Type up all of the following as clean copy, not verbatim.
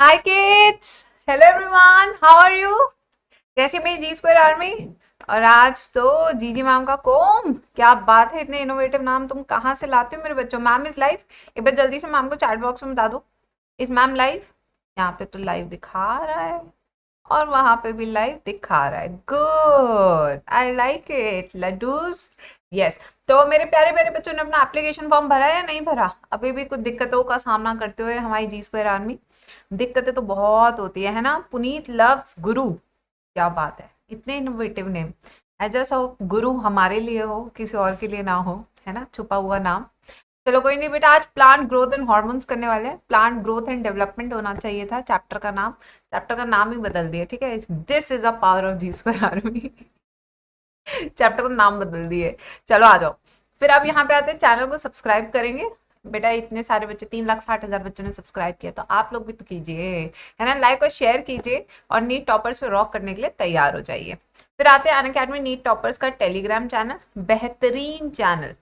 Hi kids. Hello everyone, how are you? कैसी मेरी जी square army? और आज तो जीजी मैम का कॉम, क्या बात है, इतने इनोवेटिव नाम तुम कहाँ से लाते हो मेरे बच्चों? Ma'am is live. एक बार जल्दी से मैम को चैट बॉक्स में बता दो, इज मैम लाइव? यहाँ पे तो लाइव दिखा रहा है और वहां पे भी लाइव दिखा रहा है। Good, I like it laddoos. Yes. तो मेरे प्यारे प्यारे बच्चों ने अपना एप्लीकेशन फॉर्म भरा या नहीं भरा? अभी भी कुछ दिक्कतों का सामना करते हुए हमारी जी स्क्वायर आर्मी। दिक्कतें तो बहुत होती है ना? पुनीत लव्स गुरु, क्या बात है, इतने इनोवेटिव नेम। ऐसा सब गुरु हमारे लिए हो, किसी और के लिए ना हो, है ना, छुपा हुआ नाम। चलो कोई नहीं बेटा, आज प्लांट ग्रोथ एंड हॉर्मोन्स करने वाले हैं। प्लांट ग्रोथ एंड डेवलपमेंट होना चाहिए था चैप्टर का नाम। चैप्टर का नाम ही बदल दिया, ठीक है। This is a power of G square army. Chapter का नाम बदल दिए। चलो आ जाओ। फिर आप यहाँ पे आते हैं, चैनल को सब्सक्राइब करेंगे। बेटा इतने सारे बच्चे, 3,60,000 बच्चों ने सब्सक्राइब किया, तो आप लोग भी तो कीजिए, है ना, लाइक और शेयर कीजिए और नीट टॉपर्स पे रॉक करने के लिए तैयार हो जाइए। फिर आते हैं अनअकैडमी नीट टॉपर्स का टेलीग्राम चैनल, बेहतरीन चैनल।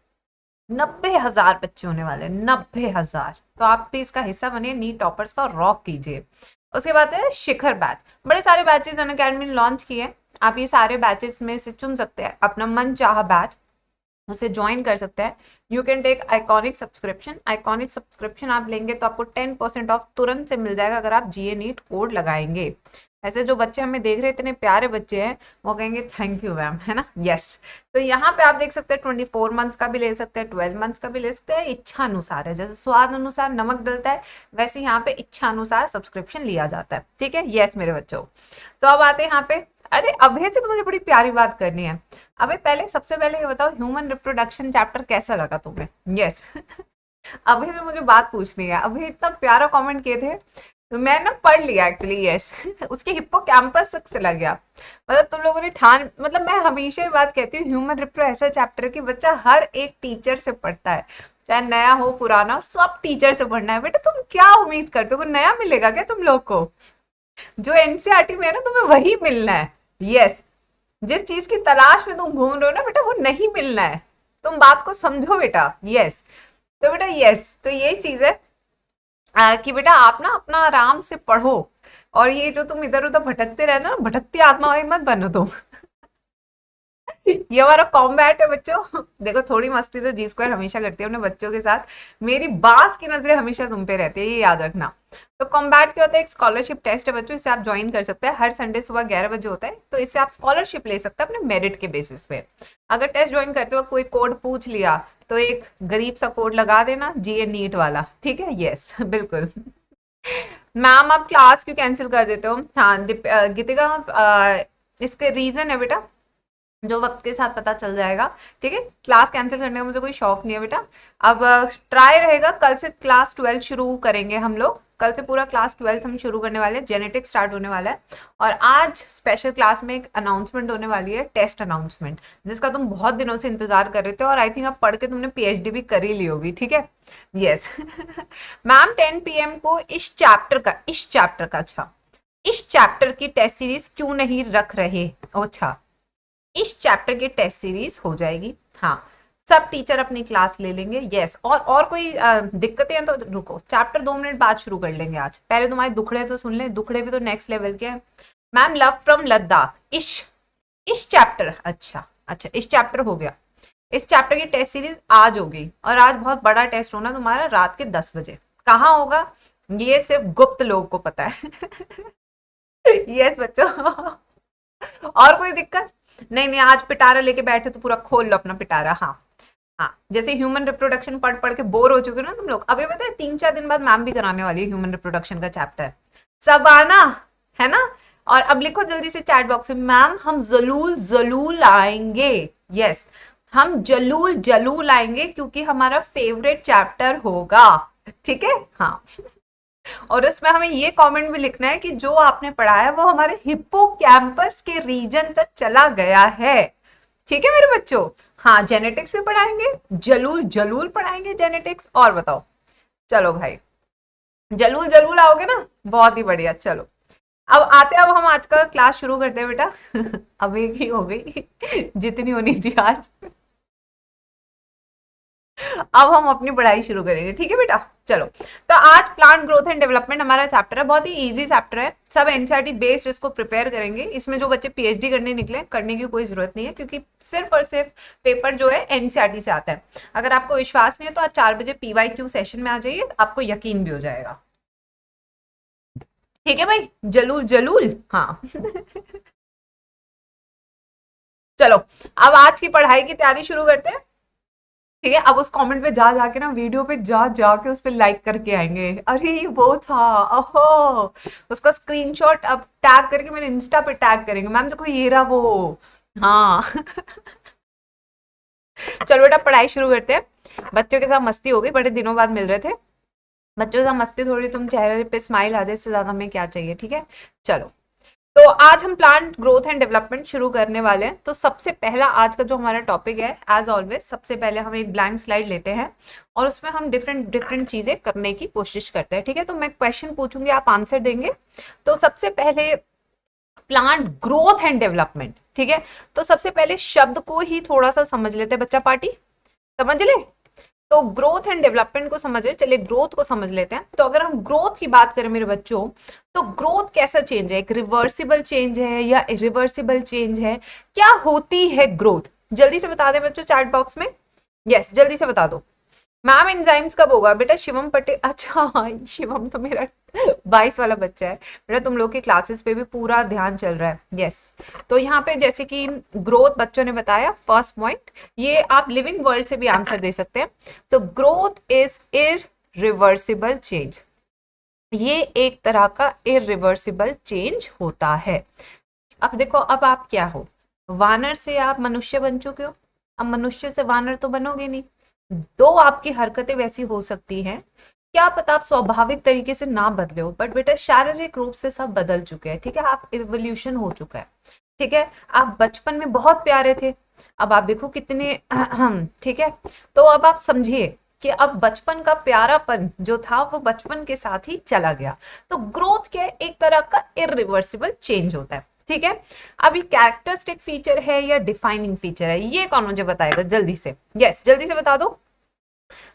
90,000 बच्चे होने वाले हैं, 90,000। तो आप भी इसका हिस्सा बनिए, नीट टॉपर्स का रॉक कीजिए। उसके बाद है शिखर बैच। बड़े सारे बैचेस अनअकैडमी ने लॉन्च किए हैं। आप ये सारे बैचेस में से चुन सकते हैं अपना मन चाहा बैच, उसे ज्वाइन कर सकते हैं। You can take iconic subscription. Iconic subscription आप लेंगे तो आपको 10% ऑफ तुरंत से मिल जाएगा अगर आप जीए नीट कोड लगाएंगे। ऐसे जो बच्चे हमें देख रहे हैं, इतने प्यारे बच्चे हैं, वो कहेंगे थैंक यू मैम, है ना। यस। तो यहाँ पे आप देख सकते हैं 24 मंथ्स का भी ले सकते हैं, 12 मंथ्स का भी ले सकते हैं, इच्छा अनुसार है। जैसे स्वाद अनुसार नमक डलता है, वैसे यहाँ पे इच्छा अनुसार सब्सक्रिप्शन लिया जाता है, ठीक है। यस मेरे बच्चों। तो अब आते हैं यहाँ पे। अरे अभय से तो मुझे बड़ी प्यारी बात करनी है। अबे पहले, सबसे पहले ये बताओ, ह्यूमन रिप्रोडक्शन चैप्टर कैसा लगा तुम्हें? यस। अभी से मुझे बात पूछनी है। अभी इतना प्यारा कमेंट किए थे, तो मैं ना पढ़ लिया एक्चुअली। यस। उसके हिप्पो कैंपस तक से लग गया। मतलब तुम लोगों ने ठान, मतलब मैं हमेशा ये बात कहती हूँ, ह्यूमन रिप्रो ऐसा चैप्टर है कि बच्चा हर एक टीचर से पढ़ता है, चाहे नया हो पुराना हो, सब टीचर से पढ़ना है। बेटा तुम क्या उम्मीद करते हो, कुछ नया मिलेगा क्या तुम लोग को? जो एनसीईआरटी में है ना, तुम्हें वही मिलना है। यस। जिस चीज की तलाश में तुम घूम रहे हो ना बेटा, वो नहीं मिलना है। तुम बात को समझो बेटा। यस। तो बेटा यस, तो यही चीज है कि बेटा आप ना अपना आराम से पढ़ो। और ये जो तुम इधर उधर भटकते रहते हो ना, भटकती आत्मा वही मत बनो तुम। ये हमारा कॉम्बैट है बच्चों। देखो थोड़ी मस्ती तो जी स्क्वायर हमेशा करती है अपने बच्चों के साथ। मेरी बास की नजरें हमेशा तुम पे रहती है, ये याद रखना। तो कॉम्बैट क्या होता है? एक स्कॉलरशिप टेस्ट है बच्चों, इसे आप ज्वाइन कर सकते हैं। हर संडे सुबह 11 बजे होता है, तो इससे आप स्कॉलरशिप ले सकते हैं अपने मेरिट के बेसिस पे। अगर टेस्ट ज्वाइन करते वक्त कोई कोड पूछ लिया, तो एक गरीब सा कोड लगा देना, जीए नीट वाला, ठीक है। यस। बिल्कुल। मैम आप क्लास क्यों कैंसिल कर देते हो? हाँ गीतिका, इसके रीजन है बेटा, जो वक्त के साथ पता चल जाएगा, ठीक है। क्लास कैंसिल करने का मुझे कोई शौक नहीं है बेटा। अब ट्राई रहेगा, कल से क्लास 12 शुरू करेंगे हम लोग। कल से पूरा क्लास 12 हम शुरू करने वाले हैं, जेनेटिक्स स्टार्ट होने वाला है। और आज स्पेशल क्लास में एक अनाउंसमेंट होने वाली है, टेस्ट अनाउंसमेंट, जिसका तुम बहुत दिनों से इंतजार कर रहे थे, और आई थिंक अब पढ़ के तुमने पीएचडी भी कर ही ली होगी, ठीक है। यस। मैम 10 PM को इस चैप्टर का अच्छा, इस चैप्टर की टेस्ट सीरीज क्यों नहीं रख रहे? अच्छा, इस चैप्टर की टेस्ट सीरीज हो जाएगी, हाँ। सब टीचर अपनी क्लास ले लेंगे। यस। और कोई दिक्कतें हैं तो रुको, चैप्टर 2 मिनट बाद शुरू कर लेंगे आज। पहले तुम्हारे दुखड़े तो सुन ले, दुखड़े भी तो नेक्स्ट लेवल के हैं। मैम लव फ्रॉम लद्दाख, इस चैप्टर, अच्छा अच्छा, इस चैप्टर हो गया। इस चैप्टर की टेस्ट सीरीज आज होगी, और आज बहुत बड़ा टेस्ट होना तुम्हारा, रात के 10 बजे। कहाँ होगा ये सिर्फ गुप्त लोग को पता है। यस बच्चों। और कोई दिक्कत? नहीं नहीं, आज पिटारा लेके बैठे तो पूरा खोल लो अपना पिटारा। हाँ हाँ, जैसे ह्यूमन रिप्रोडक्शन पढ़ पढ़ के बोर हो चुके हो ना तुम लोग, अभी पता है 3-4 दिन बाद मैम भी कराने वाली है ह्यूमन रिप्रोडक्शन का चैप्टर। सब आना, है ना। और अब लिखो जल्दी से चैट बॉक्स में, मैम हम जलूल जलूल आएंगे। यस, हम जलूल जलूल आएंगे, क्योंकि हमारा फेवरेट चैप्टर होगा, ठीक है। हाँ। और इसमें हमें ये कमेंट भी लिखना है कि जो आपने पढ़ा है वो हमारे हिप्पो कैंपस के रीजन तक चला गया है, ठीक है मेरे बच्चों। हाँ, जेनेटिक्स भी पढ़ाएंगे, जलूल जलूल पढ़ाएंगे जेनेटिक्स। और बताओ, चलो भाई, जलूल जलूल आओगे ना, बहुत ही बढ़िया। चलो अब आते हैं, अब हम आज का क्लास शुरू करते हैं बेटा। अब एक ही हो गई जितनी होनी थी आज। अब हम अपनी पढ़ाई शुरू करेंगे, ठीक है बेटा। चलो, तो आज प्लांट ग्रोथ एंड डेवलपमेंट हमारा चैप्टर है, बहुत ही इजी चैप्टर है, सब एनसीईआरटी बेस्ड इसको प्रिपेयर करेंगे। इसमें जो बच्चे पीएचडी करने निकले, करने की कोई जरूरत नहीं है, क्योंकि सिर्फ और सिर्फ पेपर जो है एनसीईआरटी से आता है। अगर आपको विश्वास नहीं है तो आज 4 बजे पीवाईक्यू सेशन में आ जाइए, आपको यकीन भी हो जाएगा। ठीक है भाई, जलूल जलूल, हाँ। चलो, अब आज की पढ़ाई की तैयारी शुरू करते हैं। ठीक है, अब उस कमेंट पे जा जाके ना, वीडियो पे जा जाके उस पे लाइक करके आएंगे, अरे ये वो था, ओहो, उसका स्क्रीनशॉट अब टैग करके मेरे इंस्टा पे टैग करेंगे, मैम देखो ये रहा वो। हाँ। चलो बेटा, पढ़ाई शुरू करते हैं। बच्चों के साथ मस्ती हो गई, बड़े दिनों बाद मिल रहे थे। बच्चों के साथ मस्ती, थोड़ी तुम चेहरे पे स्माइल आ जाए, इससे ज्यादा हमें क्या चाहिए। ठीक है, चलो। तो आज हम प्लांट ग्रोथ एंड डेवलपमेंट शुरू करने वाले हैं। तो सबसे पहला आज का जो हमारा टॉपिक है, एज ऑलवेज, सबसे पहले हम एक ब्लैंक स्लाइड लेते हैं और उसमें हम डिफरेंट डिफरेंट चीजें करने की कोशिश करते हैं। ठीक है, तो मैं क्वेश्चन पूछूंगी, आप आंसर देंगे। तो सबसे पहले प्लांट ग्रोथ एंड डेवलपमेंट, ठीक है। तो सबसे पहले शब्द को ही थोड़ा सा समझ लेते हैं, बच्चा पार्टी समझ ले। तो ग्रोथ एंड डेवलपमेंट को समझ रहे, चलिए ग्रोथ को समझ लेते हैं। तो अगर हम ग्रोथ की बात करें मेरे बच्चों, तो ग्रोथ कैसा चेंज है, एक रिवर्सिबल चेंज है या इरिवर्सिबल चेंज है, क्या होती है ग्रोथ? जल्दी से बता दें बच्चों चैट बॉक्स में, यस जल्दी से बता दो। मैम एंजाइम्स कब होगा बेटा? शिवम पटेल, अच्छा हाँ, शिवम तो मेरा 22 वाला बच्चा है बेटा, तुम लोग की क्लासेस पे भी पूरा ध्यान चल रहा है, यस। तो यहाँ पे जैसे कि ग्रोथ बच्चों ने बताया, फर्स्ट पॉइंट, ये आप लिविंग वर्ल्ड से भी आंसर दे सकते हैं। तो ग्रोथ इज इरिवर्सिबल चेंज, ये एक तरह का इरिवर्सिबल चेंज होता है। अब देखो, अब आप क्या हो, वानर से आप मनुष्य बन चुके हो, अब मनुष्य से वानर तो बनोगे नहीं। दो आपकी हरकतें वैसी हो सकती हैं, क्या पता आप स्वाभाविक तरीके से ना बदले हो, बट बेटा शारीरिक रूप से सब बदल चुके हैं। ठीक है, आप इवोल्यूशन हो चुका है। ठीक है, आप बचपन में बहुत प्यारे थे, अब आप देखो कितने ठीक है, तो अब आप समझिए कि अब बचपन का प्यारापन जो था वो बचपन के साथ ही चला गया। तो ग्रोथ क्या है? एक तरह का इरिवर्सिबल चेंज होता है। ठीक है, अभी कैरेक्टरिस्टिक फीचर है या डिफाइनिंग फीचर है, ये कौन मुझे बताएगा जल्दी से, यस जल्दी से बता दो।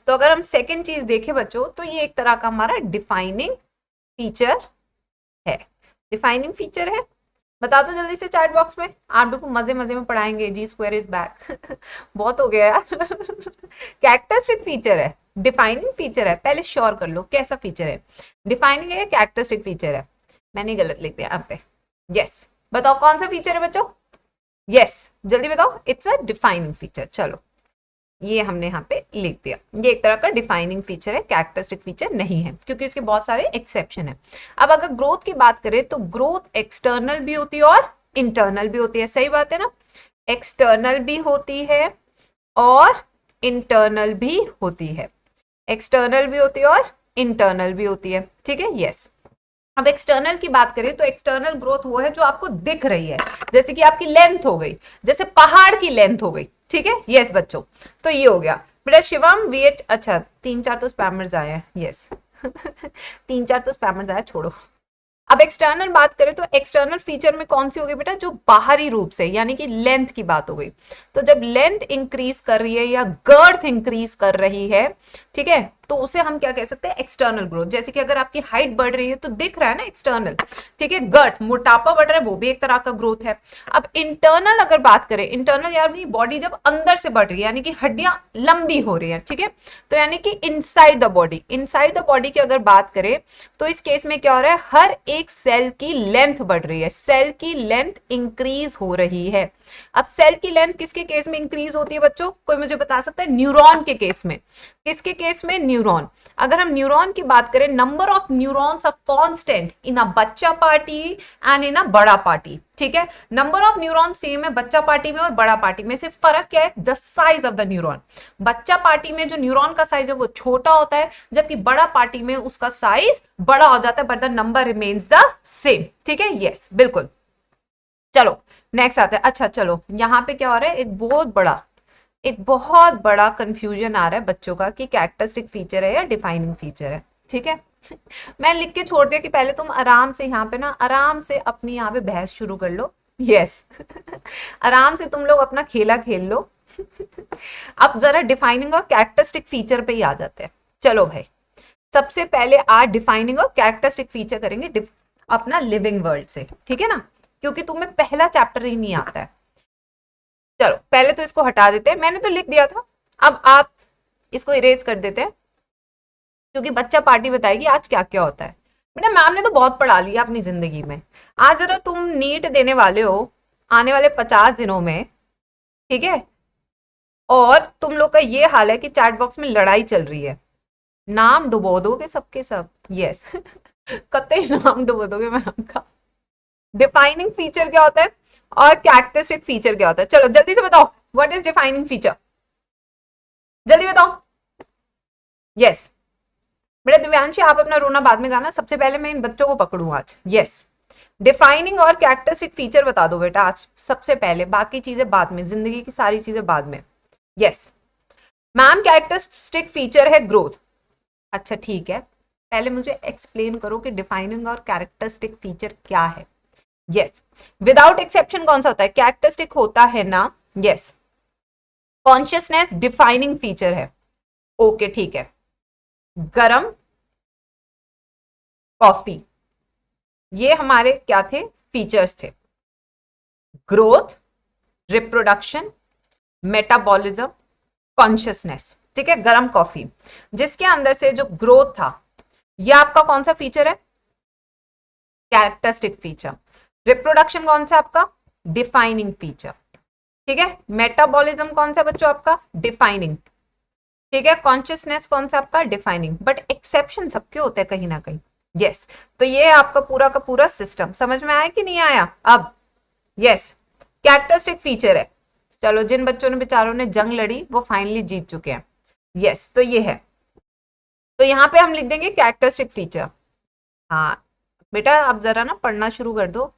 तो अगर हम सेकंड चीज देखें बच्चों, तो ये एक तरह का हमारा डिफाइनिंग फीचर है, डिफाइनिंग फीचर है। बता दो जल्दी से चैट बॉक्स में, आप लोग को मजे मजे में पढ़ाएंगे, जी स्क्वायर इज बैक। बहुत हो गया यार। कैरेक्टरिस्टिक फीचर है, डिफाइनिंग फीचर है, पहले श्योर कर लो कैसा फीचर है, डिफाइनिंग है या कैरेक्टरिस्टिक फीचर है। मैंने गलत लिख दिया यहाँ पे, यस बताओ कौन सा फीचर है बच्चों, यस जल्दी बताओ, इट्स अ डिफाइनिंग फीचर। चलो, ये हमने यहाँ पे लिख दिया, ये एक तरह का डिफाइनिंग फीचर है, कैरेक्टरिस्टिक फीचर नहीं है, क्योंकि इसके बहुत सारे एक्सेप्शन है। अब अगर ग्रोथ की बात करें, तो ग्रोथ एक्सटर्नल भी होती है और इंटरनल भी होती है, सही बात है ना, एक्सटर्नल भी होती है और इंटरनल भी होती है, एक्सटर्नल भी होती है और इंटरनल भी होती है। ठीक है, यस। अब एक्सटर्नल की बात करें, तो एक्सटर्नल ग्रोथ वो है जो आपको दिख रही है, जैसे कि आपकी लेंथ हो गई, जैसे पहाड़ की लेंथ हो गई। ठीक है, यस बच्चों, तो ये हो गया बेटा। शिवम वेट, अच्छा 3-4 तो स्पैमर्स आए हैं, यस। 3-4 तो स्पैमर्स आए, छोड़ो। अब एक्सटर्नल बात करें, तो एक्सटर्नल फीचर में कौन सी होगी बेटा? जो बाहरी रूप से, यानी कि लेंथ की बात हो गई। तो जब लेंथ इंक्रीज कर रही है या गर्थ इंक्रीज कर रही है, ठीक है, तो उसे हम क्या कह सकते हैं? External growth. जैसे कि अगर आपकी हाइट बढ़ रही है तो दिख रहा है ना एक्सटर्नल, ठीक है, गर्थ मोटापा बढ़ रहा है, वो भी एक तरह का ग्रोथ है। अब इंटरनल अगर बात करें, इंटरनल यार अपनी बॉडी जब अंदर से बढ़ रही है, यानी कि हड्डियां लंबी हो रही है, ठीक है, तो यानी कि inside the body, inside the body की अगर बात करें, तो इस केस में क्या हो रहा है? हर एक सेल की लेंथ बढ़ रही है, सेल की लेंथ इंक्रीज हो रही है। अब सेल की लेंथ किसके केस में इंक्रीज होती है बच्चों? कोई मुझे बता सकता है? न्यूरॉन के केस में। किसके केस में? न्यूरॉन। अगर हम न्यूरॉन की बात करें, number of neurons are constant in a बच्चा पार्टी एंड इन अ बड़ा पार्टी। ठीक है, नंबर ऑफ न्यूरॉन सेम है बच्चा पार्टी में और बड़ा पार्टी में, सिर्फ फर्क क्या है? The size of the neuron. बच्चा पार्टी में जो न्यूरॉन का साइज है वो छोटा होता है, जबकि बड़ा पार्टी में उसका साइज बड़ा हो जाता है, but the number remains the same. ठीक है, यस बिल्कुल। चलो नेक्स्ट आते हैं। अच्छा चलो, यहाँ पे क्या हो रहा है? एक बहुत बड़ा कंफ्यूजन आ रहा है बच्चों का कि कैरेक्टरिस्टिक फीचर है या डिफाइनिंग फीचर है। ठीक है, मैं लिख के छोड़ दिया कि पहले तुम आराम से यहाँ पे ना, आराम से अपनी यहाँ पे बहस शुरू कर लो, यस। आराम से तुम लोग अपना खेला खेल लो, अब जरा डिफाइनिंग और कैरेक्टरिस्टिक फीचर पे ही आ जाते हैं। चलो भाई, सबसे पहले आज डिफाइनिंग और कैरेक्टरिस्टिक फीचर करेंगे अपना लिविंग वर्ल्ड से, ठीक है ना, क्योंकि तुम्हें पहला चैप्टर ही नहीं आता है। चलो पहले तो इसको हटा देते हैं, मैंने तो लिख दिया था, अब आप इसको इरेज कर देते हैं, क्योंकि बच्चा पार्टी बताएगी आज क्या क्या होता है। बेटा मैम ने तो बहुत पढ़ा लिया अपनी जिंदगी में, आज जरा तुम नीट देने वाले हो आने वाले 50 दिनों में, ठीक है, और तुम लोग का ये हाल है कि चैट बॉक्स में लड़ाई चल रही है, नाम डुबो दोगे सबके सब, यस कतई नाम डुबो दोगे मैम का। डिफाइनिंग फीचर क्या होता है और कैरेक्टरिस्टिक फीचर क्या होता है, चलो जल्दी से बताओ, व्हाट इज डिफाइनिंग फीचर, जल्दी बताओ। यस बेटा दिव्यांशी आप अपना रोना बाद में गाना, सबसे पहले मैं इन बच्चों को पकड़ूं आज। यस डिफाइनिंग और कैरेक्टरिस्टिक फीचर बता दो बेटा आज सबसे पहले, बाकी चीजें बाद में, जिंदगी की सारी चीजें बाद में। यस मैम कैरेक्टरिस्टिक फीचर है ग्रोथ। अच्छा ठीक है, पहले मुझे एक्सप्लेन करो कि डिफाइनिंग और कैरेक्टरिस्टिक फीचर क्या है। यस विदाउट एक्सेप्शन कौन सा होता है, कैरेक्टरिस्टिक होता है ना। यस कॉन्शियसनेस डिफाइनिंग फीचर है। ओके ठीक है, गरम कॉफी, ये हमारे क्या थे, फीचर्स थे। ग्रोथ, रिप्रोडक्शन, मेटाबॉलिज्म, कॉन्शियसनेस, ठीक है। गरम कॉफी जिसके अंदर से जो ग्रोथ था, ये आपका कौन सा फीचर है, कैरेक्टरिस्टिक फीचर। रिप्रोडक्शन कौन सा आपका, डिफाइनिंग फीचर, ठीक है। मेटाबॉलिज्म कौन सा बच्चों आपका, डिफाइनिंग, ठीक है। कॉन्शियसनेस कौन सा आपका, डिफाइनिंग, बट एक्सेप्शन सबके होते हैं कहीं ना कहीं। यस तो ये आपका पूरा का पूरा सिस्टम समझ में आया कि नहीं आया अब। यस कैरेक्टरिस्टिक फीचर है, चलो जिन बच्चों ने बेचारों ने जंग लड़ी वो फाइनली जीत चुके हैं। यस तो ये है, तो यहाँ पे हम लिख देंगे कैरेक्टरिस्टिक फीचर। हाँ बेटा अब जरा ना पढ़ना शुरू कर दो,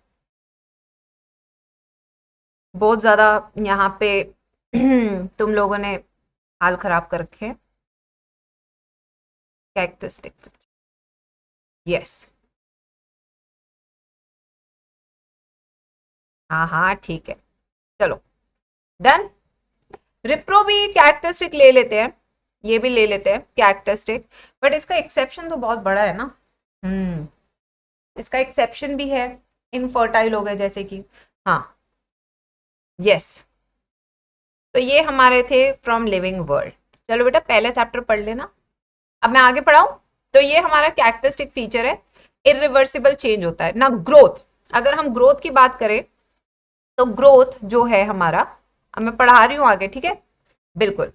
बहुत ज्यादा यहाँ पे तुम लोगों ने हाल खराब कर रखे हैं। कैरेक्टरिस्टिक फीचर, यस हाँ हाँ ठीक है, चलो डन। रिप्रो भी कैरेक्टरिस्टिक ले लेते हैं, ये भी ले लेते हैं कैरेक्टरिस्टिक, बट इसका एक्सेप्शन तो बहुत बड़ा है ना। इसका एक्सेप्शन भी है, इनफर्टाइल हो गए जैसे कि, हाँ यस तो ये हमारे थे फ्रॉम लिविंग वर्ल्ड। चलो बेटा पहला चैप्टर पढ़ लेना, अब मैं आगे पढ़ाऊं। तो ये हमारा कैरेक्टरिस्टिक फीचर है, इरिवर्सिबल चेंज होता है ना। ग्रोथ, अगर हम ग्रोथ की बात करें तो ग्रोथ जो है हमारा, अब मैं पढ़ा रही हूँ आगे, ठीक है, बिल्कुल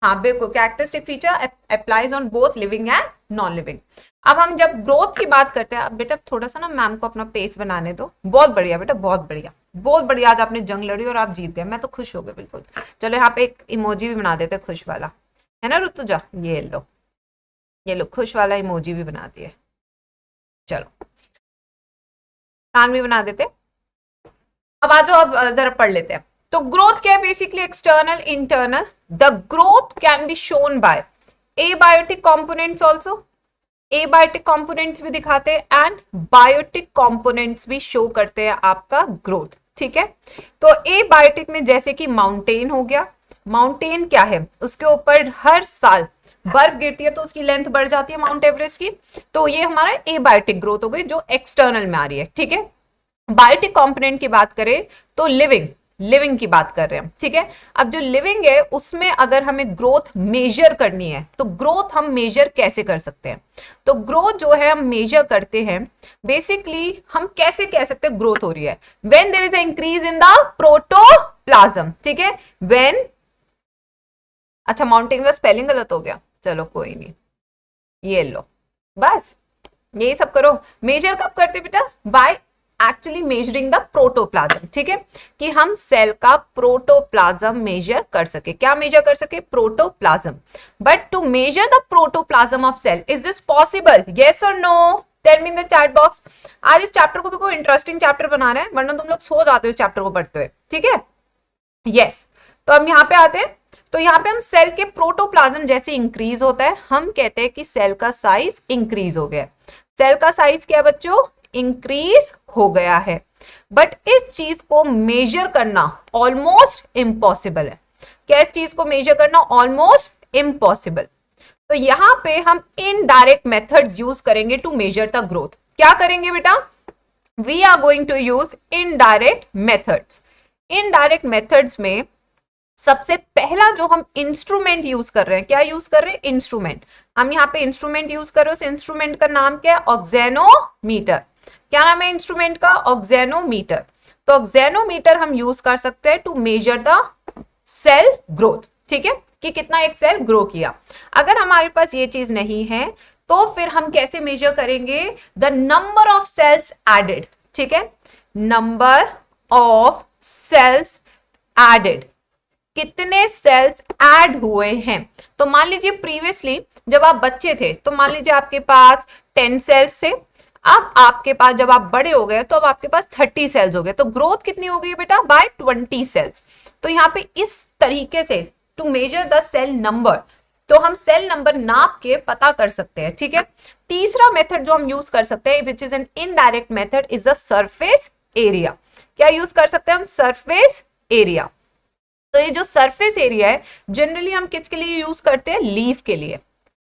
हाँ बिल्कुल, characteristic feature applies on both living and non living. अब हम जब ग्रोथ की बात करते हैं, अब बेटा थोड़ा सा ना मैम को अपना पेज बनाने दो। बहुत बढ़िया बेटा, बहुत बढ़िया, बहुत बढ़िया, आज आपने जंग लड़ी और आप जीत गए, मैं तो खुश हो गई बिल्कुल। चलो यहाँ पे एक इमोजी भी बना देते खुश वाला, है ना ऋतुजा, ये लो, ये लो खुश वाला इमोजी भी बना दिए। चलो कान भी बना देते। अब आ जाओ, अब जरा पढ़ लेते हैं। तो ग्रोथ क्या है, basically external internal. The growth can be shown by abiotic components also, abiotic components भी दिखाते हैं एंड बायोटिक कंपोनेंट्स भी शो करते हैं आपका ग्रोथ, ठीक है। तो एबायोटिक में जैसे कि माउंटेन हो गया, माउंटेन क्या है, उसके ऊपर हर साल बर्फ गिरती है तो उसकी लेंथ बढ़ जाती है माउंट एवरेस्ट की, तो ये हमारा एबायोटिक ग्रोथ हो गई जो एक्सटर्नल में आ रही है, ठीक है। बायोटिक कंपोनेंट की बात करें तो लिविंग, लिविंग की बात कर रहे हैं, ठीक है। अब जो लिविंग है उसमें अगर हमें ग्रोथ मेजर करनी है तो ग्रोथ हम मेजर कैसे कर सकते हैं, तो ग्रोथ जो है हम मेजर करते हैं, बेसिकली हम कैसे कह सकते हैं ग्रोथ हो रही है, when there is a increase in the protoplasm, ठीक है। व्हेन, अच्छा माउंटेन का स्पेलिंग गलत हो गया, चलो कोई नहीं, ये लो बस, यही सब करो। मेजर कब करते बेटा, by actually measuring the protoplasm, ठीक है, कि हम सेल का प्रोटोप्लाज्म मेजर कर सके, क्या मेजर कर सके, protoplasm. But to measure the protoplasm of cell, is this possible, yes और no, tell me in the chat box. आज इस चैप्टर को भी कोई इंटरेस्टिंग चैप्टर बना रहे हैं, वरना तुम लोग सो जाते हो इस चैप्टर को पढ़ते हुए, ठीक है। यस तो हम यहाँ पे आते हैं, तो यहाँ पे हम सेल के प्रोटोप्लाज्म जैसे इंक्रीज होता है, हम कहते हैं कि सेल का साइज इंक्रीज हो गया। सेल का साइज क्या बच्चों, इंक्रीज हो गया है, बट इस चीज को मेजर करना ऑलमोस्ट इम्पॉसिबल है। क्या इस चीज को मेजर करना ऑलमोस्ट इम्पॉसिबल। तो यहां पे हम इनडायरेक्ट मेथड्स यूज करेंगे टू मेजर द ग्रोथ। क्या करेंगे बेटा? We are going to use indirect methods. Indirect methods में सबसे पहला जो हम इंस्ट्रूमेंट यूज कर रहे हैं, क्या यूज कर रहे हैं? इंस्ट्रूमेंट। हम यहाँ पे इंस्ट्रूमेंट यूज कर रहे हैं, उस इंस्ट्रूमेंट का नाम क्या है? ऑक्सेनोमीटर। क्या नाम है इंस्ट्रूमेंट का? ऑक्सेनोमीटर। तो ऑक्सेनोमीटर हम यूज कर सकते हैं to measure the cell growth, ठीक है, कि कितना एक सेल ग्रो किया। अगर हमारे पास ये चीज नहीं है तो फिर हम कैसे मेजर करेंगे? The number of cells added, ठीक है, नंबर ऑफ सेल्स एडेड, कितने सेल्स ऐड हुए हैं। तो मान लीजिए प्रीवियसली जब आप बच्चे थे तो मान लीजिए आपके पास 10 सेल्स थे, अब आपके पास जब आप बड़े हो गए तो अब आपके पास 30 सेल्स हो गए, तो ग्रोथ कितनी हो गई बेटा? By 20 cells. तो यहाँ पे इस तरीके से to measure the cell number, तो हम सेल नंबर नाप के पता कर सकते हैं, ठीक है। तीसरा मेथड जो हम यूज कर सकते हैं which is an indirect method is the surface area. क्या यूज कर सकते हैं हम? Surface area. तो ये जो सरफेस एरिया है जनरली हम किसके लिए यूज करते हैं? लीफ के लिए।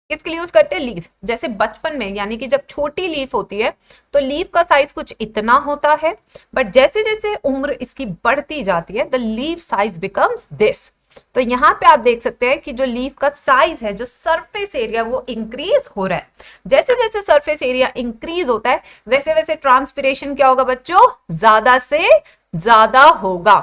किसके लिए यूज करते हैं? लीफ। जैसे बचपन में यानी कि जब छोटी लीफ होती है तो लीफ का साइज कुछ इतना होता है, बट जैसे जैसे उम्र इसकी बढ़ती जाती है the leaf size becomes this. तो यहाँ पे आप देख सकते हैं कि जो लीफ का साइज है, जो सरफेस एरिया, वो इंक्रीज हो रहा है। जैसे जैसे सरफेस एरिया इंक्रीज होता है वैसे वैसे ट्रांसपिरेशन क्या होगा बच्चों? ज्यादा से ज्यादा होगा।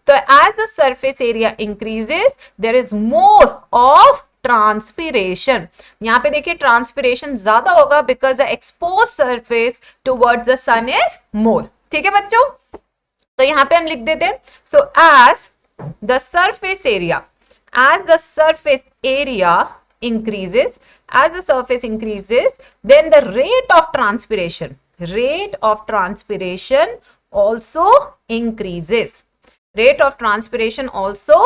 तो as the surface area increases there is more of transpiration. यहां पे देखिए ट्रांसपिरेशन ज्यादा होगा because the expose surface towards the sun is more, ठीक है बच्चों। तो यहां पे हम लिख देते हैं so as the surface area, as the surface area increases, as the surface increases, then the rate of transpiration also increases. Rate of transpiration also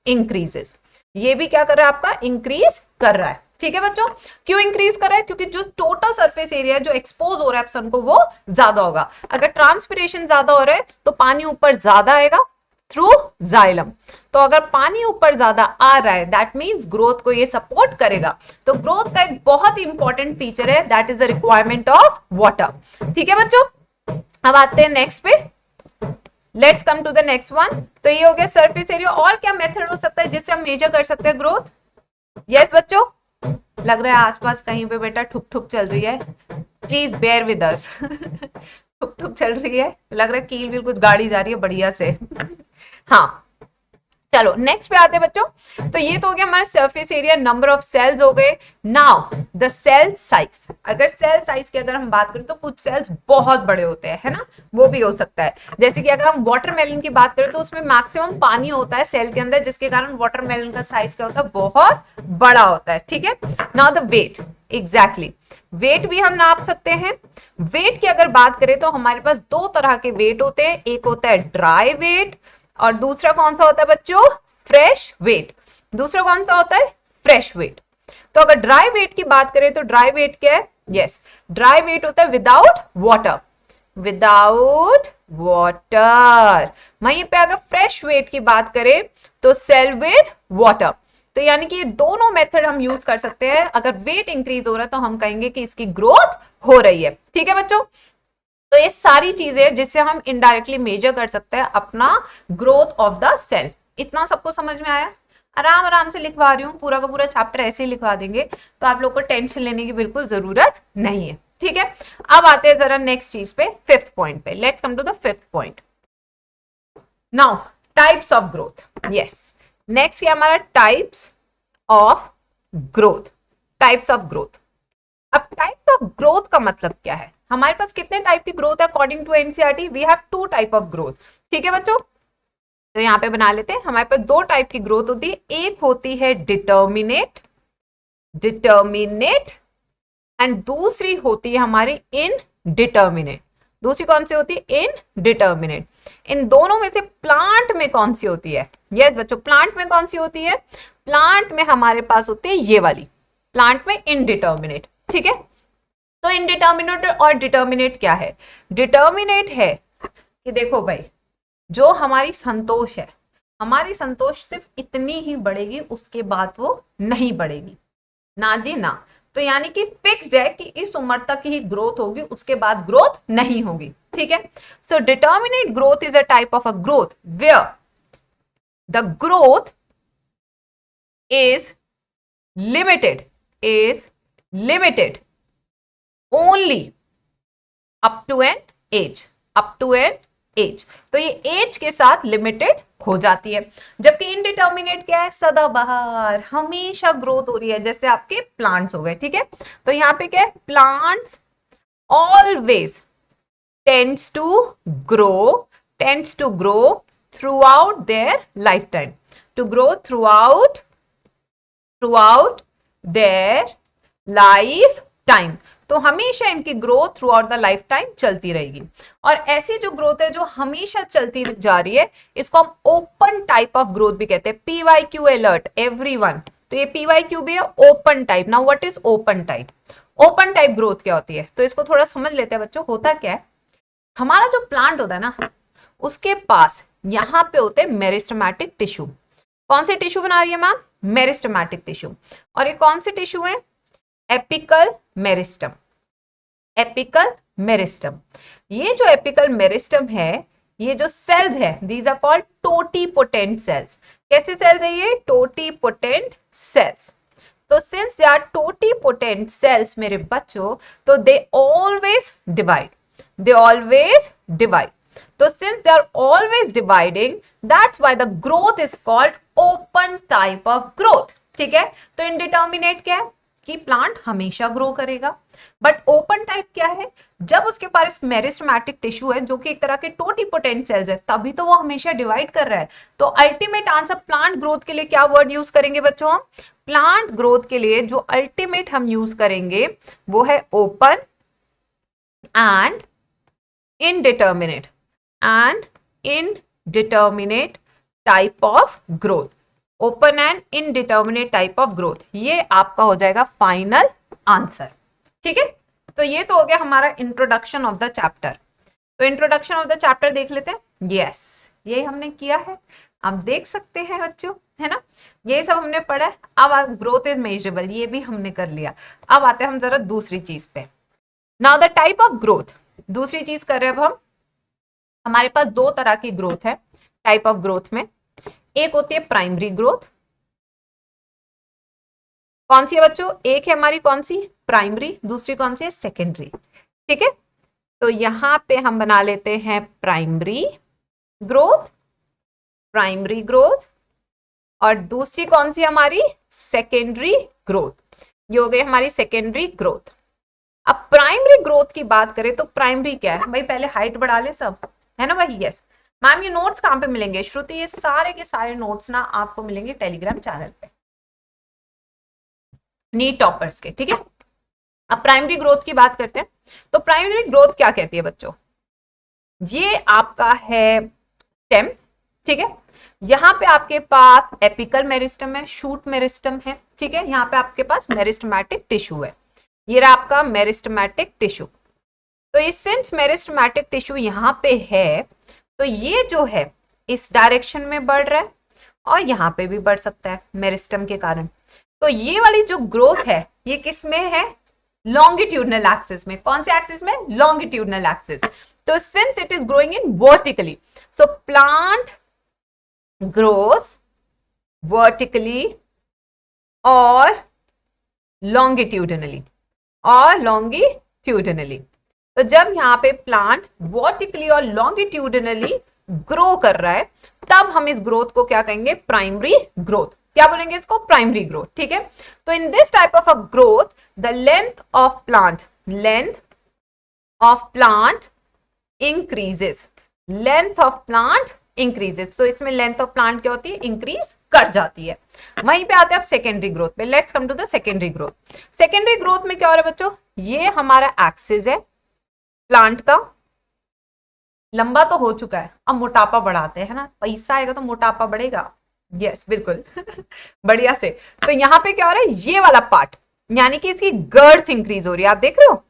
increases. ये भी क्या कर रहा है? आपका इंक्रीज कर रहा है, ठीक है बच्चों। क्यों इंक्रीज कर रहा है? क्योंकि जो टोटल सरफेस एरिया जो एक्सपोज हो रहा है सन को वो ज्यादा होगा। अगर ट्रांसपिरेशन ज्यादा हो रहा है तो पानी ऊपर ज्यादा आएगा थ्रू जाइलम। तो अगर पानी ऊपर ज्यादा आ रहा है दैट मींस ग्रोथ को ये सपोर्ट करेगा। तो ग्रोथ का एक बहुत ही इंपॉर्टेंट फीचर है that is the requirement of water, ठीक है बच्चों। अब आते हैं नेक्स्ट पे, let's come to the next one. तो ये हो गया सरफेस एरिया। और क्या मेथड हो सकता है जिससे हम मेजर कर सकते हैं ग्रोथ? यस बच्चों, लग रहा है आसपास कहीं पे बेटा ठुक ठुक चल रही है, प्लीज बेयर विद अस। ठुक ठुक चल रही है, लग रहा है कील व्हील कुछ गाड़ी जा रही है बढ़िया से। हाँ चलो नेक्स्ट पे आते हैं बच्चों। तो ये तो हो गया हमारा surface area, number of cells हो गए। Now the cell size. अगर सेल साइज की अगर हम बात करें तो कुछ सेल्स बहुत बड़े होते हैं, है ना, वो भी हो सकता है। जैसे कि अगर हम वाटरमेलन की बात करें तो उसमें मैक्सिमम पानी होता है सेल के अंदर, जिसके कारण वाटरमेलन का साइज क्या होता है? बहुत बड़ा होता है, ठीक है। Now the weight, exactly weight भी हम नाप सकते हैं। वेट की अगर बात करें तो हमारे पास दो तरह के वेट होते हैं, एक होता है ड्राई वेट और दूसरा कौन सा होता है बच्चों? Fresh weight. दूसरा कौन सा होता है? Fresh weight. तो अगर ड्राई वेट की बात करें तो ड्राई वेट क्या है? यस, ड्राई वेट होता है विदाउट वाटर, विदाउट वाटर। वहीं पे अगर फ्रेश वेट की बात करें तो सेल विद वाटर। तो यानी कि ये दोनों मेथड हम यूज कर सकते हैं। अगर वेट इंक्रीज हो रहा है तो हम कहेंगे कि इसकी ग्रोथ हो रही है, ठीक है बच्चों। तो ये सारी चीजें जिससे हम इनडायरेक्टली मेजर कर सकते हैं अपना ग्रोथ ऑफ द सेल। इतना सबको समझ में आया? आराम आराम से लिखवा रही हूँ, पूरा का पूरा चैप्टर ऐसे ही लिखवा देंगे तो आप लोग को टेंशन लेने की बिल्कुल जरूरत नहीं है, ठीक है। अब आते हैं जरा नेक्स्ट चीज पे, फिफ्थ पॉइंट पे। Let's come to the fifth point. Now types of growth. Yes, next क्या हमारा? Types of growth. Types of growth. अब टाइप्स ऑफ ग्रोथ का मतलब क्या है? हमारे पास कितने टाइप की ग्रोथ है according to NCERT? We have two type of growth, ठीक है बच्चों। तो यहां पे बना लेते हैं, हमारे पास दो टाइप की ग्रोथ होती है। एक होती है डिटर्मिनेट, डिटर्मिनेट, एंड दूसरी होती है हमारी इनडिटर्मिनेट। दूसरी कौन सी होती है? इनडिटर्मिनेट। इन दोनों में से प्लांट में कौन सी होती है? यस बच्चों, प्लांट में कौन सी होती है? प्लांट में हमारे पास होती है ये वाली, प्लांट में इनडिटर्मिनेट, ठीक है। तो इनडिटर्मिनेट और डिटर्मिनेट क्या है? डिटर्मिनेट है कि देखो भाई, जो हमारी संतोष है, हमारी संतोष सिर्फ इतनी ही बढ़ेगी, उसके बाद वो नहीं बढ़ेगी, ना जी ना। तो यानी कि फिक्स्ड है कि इस उम्र तक ही ग्रोथ होगी, उसके बाद ग्रोथ नहीं होगी, ठीक है। So determinate growth is a type of a growth where the growth is is limited only up to an age, up to an age। तो ये एज के साथ लिमिटेड हो जाती है। जबकि इनडिटर्मिनेट क्या है, सदाबहार, हमेशा ग्रोथ हो रही है, जैसे आपके प्लांट्स हो गए, ठीक है। तो यहाँ पे क्या है, plants always tends to grow throughout their lifetime, to grow throughout their lifetime. तो हमेशा इनकी growth throughout the lifetime चलती रहेगी। और ऐसी जो ग्रोथ है जो हमेशा चलती जा रही है, इसको हम ओपन टाइप ऑफ ग्रोथ भी कहते हैं। PYQ अलर्ट एवरीवन, तो ये PYQ भी है, open type. Now what is open type? Open type growth क्या होती है, तो इसको थोड़ा समझ लेते हैं बच्चों। होता क्या है, हमारा जो प्लांट होता है ना, उसके पास यहां पे होते हैं मेरिस्टेमेटिक टिश्यू। कौन से टिश्यू बना रही है मैम? Meristematic tissue. और ये कौन से टिश्यू है? Apical meristem. एपिकल मेरिस्टम, ये जो एपिकल मेरिस्टम है, ये जो सेल्स है, these are called totipotent cells. कैसे सेल्स है ये? Totipotent cells. तो since they are totipotent cells मेरे बच्चों, तो they always divide. So since they are always dividing, that's why the growth is called open type of growth, ठीक है। तो indeterminate क्या है कि प्लांट हमेशा ग्रो करेगा, बट ओपन टाइप क्या है, जब उसके पास मेरिस्टेमेटिक टिश्यू है जो कि एक तरह के टोटीपोटेंट सेल्स है, तभी तो वो हमेशा डिवाइड कर रहा है। तो अल्टीमेट आंसर प्लांट ग्रोथ के लिए क्या वर्ड यूज करेंगे बच्चों? हम प्लांट ग्रोथ के लिए जो अल्टीमेट हम यूज करेंगे वो है open and indeterminate type of growth. Open and indeterminate type of growth, ये आपका हो जाएगा फाइनल आंसर, ठीक है। तो ये तो हो गया हमारा इंट्रोडक्शन ऑफ द चैप्टर। तो इंट्रोडक्शन ऑफ द चैप्टर देख लेते हैं। यस, ये हमने किया है, आप देख सकते हैं बच्चों, है ना। ये सब हमने पढ़ा है। अब ग्रोथ इज मेजरेबल, ये भी हमने कर लिया। अब आते हैं हम जरा दूसरी चीज पे। Now the type of growth, दूसरी चीज कर रहे हैं अब हम। हमारे पास दो तरह की ग्रोथ है टाइप ऑफ ग्रोथ में। एक होती है प्राइमरी ग्रोथ। कौन सी है बच्चों? एक है हमारी कौन सी? प्राइमरी। दूसरी कौन सी है? सेकेंडरी, ठीक है। तो यहां पे हम बना लेते हैं प्राइमरी ग्रोथ, और दूसरी कौन सी हमारी? Secondary growth. ये हो गई हमारी सेकेंडरी ग्रोथ। अब प्राइमरी ग्रोथ की बात करें तो प्राइमरी क्या है भाई? पहले हाइट बढ़ा ले सब, है ना भाई। यस मैम, ये नोट्स कहां पे मिलेंगे श्रुति? ये सारे के सारे नोट्स ना आपको मिलेंगे टेलीग्राम चैनल पे, नीट टॉपर्स के, ठीक है। अब प्राइमरी ग्रोथ की बात करते हैं। तो प्राइमरी ग्रोथ क्या कहती है बच्चों? ये आपका है स्टेम, ठीक है। यहां पे आपके पास एपिकल मेरिस्टम है, शूट मेरिस्टम है, ठीक है। यहां पे आपके पास मेरिस्टेमेटिक टिश्यू है, ये रहा आपका मेरिस्टेमेटिक टिश्यू। तो इस सेंस मेरिस्टेमेटिक टिश्यू यहां पे है, तो ये जो है इस डायरेक्शन में बढ़ रहा है और यहां पे भी बढ़ सकता है मेरिस्टम के कारण। तो ये वाली जो ग्रोथ है ये किस में है? लॉन्गिट्यूडनल एक्सिस में। कौन से एक्सिस में? Longitudinal axis. तो since it is growing in vertically, so plant grows vertically और लॉन्गिट्यूडनली, तो जब यहाँ पे प्लांट वर्टिकली और लॉन्गिट्यूडनली ग्रो कर रहा है, तब हम इस ग्रोथ को क्या कहेंगे? Primary growth. क्या बोलेंगे इसको? प्राइमरी ग्रोथ, ठीक है। तो in this type of a growth the length of plant increases, तो इसमें लेंथ ऑफ प्लांट क्या होती है? इंक्रीज कर जाती है। वहीं पे आते हैं अब सेकेंडरी ग्रोथ पे। Let's come to the secondary growth. Secondary growth में क्या हो रहा है बच्चों? ये हमारा एक्सिस है प्लांट का, लंबा तो हो चुका है, अब मोटापा बढ़ाते हैं, है ना। पैसा आएगा तो मोटापा बढ़ेगा। यस बिल्कुल बढ़िया से। तो यहां पे क्या हो रहा है? ये वाला पार्ट, यानी कि इसकी गर्थ इंक्रीज हो रही है, आप देख रहे हो,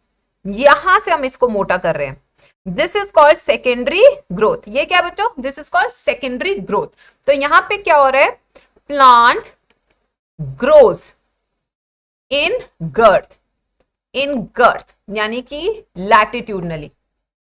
यहां से हम इसको मोटा कर रहे हैं। This is called secondary growth. ये क्या बच्चों, this is called secondary growth. तो यहां पे क्या हो रहा है, प्लांट ग्रोज इन गर्थ, इन गर्थ यानी कि लैटिट्यूडनली,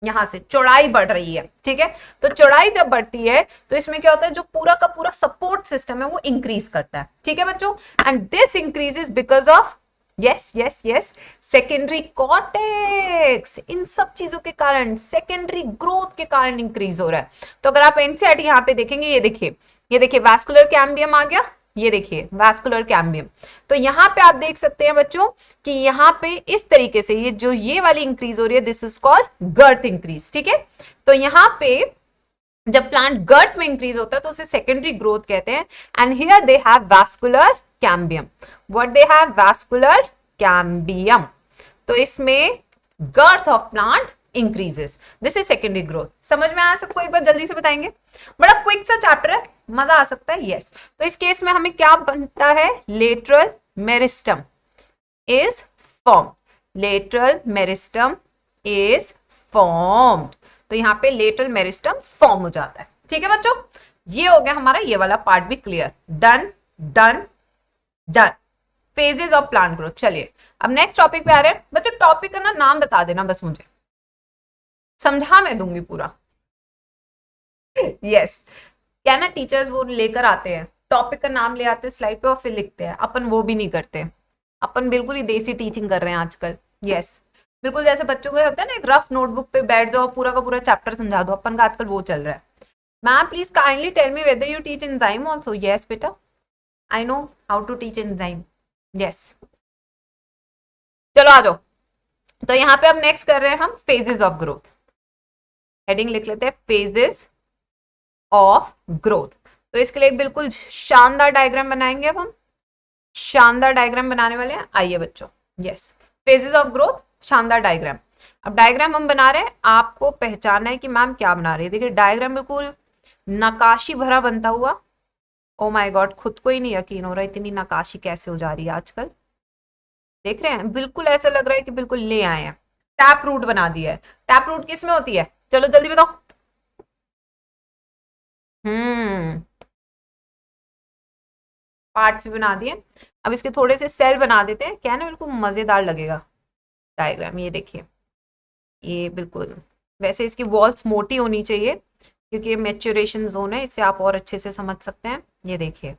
यहां से चौड़ाई बढ़ रही है, ठीक है। तो चौड़ाई जब बढ़ती है तो इसमें क्या होता है, जो पूरा का पूरा सपोर्ट सिस्टम है वो इंक्रीज करता है, ठीक है बच्चों। And this increases because of, yes yes yes, secondary cortex. इन सब चीजों के कारण, सेकेंडरी ग्रोथ के कारण इंक्रीज हो रहा है। तो अगर आप एनसीईआरटी यहां पे देखेंगे, ये देखिए, ये देखिए वैस्कुलर कैम्बियम आ गया, ये देखिए वैस्कुलर कैम्बियम। तो यहां पे आप देख सकते हैं बच्चों कि यहां पे इस तरीके से ये जो ये वाली इंक्रीज हो रही है, this is called girth increase, ठीक है। तो यहां पे जब प्लांट गर्थ में इंक्रीज होता है तो उसे सेकेंडरी ग्रोथ कहते हैं। And here they have vascular cambium. What they have, vascular cambium. तो इसमें girth of plant increases, this is secondary growth. समझ में आया सबको, एक बार जल्दी से बताएंगे, बड़ा क्विक सा चैप्टर है, मजा आ सकता है, यस। तो इस केस में हमें क्या बनता है, lateral meristem is form, lateral meristem is formed. तो यहां पे लेटरल मेरिस्टम फॉर्म हो जाता है, ठीक है बच्चों। ये हो गया हमारा ये वाला पार्ट भी clear, done done done. Phases of plant growth. चलिए अब नेक्स्ट टॉपिक पे आ रहे हैं बच्चों। टॉपिक का ना नाम बता देना बस, मुझे समझा मैं दूंगी पूरा। यस क्या ना, टीचर्स वो लेकर आते हैं टॉपिक का नाम ले आते हैं स्लाइड पे और फिर लिखते हैं, अपन वो भी नहीं करते, अपन बिल्कुल ही देसी टीचिंग कर रहे हैं आजकल। यस बिल्कुल जैसे बच्चों को होता है ना, एक रफ नोटबुक पे बैठ जाओ, पूरा का पूरा चैप्टर समझा दो, अपन का आजकल वो चल रहा है। Ma'am please kindly tell me whether you teach enzyme also. Yes बेटा, I know how to teach enzyme, yes. चलो आ जाओ। तो यहाँ पे अब नेक्स्ट कर रहे हैं हम फेजेस ऑफ ग्रोथ। हेडिंग लिख लेते हैं, फेजेस ऑफ ग्रोथ। तो इसके लिए एक बिल्कुल शानदार डायग्राम बनाएंगे अब हम, शानदार डायग्राम बनाने वाले हैं। आइए बच्चों, यस, फेजेस ऑफ ग्रोथ, शानदार डायग्राम। अब डायग्राम हम बना रहे हैं, आपको पहचानना है कि मैम क्या बना रही है। देखिए डायग्राम बिल्कुल नकाशी भरा बनता हुआ, ओ माय गॉड, खुद को ही नहीं यकीन हो रहा इतनी नकाशी कैसे हो जा रही है आजकल। देख रहे हैं, बिल्कुल ऐसा लग रहा है कि बिल्कुल ले आए हैं। टैप रूट बना दिया है। टैप रूट किस में होती है, चलो जल्दी बताओ। पार्ट्स भी बना दिए। अब इसके थोड़े से सेल बना देते हैं, क्या है ना, बिल्कुल मजेदार लगेगा डायग्राम। ये देखिए, ये बिल्कुल, वैसे इसकी वॉल्स मोटी होनी चाहिए क्योंकि ये मैच्योरेशन जोन है, इससे आप और अच्छे से समझ सकते हैं। ये देखिए,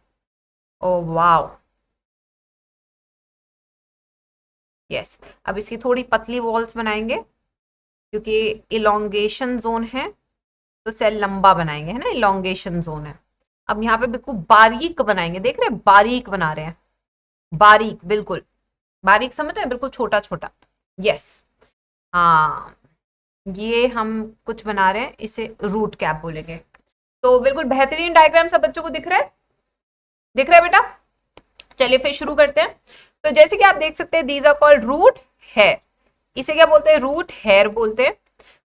ओ वाओ, यस। अब इसकी थोड़ी पतली वॉल्स बनाएंगे क्योंकि इलोंगेशन जोन है, तो सेल लंबा बनाएंगे, है ना, इलोंगेशन जोन है। अब यहाँ पे बिल्कुल बारीक बनाएंगे, देख रहे हैं, बारीक बना रहे हैं, बारीक, बिल्कुल बारीक, समझ रहे हैं, बिल्कुल छोटा छोटा, यस। हाँ, ये हम कुछ बना रहे हैं, इसे रूट कैप बोलेंगे। तो बिल्कुल बेहतरीन डायग्राम सब बच्चों को दिख रहा है, दिख रहा है बेटा। चलिए फिर शुरू करते हैं। तो जैसे कि आप देख सकते हैं, these are called root hair. इसे क्या बोलते हैं, रूट हेयर बोलते हैं।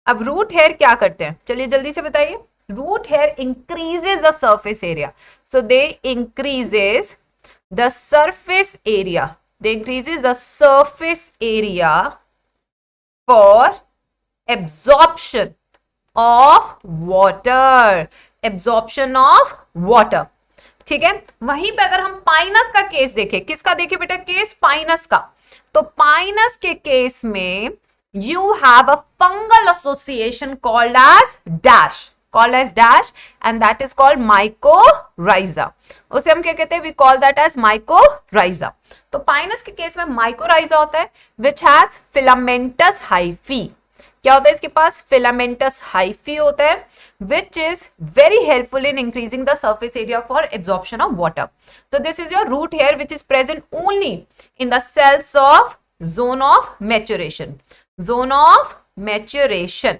अब रूट हेयर क्या करते हैं, चलिए जल्दी से बताइए। Root hair increases the surface area, so they increases the surface area, they increases the surface area for absorption of water, absorption of water, ठीक है। वहीं पे अगर हम पाइनस का केस देखें, किसका देखें बेटा केस, पाइनस का, तो पाइनस के केस में you have a fungal association called as dash and that is called mycorrhiza। उसे हम क्या कहते हैं, we call that as mycorrhiza। तो पाइनस के केस में mycorrhiza होता है which has filamentous hyphae। क्या होता है इसके पास, filamentous hyphae होता है which is very helpful in increasing the surface area for absorption of water। So this is your root hair which is present only in the cells of zone of maturation, zone of maturation।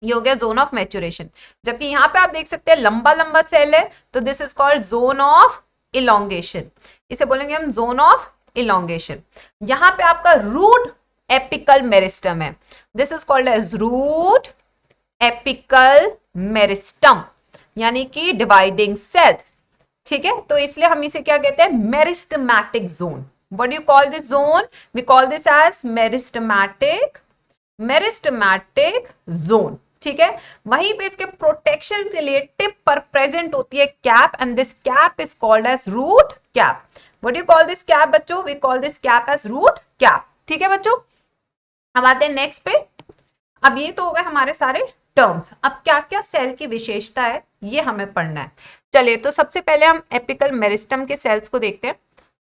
ये हो गया zone of maturation. जबकि यहां पे आप देख सकते हैं लंबा लंबा सेल है, तो this is called zone of elongation, इसे बोलेंगे हम जोन ऑफ इलोंगेशन। यहां पे आपका रूट एपिकल मेरिस्टम है, this is called as root apical meristem, यानी कि डिवाइडिंग सेल्स, ठीक है। तो इसलिए हम इसे क्या कहते हैं, meristematic zone. What do you call this zone? We call this as meristematic meristematic zone, ठीक है। वहीं पे इसके प्रोटेक्शन के लिए टिप पर प्रेजेंट होती है cap, and this cap is called as root cap. What you call this cap बच्चों? We call this cap as root cap, ठीक है बच्चों। अब आते हैं नेक्स्ट पे। अब ये तो हो गए हमारे सारे टर्म्स। अब क्या क्या सेल की विशेषता है ये हमें पढ़ना है। चलिए, तो सबसे पहले हम एपिकल मेरिस्टम के सेल्स को देखते हैं।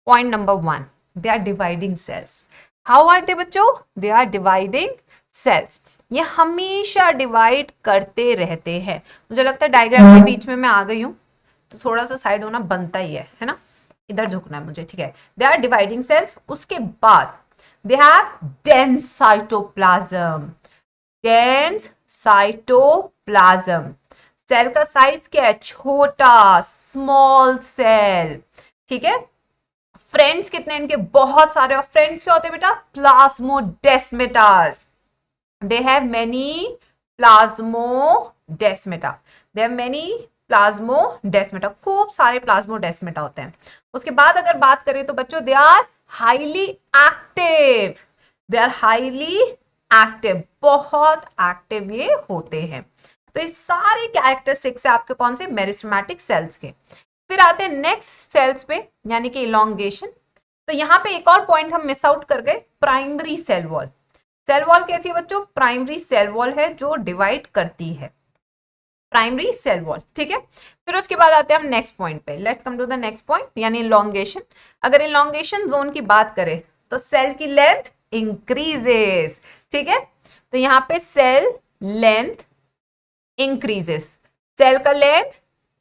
Point number 1, they are dividing cells. How are they बच्चों? They are dividing cells. ये हमेशा डिवाइड करते रहते हैं। मुझे लगता है डायग्राम के बीच में मैं आ गई हूं, तो थोड़ा सा साइड होना बनता ही है ना, इधर झुकना है मुझे, ठीक है। They are dividing cells. उसके बाद they have dense cytoplasm. Dense cytoplasm. Cell का साइज क्या है? छोटा, स्मॉल सेल, ठीक है। फ्रेंड्स कितने इनके? बहुत सारे। और फ्रेंड्स क्या होते हैं बेटा? Plasmodesmatas. They have many plasmodesmata. They have many plasmodesmata. खूब सारे प्लाज्मोडेस्मेटा होते हैं। उसके बाद अगर बात करें तो बच्चों, they are highly active. They are highly active, बहुत एक्टिव ये होते हैं। तो ये सारे कैरेक्टरिस्टिक्स है आपके कौन से? मेरिस्टेमेटिक सेल्स के। फिर आते हैं नेक्स्ट सेल्स पे, यानी कि इलोंगेशन। तो यहां पे एक और पॉइंट हम मिस आउट कर गए, primary cell wall. Cell wall कैसी है बच्चों? प्राइमरी सेल वॉल है जो डिवाइड करती है, प्राइमरी सेल वॉल, ठीक है। फिर उसके बाद आते हैं हम नेक्स्ट पॉइंट पे। Let's come to the next point, यानी इलोंगेशन। अगर इलोंगेशन जोन की बात करें तो सेल की लेंथ इंक्रीजेस, ठीक है। तो यहां पे सेल लेंथ इंक्रीजेस, सेल का लेंथ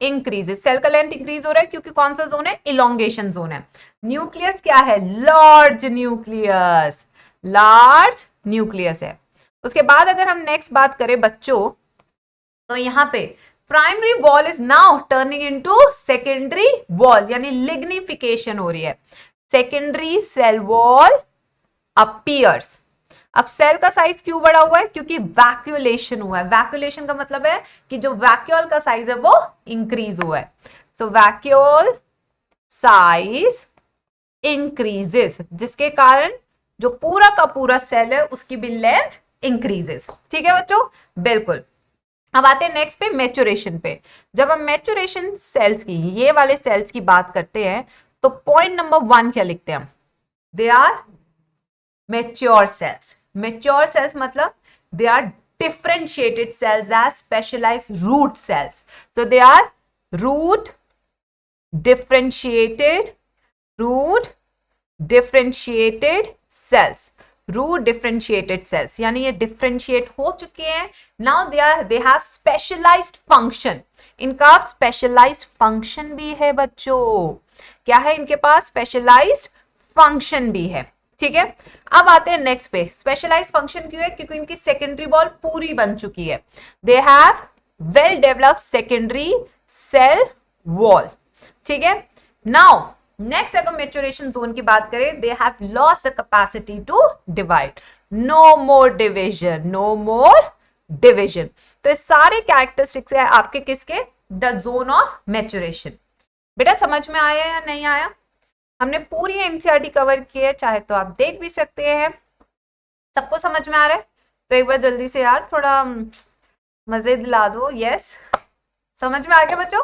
इंक्रीजेस। सेल का लेंथ इंक्रीज हो रहा है क्योंकि कौन सा जोन है? इलोंगेशन जोन है। न्यूक्लियस क्या है? लार्ज न्यूक्लियस, लार्ज न्यूक्लियस है। उसके बाद अगर हम नेक्स्ट बात करें बच्चों, तो यहां पे primary wall is now turning into secondary wall, यानी लिग्निफिकेशन हो रही है। Secondary cell wall appears. अब सेल का साइज क्यों बढ़ा हुआ है? क्योंकि वैक्यूलेशन हुआ है। वैक्यूलेशन का मतलब है कि जो वैक्यूल का साइज है वो इंक्रीज हुआ है। सो वैक्यूल साइज इंक्रीजेस, जिसके कारण जो पूरा का पूरा सेल है उसकी भी लेंथ इंक्रीजेस, ठीक है बच्चों, बिल्कुल। अब आते हैं नेक्स्ट पे, मैच्योरेशन पे। जब हम मैच्योरेशन सेल्स की, ये वाले सेल्स की बात करते हैं, तो पॉइंट नंबर 1 क्या लिखते हैं हम? They are mature cells. Mature cells मतलब they are differentiated cells as specialized root cells. So they are root differentiated cells. Root differentiated cells, यानी ये डिफरेंशिएट हो चुके हैं। Now they have specialised function. इनका स्पेशलाइज्ड फंक्शन भी है बच्चों। क्या है इनके पास? स्पेशलाइज्ड फंक्शन भी है, ठीक है। अब आते हैं नेक्स्ट पे। स्पेशलाइज्ड फंक्शन क्यों है? क्योंकि इनकी सेकेंडरी वॉल पूरी बन चुकी है। They have well developed secondary cell wall, ठीक है। नाउ नेक्स्ट अगर मैच्योरेशन जोन की बात करें, they have lost the capacity to divide. No more division, no more division. तो ये सारे कैरेक्टरिस्टिक्स है आपके किसके? The zone of maturation. बेटा समझ में आया या नहीं आया? हमने पूरी एनसीईआरटी कवर की है, चाहे तो आप देख भी सकते हैं। सबको समझ में आ रहा है? तो एक बार जल्दी से यार थोड़ा मजे दिला दो। यस, समझ में आ गया बच्चों?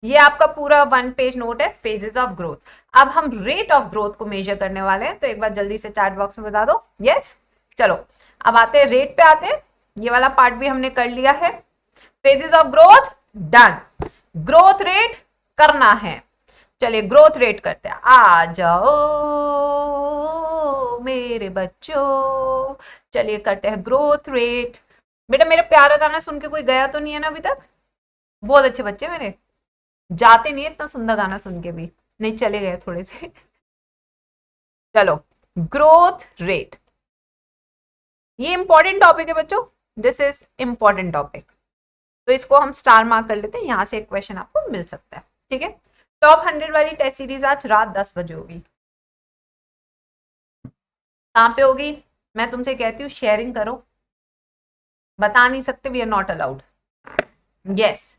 ये आपका पूरा 1 पेज नोट है, फेजेस ऑफ ग्रोथ। अब हम रेट ऑफ ग्रोथ को मेजर करने वाले हैं, तो एक बार जल्दी से चैट बॉक्स में बता दो। यस, चलो अब आते हैं रेट पे। आते हैं, ये वाला पार्ट भी हमने कर लिया है। Phases of growth done. Growth rate करना है। चलिए ग्रोथ रेट करते हैं। आ जाओ मेरे बच्चों, चलिए करते हैं ग्रोथ रेट। बेटा मेरा प्यारा गाना सुन के कोई गया तो नहीं है ना अभी तक? बहुत अच्छे बच्चे मेरे, जाते नहीं है इतना सुंदर गाना सुन के भी। नहीं, चले गए थोड़े से। चलो, ग्रोथ रेट, ये इंपॉर्टेंट टॉपिक है बच्चों। दिस इज इंपॉर्टेंट टॉपिक, तो इसको हम स्टार मार्क कर लेते हैं। यहां से एक क्वेश्चन आपको मिल सकता है, ठीक है। टॉप 100 वाली टेस्ट सीरीज आज रात 10 बजे होगी। कहां पे होगी? मैं तुमसे कहती हूँ शेयरिंग करो। बता नहीं सकते, we are not allowed. Yes,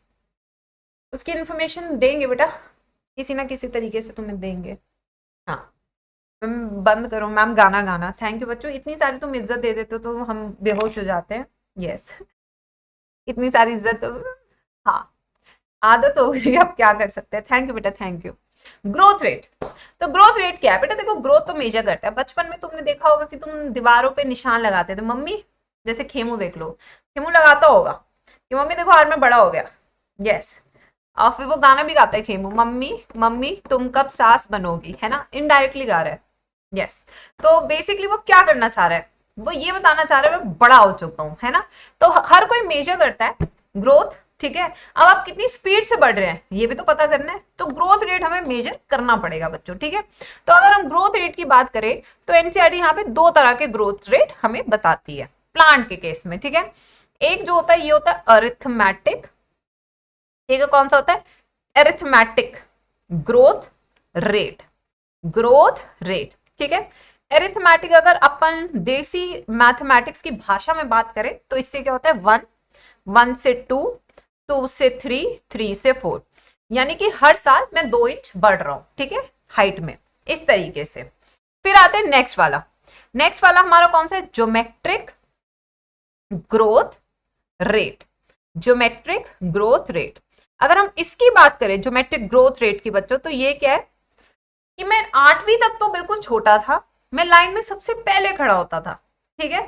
उसकी इंफॉर्मेशन देंगे बेटा, किसी ना किसी तरीके से तुम्हें देंगे। हाँ, बंद करो मैम गाना गाना। थैंक यू बच्चों, इतनी सारी तुम इज्जत दे देते हो तो हम बेहोश हो जाते हैं। यस इतनी सारी इज्जत तो हाँ आदत हो गई, अब क्या कर सकते हैं। थैंक यू बेटा, थैंक यू। ग्रोथ रेट, तो ग्रोथ रेट क्या है बेटा, देखो ग्रोथ तो मेजर करता है। बचपन में तुमने देखा होगा कि तुम दीवारों पे निशान लगाते थे, मम्मी जैसे खेमू देख लो, खेमू लगाता होगा कि मम्मी देखो आज मैं बड़ा हो गया। यस और फिर वो गाना भी गाता है खेमू, मम्मी मम्मी तुम कब सास बनोगी, है ना, इनडायरेक्टली गा रहा है। यस तो बेसिकली वो क्या करना चाह रहा है, वो ये बताना चाह रहा है मैं बड़ा हो चुका हूं, है ना। तो हर कोई मेजर करता है ग्रोथ, ठीक है। अब आप कितनी स्पीड से बढ़ रहे हैं ये भी तो पता करना है, तो ग्रोथ रेट हमें मेजर करना पड़ेगा बच्चों, ठीक है। तो अगर हम ग्रोथ रेट की बात करें तो एनसीईआरटी यहाँ पे दो तरह के ग्रोथ रेट हमें बताती है प्लांट के केस में, ठीक है। एक जो होता है ये होता है अरिथमेटिक, ठीक है। कौन सा होता है, arithmetic growth rate, growth rate, ठीक है। अरिथमेटिक अगर अपन देसी मैथमेटिक्स की भाषा में बात करें तो इससे क्या होता है, 1 1 से 2 2 से 3 3 से 4, यानी कि हर साल मैं 2 इंच बढ़ रहा हूं, ठीक है, हाइट में, इस तरीके से। फिर आते हैं नेक्स्ट वाला, नेक्स्ट वाला हमारा कौन सा है, geometric growth rate, geometric growth rate. अगर हम इसकी बात करें ज्योमेट्रिक ग्रोथ रेट की बच्चों, तो ये क्या है कि मैं 8वीं तक तो बिल्कुल छोटा था, मैं लाइन में सबसे पहले खड़ा होता था, ठीक है।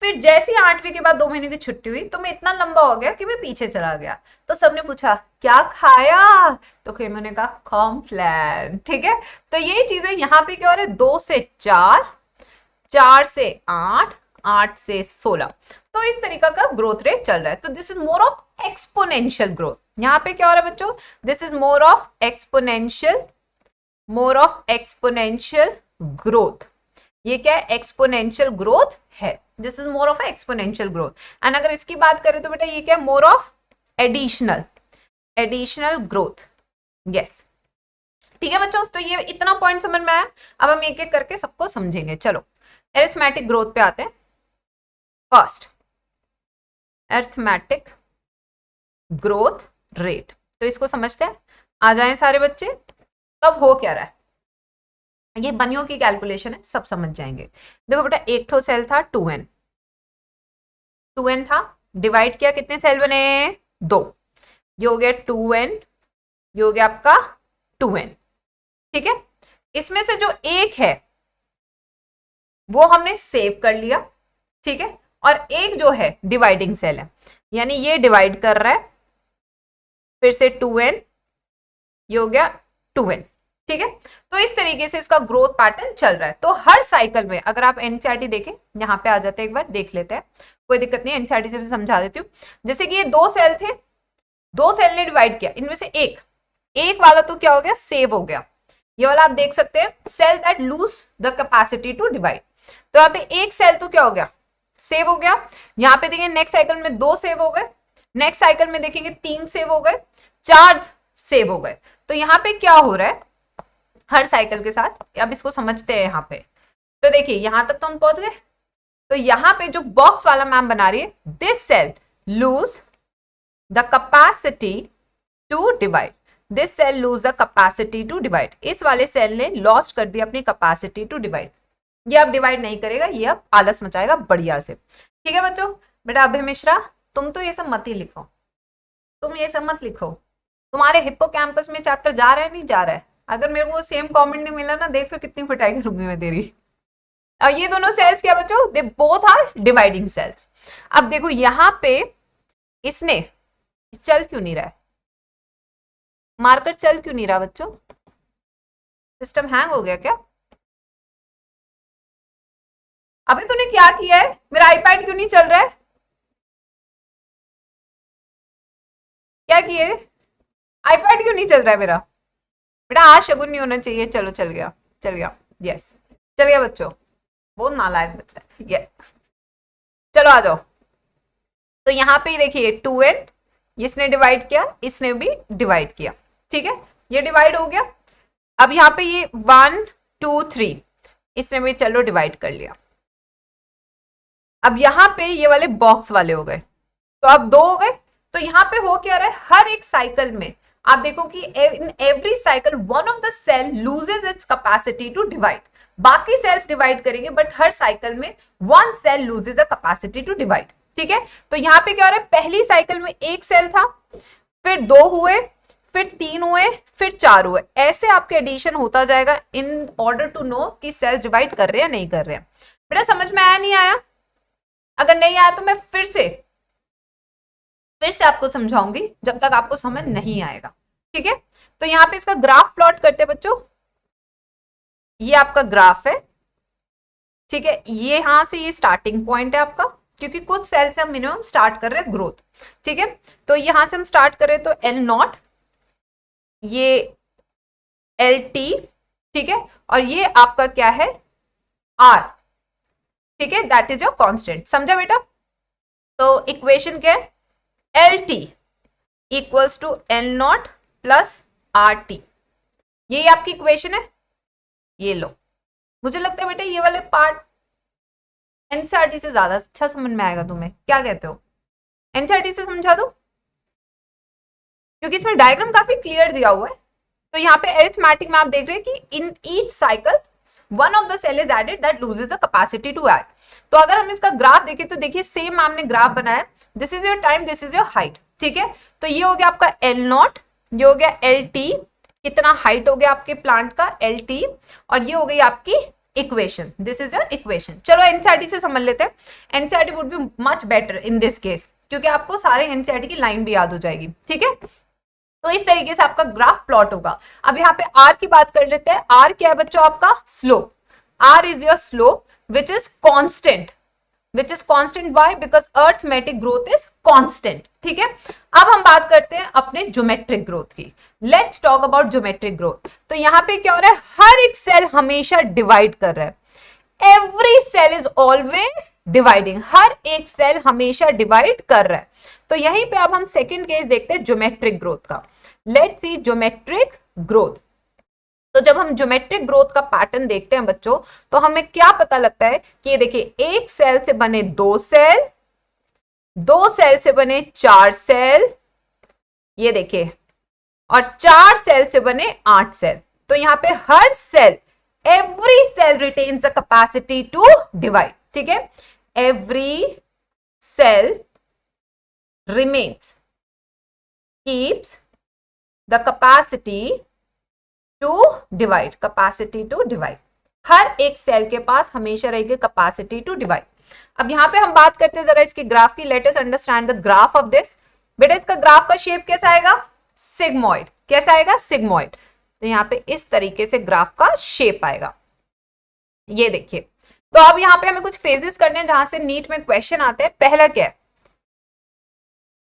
फिर जैसे ही 8वीं के बाद 2 महीने की छुट्टी हुई तो मैं इतना लंबा हो गया कि मैं पीछे चला गया। तो सबने पूछा क्या खाया, तो फिर मैंने कहा कॉर्नफ्लेक्स, ठीक है। तो ये चीजें यहाँ पे क्या हो रहा है, 2 से 4 4 से 8 8 से 16, तो इस तरीका का ग्रोथ रेट चल रहा है। तो this is more of exponential growth. यहाँ पे क्या हो रहा है बच्चों, this is more of exponential, more of exponential growth. ये क्या है, एक्सपोनेंशियल ग्रोथ है, this is more of exponential growth. And अगर इसकी बात करें तो बेटा ये क्या है, more of additional, additional growth. Yes ठीक है बच्चों, तो ये इतना पॉइंट समझ में आया। अब हम एक एक करके सबको समझेंगे। चलो अरिथमेटिक ग्रोथ पे आते हैं। फर्स्ट अरिथमेटिक ग्रोथ रेट, तो इसको समझते हैं। आ जाएं सारे बच्चे, तब हो क्या रहा है, ये बनियों की कैलकुलेशन है, सब समझ जाएंगे। देखो बेटा एक ठो सेल था 2n, 2n था, डिवाइड किया कितने सेल बने, 2, ये हो गया 2n, ये हो गया आपका 2n, ठीक है। इसमें से जो एक है वो हमने सेव कर लिया, ठीक है, और एक जो है डिवाइडिंग सेल है, यानी ये डिवाइड कर रहा है, फिर से 2n, ये हो गया 2n, ठीक है। तो इस तरीके से इसका ग्रोथ पैटर्न चल रहा है। तो हर साइकिल में अगर आप एनसीईआरटी देखें, यहाँ पे आ जाते हैं, एक बार देख लेते हैं, कोई दिक्कत नहीं, एनसीईआरटी से भी समझा देती हूँ। जैसे कि ये 2 सेल थे, 2 सेल ने डिवाइड किया, इनमें से एक वाला तो क्या हो गया, सेव हो गया। ये वाला आप देख सकते हैं, cell that lose the capacity to divide, तो यहाँ पे एक सेल तो क्या हो गया, सेव हो गया। यहाँ पे देखिए नेक्स्ट साइकिल में 2 सेव हो गए, नेक्स्ट साइकिल में देखेंगे 3 सेव हो गए, 4 सेव हो गए। तो यहाँ पे क्या हो रहा है हर साइकिल के साथ, अब इसको समझते हैं। यहाँ पे तो देखिए यहां तक तो हम पहुंच गए। तो यहाँ पे जो बॉक्स वाला मैम बना रही है, this cell lose the capacity to divide, this cell lose the capacity to divide, इस वाले सेल ने लॉस्ट कर दी अपनी कैपेसिटी टू डिवाइड। ये अब डिवाइड नहीं करेगा, ये अब आलस मचाएगा बढ़िया से, ठीक है बच्चों। बेटा अभय मिश्रा तुम तो ये सब मत ही लिखो, तुम ये सब मत लिखो, तुम्हारे हिप्पो कैंपस में चैप्टर जा रहा है नहीं जा रहा है। अगर मेरे को सेम कमेंट नहीं मिला ना, देख फिर कितनी पिटाई करूंगी मैं तेरी। और ये दोनों सेल्स क्या बच्चों, they both are dividing cells. अब देखो यहाँ पे इसने चल क्यों नहीं रहा है, मार्कर चल क्यों नहीं रहा बच्चों, सिस्टम हैंग हो गया क्या। अबे तूने क्या किया है, मेरा आईपैड क्यों नहीं चल रहा है, क्या किए, आईपैड क्यों नहीं चल रहा है मेरा। बेटा आज शगुन नहीं होना चाहिए। चलो चल गया, चल गया, यस चल गया बच्चों, बहुत नालायक बच्चा है ये। चलो आ जाओ। तो यहाँ पे देखिए 2n, इसने डिवाइड किया, इसने भी डिवाइड किया, ठीक है, ये डिवाइड हो गया। अब यहाँ पे ये 1 2 3, इसने भी चलो डिवाइड कर लिया। अब यहाँ पे ये वाले बॉक्स वाले हो गए, तो अब 2 हो गए। तो यहाँ पे हो क्या रहा है, हर एक साइकिल में आप देखो कि in every cycle one of the cell loses its capacity to divide. बाकी सेल्स डिवाइड करेंगे, बट हर साइकिल में one cell loses a capacity to divide. ठीक है, तो यहाँ पे क्या हो रहा है, पहली साइकिल में एक सेल था, फिर 2 हुए, फिर 3 हुए, फिर 4 हुए, ऐसे आपके एडिशन होता जाएगा इन ऑर्डर टू नो कि सेल्स डिवाइड कर रहे हैं या नहीं कर रहे हैं। बेटा समझ में आया नहीं आया? अगर नहीं आया तो मैं फिर से आपको समझाऊंगी जब तक आपको समझ नहीं आएगा। ठीक है, तो यहाँ पे इसका ग्राफ प्लॉट करते हैं बच्चों। ये आपका ग्राफ है, ठीक है, ये यहां से ये स्टार्टिंग पॉइंट है आपका, क्योंकि कुछ सेल से हम मिनिमम स्टार्ट कर रहे हैं ग्रोथ। ठीक है, तो यहां से हम स्टार्ट करें तो एल नॉट, ये एल टी, ठीक है, और ये आपका क्या है, आर। ठीक है, दैट इज योर कांस्टेंट। समझा बेटा? तो इक्वेशन क्या है, L T equals to L not plus R T, यही आपकी इक्वेशन है। ये लो, मुझे लगता है बेटा ये वाले पार्ट एनसीईआरटी से ज्यादा अच्छा समझ में आएगा तुम्हें, क्या कहते हो? एनसीईआरटी से समझा दो, क्योंकि इसमें डायग्राम काफी क्लियर दिया हुआ है। तो यहाँ पे अरिथमेटिक में आप देख रहे हैं कि in each cycle one of the cell is added that loses a capacity to add. तो अगर हम इसका ग्राफ देखें तो देखिए सेम हमने ग्राफ बनाया, this is your time, this is your height. ठीक है, तो ये हो गया आपका एल नॉट, ये हो गया एल टी, कितना हाइट हो गया आपके प्लांट का, एल टी, और ये हो गई आपकी equation, this is your equation. चलो एनसीईआरटी से समझ लेते हैं, NCERT would be much better in this case, क्योंकि आपको सारे एनसीईआरटी की लाइन भी याद हो जाएगी। ठीक है, तो इस तरीके से आपका ग्राफ प्लॉट होगा। अब यहाँ पे आर की बात कर लेते हैं। आर क्या है बच्चों, आपका slope. R is your slope which is constant, which is constant by because arithmetic growth is constant. ठीक है, अब हम बात करते हैं अपने ज्योमेट्रिक ग्रोथ की। Let's talk about geometric growth. तो यहाँ पे क्या हो रहा है, हर एक सेल हमेशा डिवाइड कर रहा है, every cell is always dividing, हर एक सेल हमेशा डिवाइड कर रहा है। तो यहीं पे अब हम सेकंड केस देखते हैं ज्योमेट्रिक ग्रोथ का। Let's see geometric growth. तो जब हम ज्योमेट्रिक ग्रोथ का पैटर्न देखते हैं बच्चों, तो हमें क्या पता लगता है कि ये देखिए, एक सेल से बने 2 सेल, 2 सेल से बने 4 सेल, ये देखिए, और 4 सेल से बने 8 सेल। तो यहां पे हर cell, every cell retains the capacity to divide. ठीक है, every cell remains, keeps the capacity to divide, capacity to divide. हर एक सेल के पास हमेशा रहेगी कैपेसिटी टू डिवाइड। अब यहां पे हम बात करते हैं जरा इसके ग्राफ की। Let us understand the graph of this. बेटा इसका ग्राफ का शेप कैसा आएगा, सिग्मॉइड। कैसा आएगा, सिग्मॉइड। तो यहाँ पे इस तरीके से ग्राफ का शेप आएगा, ये देखिए। तो अब यहाँ पे हमें कुछ फेजेस करने हैं जहां से नीट में क्वेश्चन आते हैं। पहला क्या है,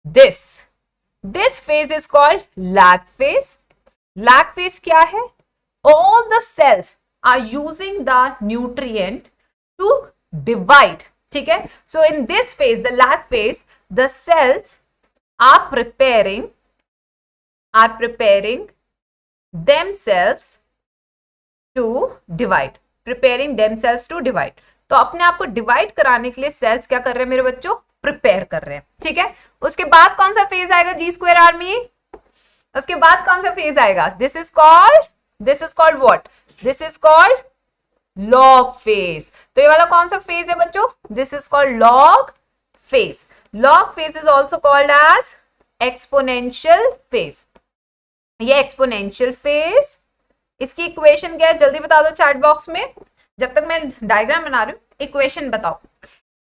this phase is called lag phase. Lag phase क्या है, all the cells are using the nutrient to divide. ठीक है, so in this phase, the lag phase, the cells are preparing themselves to divide, preparing themselves to divide। तो अपने आप को divide कराने के लिए सेल्स क्या कर रहे हैं मेरे बच्चों, प्रिपेयर कर रहे हैं। ठीक है, उसके बाद कौन सा फेज आएगा जी स्क्वायर आर्मी, उसके बाद कौन सा फेज आएगा, this is called what, this is called log phase. तो ये वाला कौन सा फेज है बच्चों, this is called log phase. Log phase is also called as exponential phase. ये एक्सपोनेंशियल फेज, इसकी इक्वेशन क्या है जल्दी बता दो चैट बॉक्स में, जब तक मैं डायग्राम बना रही हूँ इक्वेशन बताओ।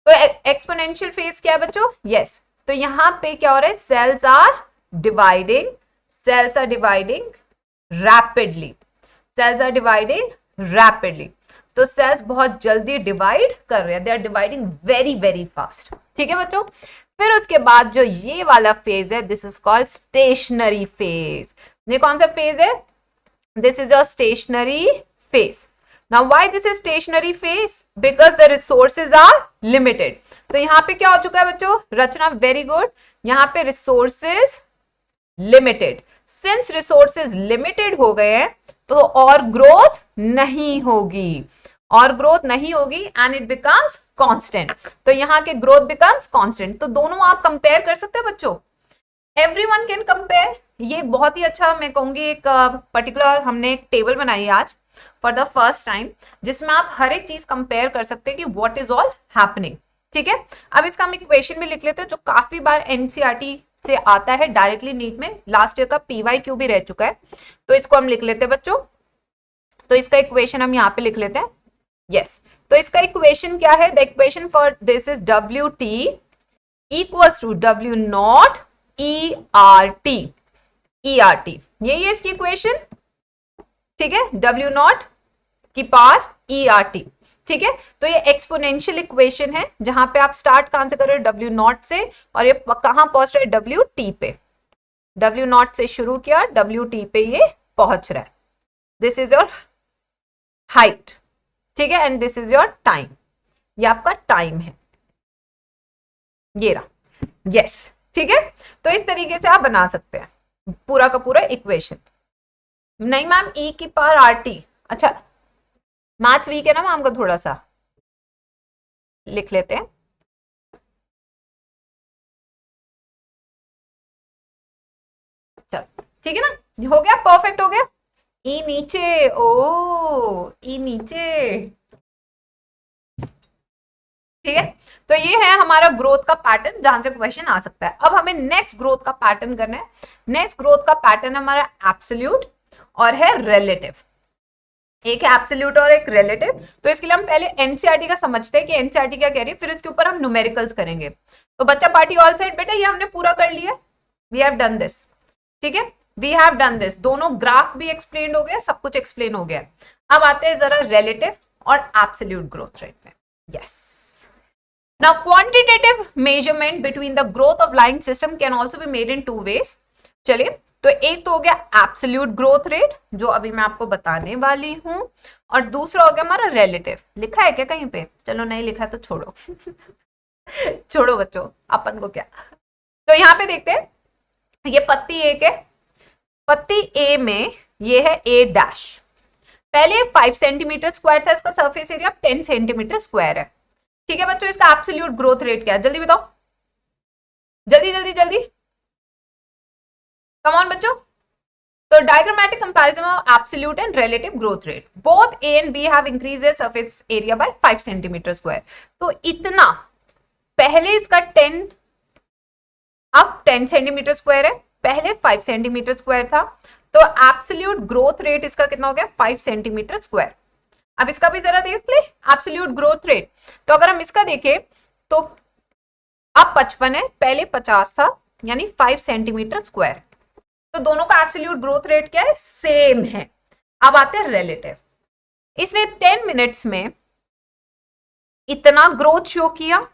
तो एक्सपोनेंशियल फेज क्या है बच्चों, यस। तो यहां पे क्या हो रहा है, cells are dividing rapidly, cells are dividing rapidly. तो सेल्स बहुत जल्दी डिवाइड कर रहे हैं, they are dividing very very fast. ठीक है बच्चों, फिर उसके बाद जो ये वाला फेज है, this is called stationary phase. ये कौन सा फेज है, this is your stationary phase. Now why this is stationary phase, because the resources are limited. तो यहां पे क्या हो चुका है बच्चों, रचना वेरी गुड, यहां पे resources limited. Since resources limited हो गए हैं तो और ग्रोथ नहीं होगी, और ग्रोथ नहीं होगी एंड इट बिकम्स कांस्टेंट। तो यहाँ के ग्रोथ बिकम्स कांस्टेंट। तो दोनों आप कंपेयर कर सकते हैं बच्चों, एवरीवन कैन कंपेयर। ये बहुत ही अच्छा मैं कहूंगी एक पर्टिकुलर हमने एक टेबल बनाई आज फॉर द फर्स्ट टाइम, जिसमें आप हर एक चीज कंपेयर कर सकते हैं कि व्हाट इज ऑल हैपनिंग। ठीक है, अब इसका हम इक्वेशन में लिख लेते हैं जो काफी बार एनसीईआरटी से आता है डायरेक्टली नीट में, लास्ट ईयर का पीवाईक्यू भी रह चुका है, तो इसको हम लिख लेते हैं बच्चों। तो इसका इक्वेशन हम यहाँ पे लिख लेते हैं, यस। तो इसका इक्वेशन क्या है, the equation for this is W T equals to W not E R T, यही है इसकी इक्वेशन। ठीक है, डब्ल्यू नॉट की पावर ई आर टी। ठीक है, तो ये एक्सपोनेंशियल इक्वेशन है जहां पे आप स्टार्ट कहां से कर रहे हो, डब्ल्यू नॉट से, और ये कहां पहुंच रहा है, डब्ल्यू टी पे। डब्ल्यू नॉट से शुरू किया, डब्ल्यू टी पे ये पहुंच रहा है। दिस इज योर हाइट, ठीक है, and this is your time, ये आपका टाइम है, ये रहा, यस। ठीक है, तो इस तरीके से आप बना सकते हैं पूरा का पूरा इक्वेशन। नहीं मैम ई की पावर आर टी, अच्छा मैथ्स वीक है ना मैम का, थोड़ा सा लिख लेते हैं। चलो ठीक है ना, हो गया, परफेक्ट हो गया। ई नीचे, ओ ई नीचे, ठीक है। तो ये है हमारा ग्रोथ का पैटर्न जहां से क्वेश्चन आ सकता है। अब हमें नेक्स्ट ग्रोथ का पैटर्न करना है। नेक्स्ट ग्रोथ का पैटर्न हमारा एब्सोल्यूट और है रिलेटिव। एक है एब्सोल्यूट और एक रिलेटिव। तो इसके लिए हम पहले एनसीईआरटी का समझते हैं कि एनसीईआरटी क्या कह रही है, फिर इसके ऊपर हम न्यूमेरिकल्स करेंगे। तो बच्चा पार्टी ऑल साइड, बेटा ये हमने पूरा कर लिया, वी हैव डन दिस। ठीक है, वी हैव डन दिस, दोनों ग्राफ भी एक्सप्लेन हो गया, सब कुछ एक्सप्लेन हो गया। अब आते हैं जरा रिलेटिव और एब्सोल्यूट ग्रोथ रेट में। Yes, now quantitative measurement between the growth of line system can also be made in two ways। चलिए, तो एक तो हो गया एब्सोल्यूट ग्रोथ रेट जो अभी मैं आपको बताने वाली हूं, और दूसरा हो गया हमारा रिलेटिव। लिखा है क्या कहीं पे, चलो नहीं लिखा तो छोड़ो छोड़ो बच्चों, अपन को क्या। तो यहाँ पे देखते हैं, ये पत्ती एक है, पत्ती ए में ये है ए डैश। पहले 5 सेंटीमीटर स्क्वायर था इसका सरफेस एरिया, 10 सेंटीमीटर स्क्वायर है। ठीक है बच्चों, इसका एब्सोल्यूट ग्रोथ रेट क्या है, जल्दी बताओ, जल्दी जल्दी जल्दी, कम ऑन बच्चों। तो diagrammatic comparison of absolute and relative growth rate, both A and B have increased their surface area by 5 centimetre square. तो इतना, पहले इसका 10, अब 10 सेंटीमीटर स्क्वायर है, पहले 5 सेंटीमीटर स्क्वायर था, तो एब्सोल्यूट ग्रोथ रेट इसका कितना हो गया, 5 सेंटीमीटर स्क्वायर। अब इसका भी जरा देख ले एब्सोल्यूट ग्रोथ रेट। तो अगर हम इसका देखें तो अब 55 है, पहले 50 था, यानी 5 सेंटीमीटर स्क्वायर। तो दोनों का एब्सोल्यूट ग्रोथ रेट क्या है, सेम है। अब आते हैं रिलेटिव। इसने 10 मिनट्स में इतना ग्रोथ शो किया,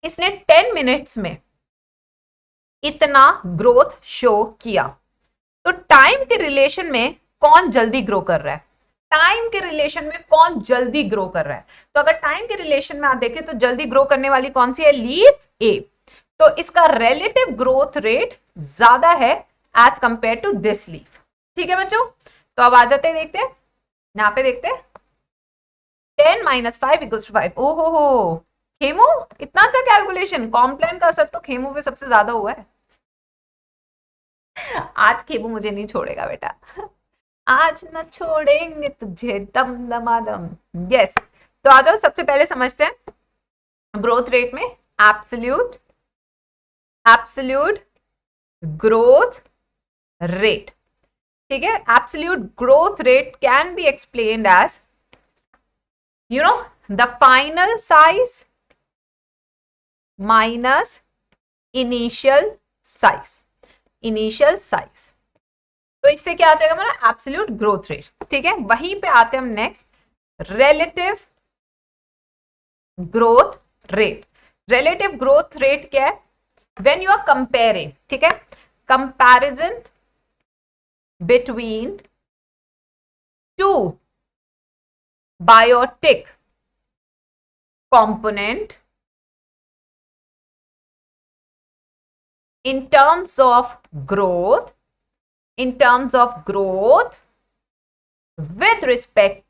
इसने 10 मिनट्स में इतना ग्रोथ शो किया। तो टाइम के रिलेशन में कौन जल्दी ग्रो कर रहा है, टाइम के रिलेशन में कौन जल्दी ग्रो कर रहा है। तो अगर टाइम के रिलेशन में आप देखें तो जल्दी ग्रो करने वाली कौन सी है, लीफ ए। तो इसका रिलेटिव ग्रोथ रेट ज्यादा है as compare to this leaf. ठीक है बच्चों, तो अब आ जाते हैं, देखते हैं यहां पे, देखते हैं 10 - 5 = 5। ओहो हो खेमू, इतना अच्छा कैलकुलेशन, कॉम्प्लान का असर तो खेमू पे सबसे ज्यादा हुआ है। आज खेमू मुझे नहीं छोड़ेगा बेटा, आज न छोड़ेंगे तुझे दम दमादम। यस, तो आ जाओ, सबसे पहले समझते हैं ग्रोथ रेट में एब्सोल्यूट ग्रोथ रेट। ठीक है, absolute growth rate can be explained as the final size minus initial size, तो इससे क्या आ जाएगा हमारा एब्सोल्यूट ग्रोथ रेट। ठीक है, वहीं पे आते हैं हम next relative growth rate. Relative growth rate क्या है, व्हेन यू आर कंपेयरिंग, ठीक है, comparison between two biotic component in terms of growth with respect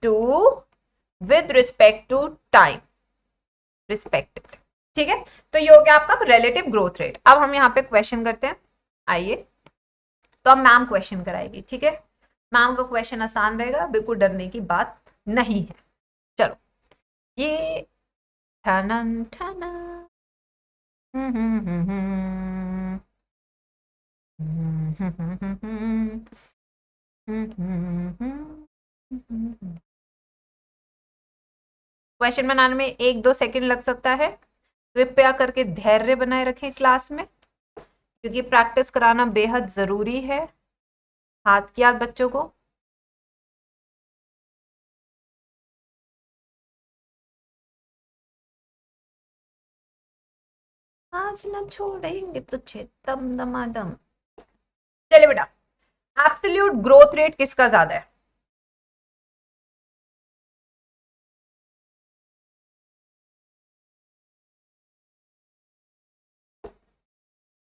to time respected। ठीक है, तो ये हो गया आपका रिलेटिव ग्रोथ रेट। अब हम यहाँ पे क्वेश्चन करते हैं, आइए। तो अब मैम क्वेश्चन कराएगी, ठीक है, मैम का क्वेश्चन आसान रहेगा, बिल्कुल डरने की बात नहीं है। चलो ये ठनन ठनन क्वेश्चन बनाने में 1-2 सेकंड लग सकता है। कृपया करके धैर्य बनाए रखें क्लास में, क्योंकि प्रैक्टिस कराना बेहद जरूरी है। हाथ की याद बच्चों को। आज न छोड़ेंगे तुझे दम दमादम। चलिए बेटा, एब्सोल्यूट ग्रोथ रेट किसका ज्यादा है?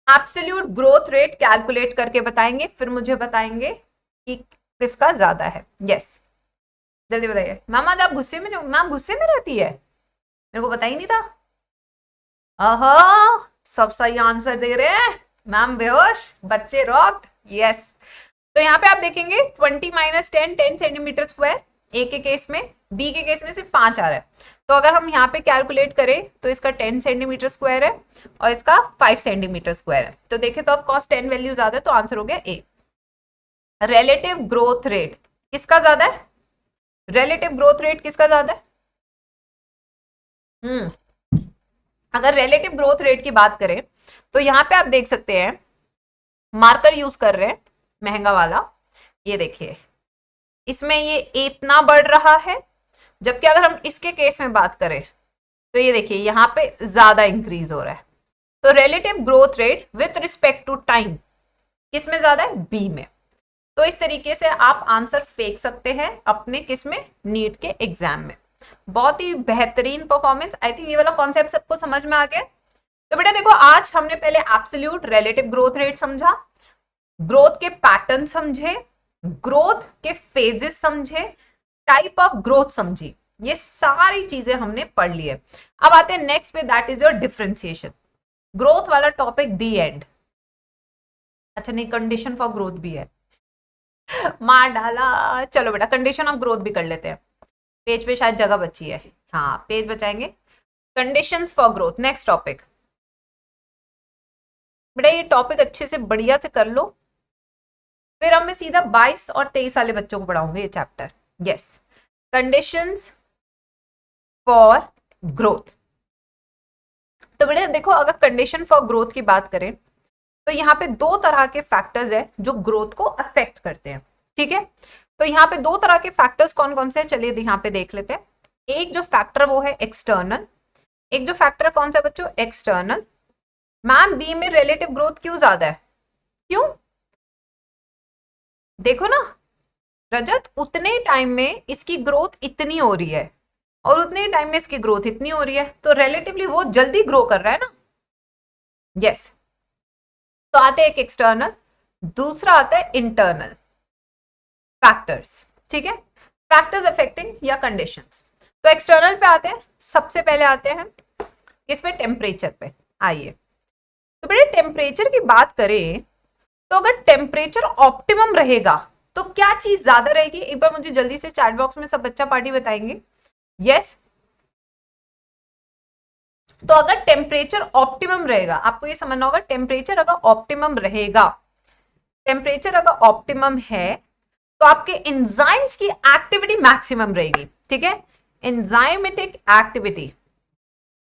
एब्सोल्यूट ग्रोथ रेट कैलकुलेट करके बताएंगे, फिर मुझे बताएंगे कि किसका ज्यादा है। यस, जल्दी बताइए। मैम आज आप गुस्से में नहीं? मैम गुस्से में रहती है, मेरे को पता ही नहीं था। आहा, सब सही आंसर दे रहे हैं। मैम बेहोश, बच्चे रॉक। यस, तो यहाँ पे आप देखेंगे 20 - 10 10 सेंटीमीटर स्क्वायर ए के केस में, बी के केस में सिर्फ 5 आ रहा है। तो अगर हम यहाँ पे कैलकुलेट करें तो इसका 10 सेंटीमीटर स्क्वायर है और इसका 5 सेंटीमीटर स्क्वायर है। तो देखें तो ऑफ कोर्स 10 वैल्यू ज्यादा है, तो आंसर हो गया ए। रिलेटिव ग्रोथ रेट किसका ज्यादा है? रिलेटिव ग्रोथ रेट किसका ज्यादा है? अगर रिलेटिव ग्रोथ रेट की बात करें तो यहाँ पे आप देख सकते हैं, मार्कर यूज कर रहे हैं महंगा वाला। ये देखिए, इसमें ये इतना बढ़ रहा है, जबकि अगर हम इसके केस में बात करें तो ये देखिए यहाँ पे ज्यादा इंक्रीज हो रहा है। तो relative growth rate with respect to time किस में ज्यादा है? बी में। तो इस तरीके से आप आंसर फेंक सकते हैं अपने किस में? नीट के एग्जाम में। बहुत ही बेहतरीन परफॉर्मेंस। आई थिंक ये वाला कॉन्सेप्ट सबको समझ में आ गया। तो बेटा देखो, आज हमने पहले एब्सोल्यूट रिलेटिव ग्रोथ रेट समझा, ग्रोथ के पैटर्न समझे, ग्रोथ के फेजेस समझे, टाइप ऑफ ग्रोथ समझी। ये सारी चीजें हमने पढ़ ली है। अब आते हैं नेक्स्ट पे, that is your differentiation. Growth वाला टॉपिक दी एंड। अच्छा नहीं, कंडीशन फॉर ग्रोथ भी है, मार डाला। चलो बेटा, कंडीशन ऑफ ग्रोथ भी कर लेते हैं। पेज पे शायद जगह बची है, हाँ पेज बचाएंगे। Conditions for growth, next topic. बेटा ये टॉपिक अच्छे से बढ़िया से कर लो, फिर अब मैं सीधा 22 और 23 वाले बच्चों को पढ़ाऊंगी ये chapter. Yes, conditions for growth. तो बेटा देखो, अगर कंडीशन फॉर ग्रोथ की बात करें तो यहाँ पे दो तरह के फैक्टर्स है जो ग्रोथ को अफेक्ट करते हैं। ठीक है, तो यहाँ पे दो तरह के फैक्टर्स कौन कौन से, चलिए यहाँ पे देख लेते हैं। एक जो फैक्टर वो है एक्सटर्नल, एक जो फैक्टर कौन सा बच्चों? एक्सटर्नल। मैम बी में रिलेटिव ग्रोथ क्यों ज्यादा है? क्यों? देखो ना रजत, उतने टाइम में इसकी ग्रोथ इतनी हो रही है और उतने टाइम में इसकी ग्रोथ इतनी हो रही है, तो रिलेटिवली वो जल्दी ग्रो कर रहा है ना। यस, तो आते हैं एक एक्सटर्नल, दूसरा आता है इंटरनल फैक्टर्स। ठीक है, फैक्टर्स अफेक्टिंग या कंडीशंस। तो एक्सटर्नल पे आते हैं, सबसे पहले आते हैं किस पे? टेम्परेचर पे। आइए, तो बेटे टेम्परेचर की बात करें तो अगर टेम्परेचर ऑप्टिमम रहेगा तो क्या चीज ज्यादा रहेगी? एक बार मुझे जल्दी से चैट बॉक्स में सब बच्चा पार्टी बताएंगे। यस, तो अगर टेम्परेचर ऑप्टिमम रहेगा, आपको ये समझना होगा, टेम्परेचर अगर ऑप्टिमम रहेगा, टेम्परेचर अगर ऑप्टिमम है तो आपके एंजाइम्स की एक्टिविटी मैक्सिमम रहेगी। ठीक है, enzymatic activity,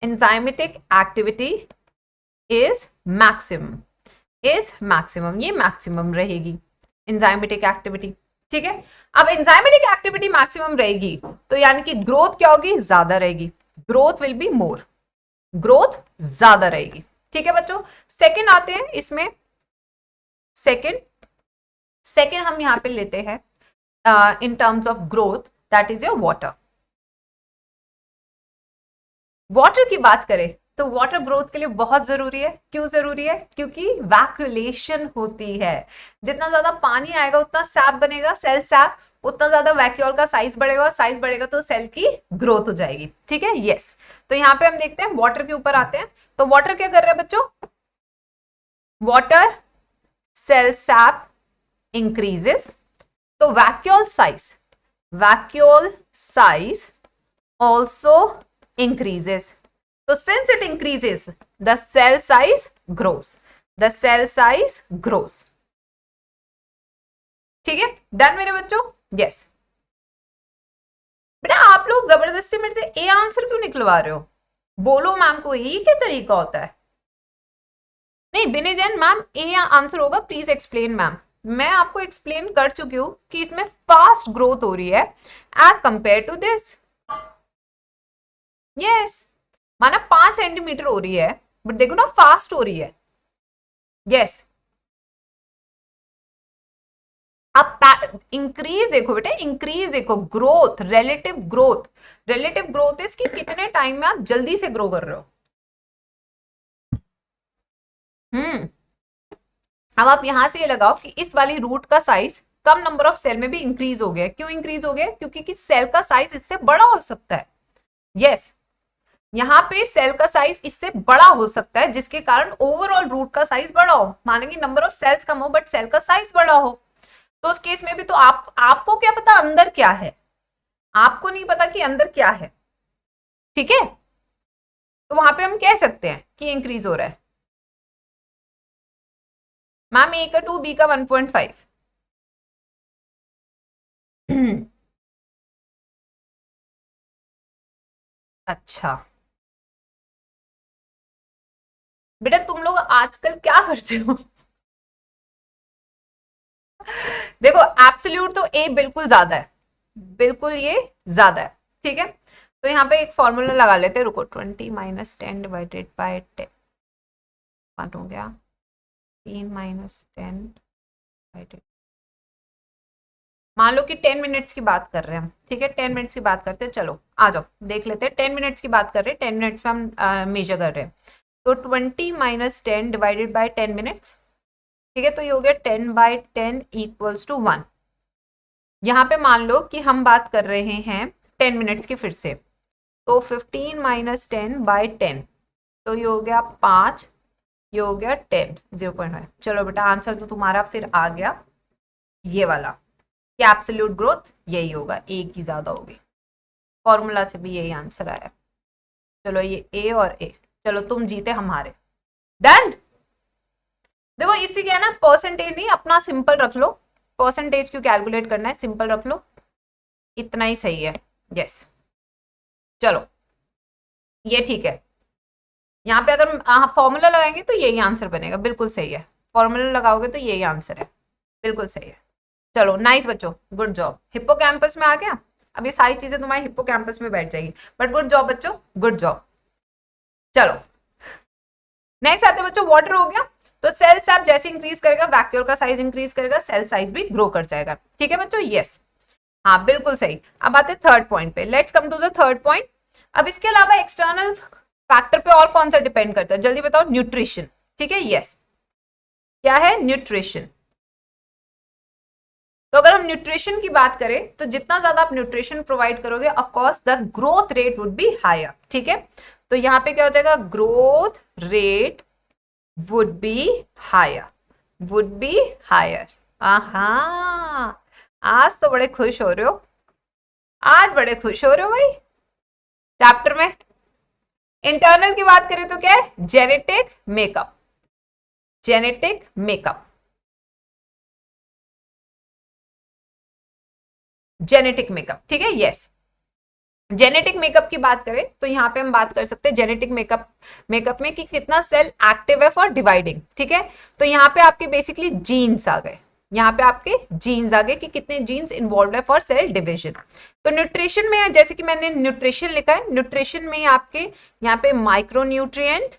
enzymatic activity is maximum, is maximum, ये मैक्सिमम रहेगी एंजाइमेटिक एक्टिविटी। ठीक है, अब एंजाइमेटिक एक्टिविटी मैक्सिमम रहेगी तो यानी कि ग्रोथ क्या होगी? ज्यादा रहेगी। Growth will be more, growth ज्यादा रहेगी। ठीक है बच्चों, सेकंड आते हैं इसमें। सेकंड हम यहां पे लेते हैं in terms of growth, that is your water. Water की बात करें तो वाटर ग्रोथ के लिए बहुत जरूरी है। क्यों जरूरी है? क्योंकि वैक्यूलेशन होती है। जितना ज्यादा पानी आएगा उतना सैप बनेगा, सेल सैप, उतना ज्यादा वैक्यूल का साइज बढ़ेगा, साइज बढ़ेगा तो सेल की ग्रोथ हो जाएगी। ठीक है, यस। तो यहाँ पे हम देखते हैं वाटर के ऊपर आते हैं। तो वाटर क्या कर रहा है बच्चों? वाटर सेल सैप इंक्रीजेस, तो वैक्यूल साइज ऑल्सो इंक्रीजेस. तो since it increases the cell size grows. The cell size grows. ठीक है, डन मेरे बच्चों. यस. बेटा आप लोग जबरदस्ती मेरे से ए आंसर क्यों निकलवा रहे हो? बोलो मैम को, ये क्या तरीका होता है? नहीं बिने जैन मैम, ए आंसर होगा. Please explain ma'am. मैं आपको एक्सप्लेन कर चुकी हूं कि इसमें फास्ट ग्रोथ हो रही है as compare to this. Yes, माना 5 सेंटीमीटर हो रही है, बट देखो ना फास्ट हो रही है. यस. अब इंक्रीज देखो बेटा, इंक्रीज देखो, growth, relative growth. Relative growth is कि कितने टाइम में आप जल्दी से ग्रो कर रहे हो. अब आप यहां से ये लगाओ कि इस वाली रूट का साइज कम नंबर ऑफ सेल में भी इंक्रीज हो गया. क्यों इंक्रीज हो गया? क्योंकि सेल का साइज इससे बड़ा हो सकता है. यस, यहाँ पे सेल का साइज इससे बड़ा हो सकता है, जिसके कारण ओवरऑल रूट का साइज बड़ा हो. माने कि नंबर ऑफ सेल्स कम हो बट सेल का साइज बड़ा हो. तो उस केस में भी तो आपको क्या पता अंदर क्या है? आपको नहीं पता कि अंदर क्या है. ठीक है, तो वहां पे हम कह सकते हैं कि इंक्रीज हो रहा है. मैम ए का 2, बी का 1.5. अच्छा बेटा, तुम लोग आजकल क्या करते हो? देखो एब्सोल्यूट तो ए बिल्कुल ज्यादा है, बिल्कुल ये ज्यादा है. ठीक है, तो यहाँ पे एक फॉर्मूला लगा लेते हैं. रुको, 20 - 10 डिवाइडेड बाय 10 हो गया. 3 - 10 डिवाइडेड. मान लो कि 10 मिनट्स की बात कर रहे हैं हम. ठीक है, 10 मिनट्स की बात करते हैं. चलो आ जाओ देख लेते हैं. 10 मिनट्स की बात कर रहे हैं, 10 मिनट्स में हम मेजर कर रहे हैं. तो 20 - 10 डिवाइडेड बाय 10 मिनट्स. ठीक है, तो ये हो गया 10/10 इक्वल्स टू 1. यहाँ पे मान लो कि हम बात कर रहे हैं 10 मिनट्स की फिर से. तो 15 - 10/10, तो ये हो गया 5, ये हो गया 10, 0.5. चलो बेटा, आंसर तो तुम्हारा फिर आ गया ये वाला कि एब्सोल्यूट ग्रोथ यही होगा, ए की ज्यादा होगी. फॉर्मूला से भी यही आंसर आया. चलो ये ए और ए. चलो तुम जीते, हम हारे. डन. देखो इसी क्या है ना, परसेंटेज नहीं, अपना सिंपल रख लो. परसेंटेज क्यों कैलकुलेट करना है, सिंपल रख लो, इतना ही सही है. यस, चलो ये ठीक है. यहाँ पे अगर फॉर्मूला लगाएंगे तो यही आंसर बनेगा. बिल्कुल सही है, फॉर्मूला लगाओगे तो यही आंसर है. बिल्कुल सही है. चलो नाइस बच्चों, गुड जॉब. हिप्पोकैम्पस में आ गया. अब ये सारी चीजें तुम्हारे हिप्पोकैम्पस में बैठ जाएगी, बट गुड जॉब बच्चों, गुड जॉब. चलो नेक्स्ट आते बच्चों, वाटर हो गया. तो सेल साइज जैसे इंक्रीज करेगा, वैक्यूल का साइज इंक्रीज करेगा, सेल साइज भी ग्रो कर जाएगा. ठीक है बच्चों, यस. हाँ बिल्कुल सही. अब आते थर्ड पॉइंट पे. Let's come to the third point. अब इसके अलावा एक्सटर्नल फैक्टर पे और कौन सा डिपेंड करता है, जल्दी बताओ. न्यूट्रिशन. ठीक है, यस. क्या है? न्यूट्रिशन. तो अगर हम न्यूट्रिशन की बात करें तो जितना ज्यादा आप न्यूट्रिशन प्रोवाइड करोगे, of course the growth rate would be higher. ठीक है, तो यहां पे क्या हो जाएगा, growth rate would be higher, would be higher. आहा, आज तो बड़े खुश हो रहे हो, आज बड़े खुश हो रहे हो भाई. चैप्टर में इंटरनल की बात करें तो क्या है, genetic makeup. Genetic makeup, genetic makeup. ठीक है, यस. जेनेटिक मेकअप की बात करें तो यहाँ पे हम बात कर सकते हैं जेनेटिक मेकअप में कि कितना सेल एक्टिव है फॉर डिवाइडिंग. ठीक है, तो यहाँ पे आपके बेसिकली जीन्स आ गए. यहाँ पे आपके जीन्स आ गए कि कितने जीन्स इन्वॉल्व है फॉर सेल डिविजन. तो न्यूट्रिशन में जैसे कि मैंने न्यूट्रिशन लिखा है, न्यूट्रिशन में आपके यहाँ पे माइक्रोन्यूट्रिएंट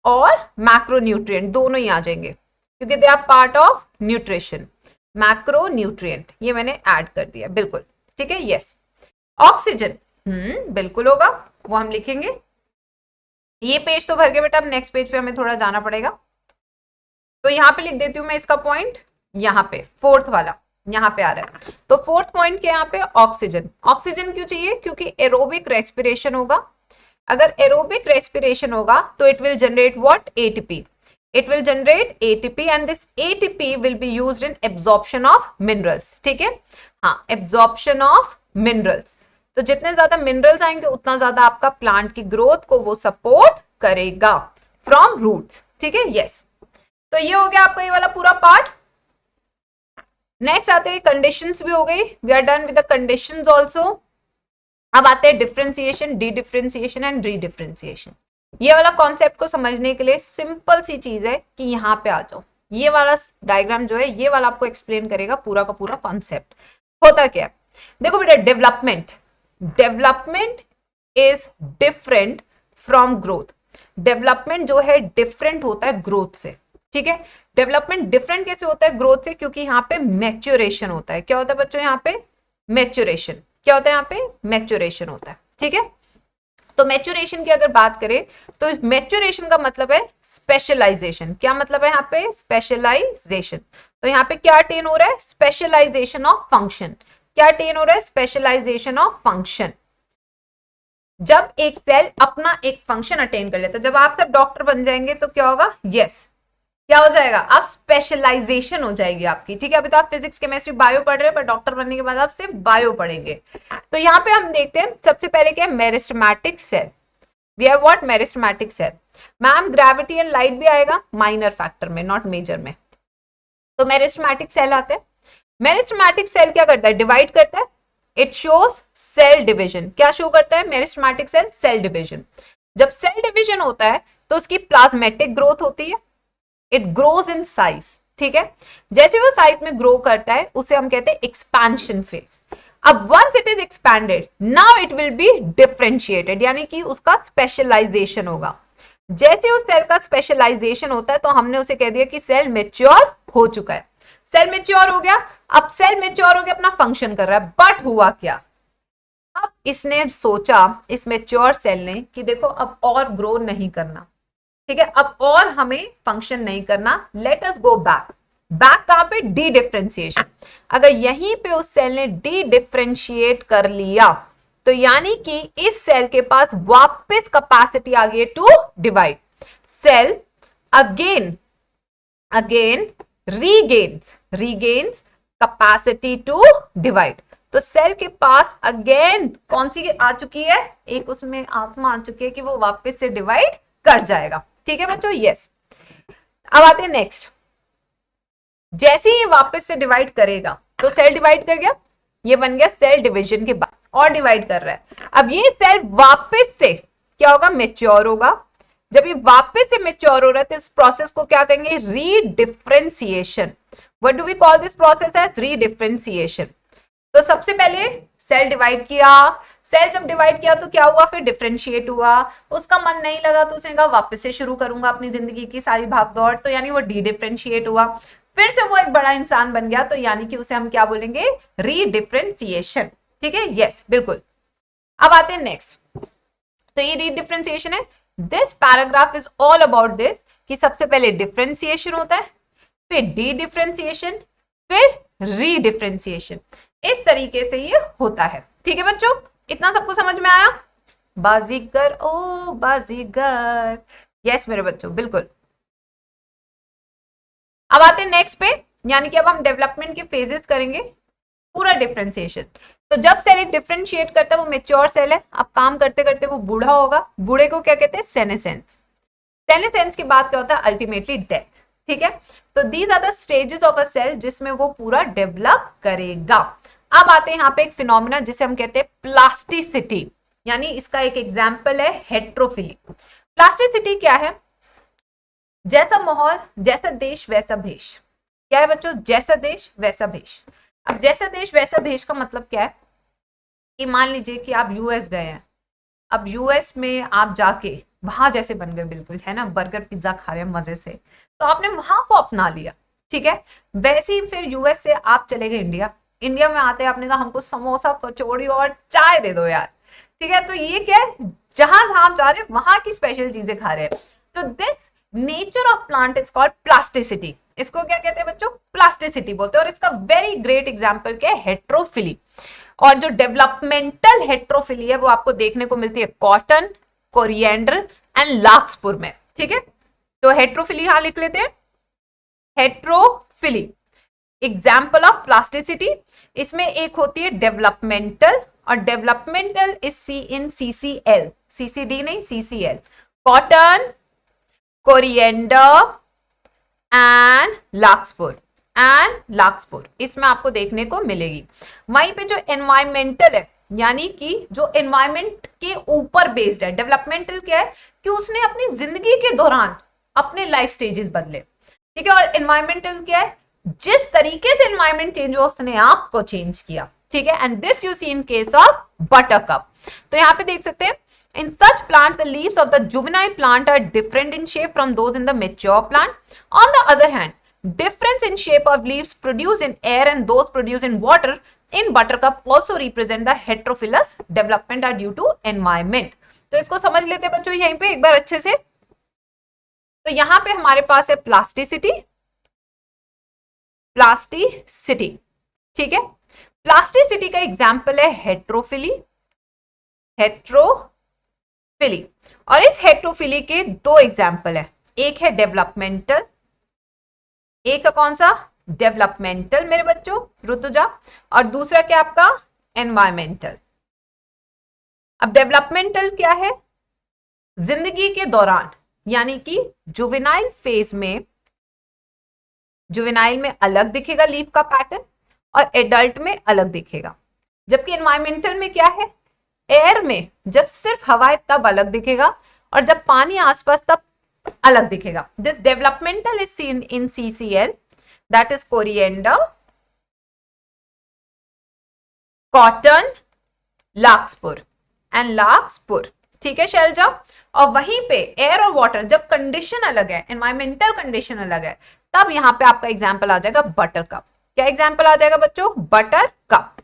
और मैक्रोन्यूट्रिएंट दोनों ही आ जाएंगे, क्योंकि they are part of nutrition. Macronutrient ये मैंने ऐड कर दिया. बिल्कुल ठीक है, यस. ऑक्सीजन बिल्कुल होगा, वो हम लिखेंगे. ये पेज तो भर गए बेटा, अब नेक्स्ट पेज पे हमें थोड़ा जाना पड़ेगा. तो यहाँ पे लिख देती हूँ मैं इसका पॉइंट. यहाँ पे फोर्थ वाला यहाँ पे आ रहा है. तो फोर्थ पॉइंट के यहाँ पे ऑक्सीजन. ऑक्सीजन क्यों चाहिए? क्योंकि एरोबिक रेस्पिरेशन होगा. अगर एरोबिक रेस्पिरेशन होगा तो it will generate what, ATP. It will generate ATP and this ATP will be used in absorption of minerals. ठीक है, हाँ, absorption of minerals. तो जितने ज्यादा मिनरल्स आएंगे उतना ज्यादा आपका प्लांट की ग्रोथ को वो सपोर्ट करेगा फ्रॉम रूट्स. ठीक है, यस. तो ये हो गया आपका ये वाला पूरा पार्ट. नेक्स्ट आते हैं कंडीशंस भी हो गई. We are done with the conditions also. अब आते हैं differentiation, dedifferentiation and redifferentiation. ये वाला कॉन्सेप्ट को समझने के लिए सिंपल सी चीज है कि यहाँ पे आ जाओ. ये वाला डायग्राम जो है ये वाला आपको एक्सप्लेन करेगा पूरा का पूरा कॉन्सेप्ट. होता क्या है, देखो बेटा, development is different from growth. Development जो है डिफरेंट होता है ग्रोथ से. ठीक है, डेवलपमेंट डिफरेंट कैसे होता है ग्रोथ से? क्योंकि यहाँ पे मैच्योरेशन होता है. क्या होता है बच्चों यहाँ पे? मैच्योरेशन. क्या होता है यहाँ पे? मैच्योरेशन होता है. ठीक है, तो मैच्योरेशन की अगर बात करें तो मैच्योरेशन का मतलब है स्पेशलाइजेशन. क्या मतलब है यहाँ पे? स्पेशलाइजेशन. तो यहाँ पे क्या अटेन हो रहा है? Specialization of function. क्या अटेन हो रहा है? Specialization of function. जब एक सेल अपना एक फंक्शन अटेन कर लेता है, जब आप सब डॉक्टर बन जाएंगे तो क्या होगा? यस, क्या हो जाएगा? आप स्पेशलाइजेशन हो जाएगी आपकी. ठीक है, अभी तो आप फिजिक्स केमिस्ट्री बायो पढ़ रहे हैं, पर डॉक्टर बनने के बाद आप सिर्फ बायो पढ़ेंगे. तो यहाँ पे हम देखते हैं सबसे पहले क्या है? Meristematic cell. We have what? Meristematic cell. Ma'am gravity and light भी आएगा माइनर फैक्टर में, नॉट मेजर में. तो मेरिस्टेमेटिक सेल आते हैं. मेरिस्टेमेटिक सेल क्या करता है? डिवाइड करता है. It shows cell division. क्या शो करता है मेरिस्टेमेटिक सेल? Cell division. जब सेल डिविजन होता है तो उसकी प्लाज्मेटिक ग्रोथ होती है. It grows in size. ठीक है, जैसे वो साइज में ग्रो करता है उसे हम कहते हैं एक्सपेंशन फेज. अब once it is expanded, now it will be differentiated, यानी कि उसका स्पेशलाइजेशन होगा. जैसे उस सेल का स्पेशलाइजेशन होता है तो हमने उसे कह दिया कि सेल मैच्योर हो चुका है. सेल मैच्योर हो गया. अब सेल मैच्योर हो गया, अपना फंक्शन कर रहा है. बट हुआ क्या? अब इसने सोचा, इस मैच्योर सेल ने, कि देखो अब और ग्रो नहीं करना. ठीक है, अब और हमें फंक्शन नहीं करना. Let us go back. Back कहां पे? D differentiation. अगर यहीं पे उस सेल ने डी डिफरेंशिएट कर लिया तो यानी कि इस सेल के पास वापस कैपेसिटी आ गई to divide. Cell again regains capacity to divide. तो सेल के पास अगेन कौन सी आ चुकी है? एक उसमें आत्मा आ चुकी है कि वो वापस से डिवाइड कर जाएगा. ठीक है बच्चों, यस. अब आते हैं नेक्स्ट. जैसे ही वापस से डिवाइड करेगा तो सेल डिवाइड कर गया, ये बन गया सेल डिवीजन के बाद, और डिवाइड कर रहा है. अब ये सेल वापस से क्या होगा? मैच्योर होगा. जब ये वापस से मैच्योर हो रहा है तो इस प्रोसेस को क्या कहेंगे? Redifferentiation. What do we call this process as? Redifferentiation. तो सबसे पहले सेल डिवाइड किया. सेल जब डिवाइड किया तो क्या हुआ? फिर डिफरेंशिएट हुआ. उसका मन नहीं लगा तो उसने कहा वापस से शुरू करूंगा अपनी जिंदगी की सारी भागदौड़. तो यानी वो डी डिफरेंशिएट हुआ. फिर से वो एक बड़ा इंसान बन गया, तो यानी कि उसे हम क्या बोलेंगे? रीडिफरेंशिएशन. ठीक है, यस, बिल्कुल. अब आते हैं नेक्स्ट. तो ये रीडिफरेंशिएशन है. This paragraph is all about this, कि सबसे पहले डिफरेंशिएशन होता है, फिर डी डिफरेंशिएशन, फिर रीडिफरेंशिएशन. इस तरीके से ये होता है. ठीक है बच्चों, इतना सबको समझ में आया? बाजीगर ओ बाजीगर. यस मेरे बच्चों, बिल्कुल. अब आते हैं नेक्स्ट पे, यानी कि अब हम डेवलपमेंट के फेजेस करेंगे, पूरा डिफरेंशिएशन. तो जब सेल एक डिफरेंशिएट करता है वो मैच्योर सेल है. अब काम करते करते वो बूढ़ा होगा. बूढ़े को क्या कहते हैं? सेनेसेंस. सेनेसेंस की बात क्या होता है? Ultimately death. ठीक है, तो these are the stages of a cell जिसमें वो पूरा डेवलप करेगा. अब आते हैं यहाँ पे एक फिनोमिना जिसे हम कहते हैं प्लास्टिसिटी, यानी इसका एक एग्जाम्पल है हेट्रोफिली. प्लास्टिसिटी क्या है? जैसा माहौल, जैसा देश वैसा भेष. क्या है बच्चों? जैसा देश वैसा भेष. अब जैसा देश वैसा भेष का मतलब क्या है? कि मान लीजिए कि आप यूएस गए हैं. अब यूएस में आप जाके वहां जैसे बन गए, बिल्कुल, है ना, बर्गर पिज्जा खा रहे हैं मजे से, तो आपने वहां को अपना लिया. ठीक है, वैसे ही फिर यूएस से आप चले गए इंडिया. इंडिया में आते आपने कहा हमको समोसा, कचौड़ी और चाय दे दो यार. ठीक है, तो ये क्या है? जहां जहां आप जा रहे हैं वहां की स्पेशल चीजें खा रहे हैं. तो this nature of plant is called plasticity. इसको क्या कहते हैं बच्चों? प्लास्टिसिटी बोलते हैं. और इसका वेरी ग्रेट एग्जांपल क्या है? हेट्रोफिली. और जो डेवलपमेंटल हेट्रोफिली है वो आपको देखने को मिलती है कॉटन, कोरिएंडर एंड लार्कस्पुर में. ठीक है, तो हेट्रोफिली यहां लिख लेते हैं, हेट्रोफिली। एग्जाम्पल ऑफ प्लास्टिसिटी, इसमें एक होती है डेवलपमेंटल, और developmental is see in CCL, CCD नहीं, CCL, cotton, coriander and larkspur इसमें आपको देखने को मिलेगी। वहीं पे जो एनवायरमेंटल है, यानी कि जो एनवायरमेंट के ऊपर बेस्ड है, डेवलपमेंटल क्या है कि उसने अपनी जिंदगी के दौरान अपने लाइफ स्टेजेस बदले, ठीक है। और एनवायरमेंटल क्या है, जिस तरीके से एनवायरमेंट चेंज हुआ उसने आपको चेंज किया, ठीक है। And this you see in case of buttercup. तो यहाँ पे देख सकते हैं, in such plants the leaves of the juvenile plant are different in shape from those in the mature plant. On the other hand, difference in shape of leaves produced in air and those produced in water in buttercup also represent the heterophilous development are due to environment. तो इसको समझ लेते हैं बच्चों यहीं पे एक बार अच्छे से। तो यहां पे हमारे पास है प्लास्टिसिटी, ठीक है। प्लास्टिसिटी का एग्जाम्पल है हेट्रोफिली, और इस हेट्रोफिली के दो एग्जाम्पल है, एक है डेवलपमेंटल, एक कौन सा, डेवलपमेंटल मेरे बच्चों ऋतुजा, और दूसरा क्या आपका एनवायरमेंटल। अब डेवलपमेंटल क्या है, जिंदगी के दौरान, यानी कि जुवेनाइल फेज में, जुवेनाइल में अलग दिखेगा लीफ का पैटर्न और एडल्ट में अलग दिखेगा। जबकि एनवायरमेंटल में क्या है, एयर में जब सिर्फ हवा है तब अलग दिखेगा, और जब पानी आसपास तब अलग दिखेगा। This developmental is seen in CCL, that is coriander, cotton, larkspur, ठीक है शैलजा। और वहीं पे एयर और वाटर जब कंडीशन अलग है, एनवायरमेंटल कंडीशन अलग है, तब यहां पे आपका एग्जाम्पल आ जाएगा बटरकप। क्या एग्जाम्पल आ जाएगा बच्चों, बटरकप,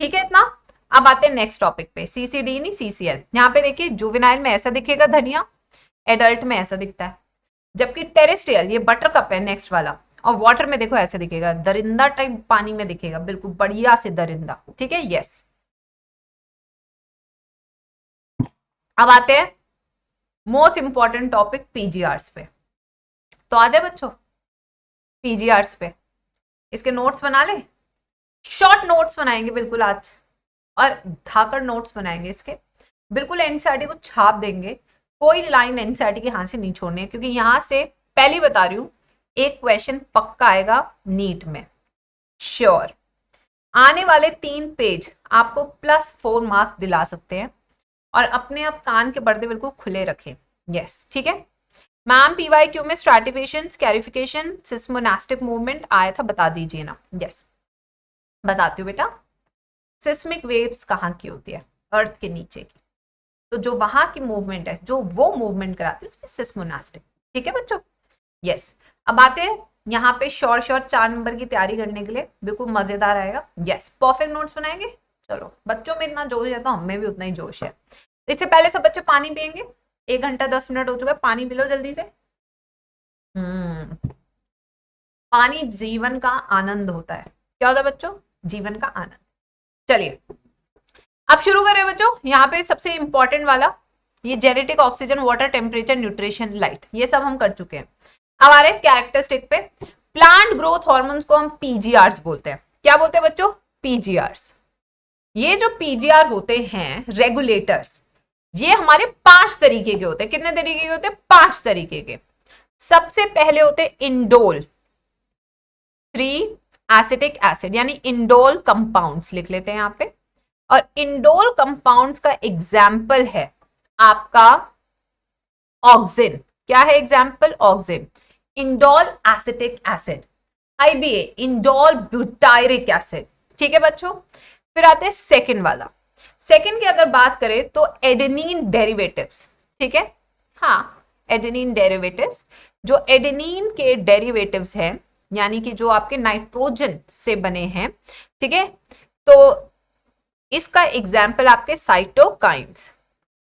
ठीक है इतना। अब आते हैं नेक्स्ट टॉपिक पे, CCD नहीं CCL। यहाँ पे देखिए जुवेनाइल में ऐसा दिखेगा धनिया, एडल्ट में ऐसा दिखता है, जबकि टेरेस्ट्रियल ये बटरकप है नेक्स्ट वाला, और वाटर में देखो ऐसे दिखेगा, दरिंदा टाइप पानी में दिखेगा, बिल्कुल बढ़िया से दरिंदा, ठीक है। यस, अब आते हैं मोस्ट इंपॉर्टेंट टॉपिक PGRs पे। तो आ जाए बच्चों PGRs पे, इसके नोट्स बना ले, शॉर्ट नोट्स बनाएंगे बिल्कुल आज, और धाकड़ नोट्स बनाएंगे इसके, बिल्कुल एनसीईआरटी को छाप देंगे, कोई लाइन एनसीईआरटी के हाथ से नहीं छोड़नी है, क्योंकि यहां से पहली बता रही हूं एक क्वेश्चन पक्का आएगा नीट में, श्योर। आने वाले 3 पेज आपको +4 मार्क्स दिला सकते हैं, और अपने आप कान के पर्दे बिल्कुल खुले रखें। यस, ठीक है मैम। PYQ में स्ट्रैटिफिकेशन, स्कैरिफिकेशन, सिस्मोनास्टिक मूवमेंट आया था, बता दीजिए ना। यस, बताती हूँ बेटा। सिस्मिक वेव्स कहाँ की होती है, अर्थ के नीचे की, तो जो वहां की मूवमेंट है, जो वो मूवमेंट कराती है उसमें सिस्मोनास्टिक, ठीक है बच्चों। यस, अब आते हैं यहाँ पे शॉर्ट 4 नंबर की तैयारी करने के लिए, बिल्कुल मजेदार आएगा। यस, परफेक्ट नोट्स बनाएंगे। चलो, बच्चों में इतना जोश है तो हमें भी उतना ही जोश है। इससे पहले सब बच्चे पानी पियेंगे, 1 घंटा 10 मिनट हो चुका है, पानी पी लो जल्दी से। पानी जीवन का आनंद होता है। क्या होता है बच्चों, जीवन का आनंद। चलिए अब शुरू करें बच्चों। यहाँ पे सबसे इंपॉर्टेंट वाला, ये genetic, oxygen, water, temperature, nutrition, light, ये सब हम कर चुके हैं। अब आ रहे कैरेक्टरिस्टिक पे। प्लांट ग्रोथ हार्मोन्स को हम PGRs बोलते हैं। क्या बोलते हैं बच्चों, PGRs। ये जो PGR होते हैं रेगुलेटर्स, ये हमारे 5 तरीके के होते हैं। कितने तरीके के होते हैं, 5 तरीके के। सबसे पहले होते इंडोल 3 एसिटिक एसिड, यानी इंडोल कंपाउंड्स लिख लेते हैं यहाँ पे। और इंडोल कंपाउंड्स का एग्जाम्पल है आपका ऑक्सिन। क्या है example, auxin. Indole acetic acid, IBA indole butyric acid, ठीक है बच्चों। फिर आते हैं सेकंड वाला। सेकंड की अगर बात करें तो एडेनिन डेरिवेटिव्स, ठीक है। हाँ, एडेनिन डेरिवेटिव्स, जो एडेनिन के डेरिवेटिव्स हैं, यानी कि जो आपके नाइट्रोजन से बने हैं, ठीक है। तो इसका एग्जाम्पल आपके साइटोकाइन्स,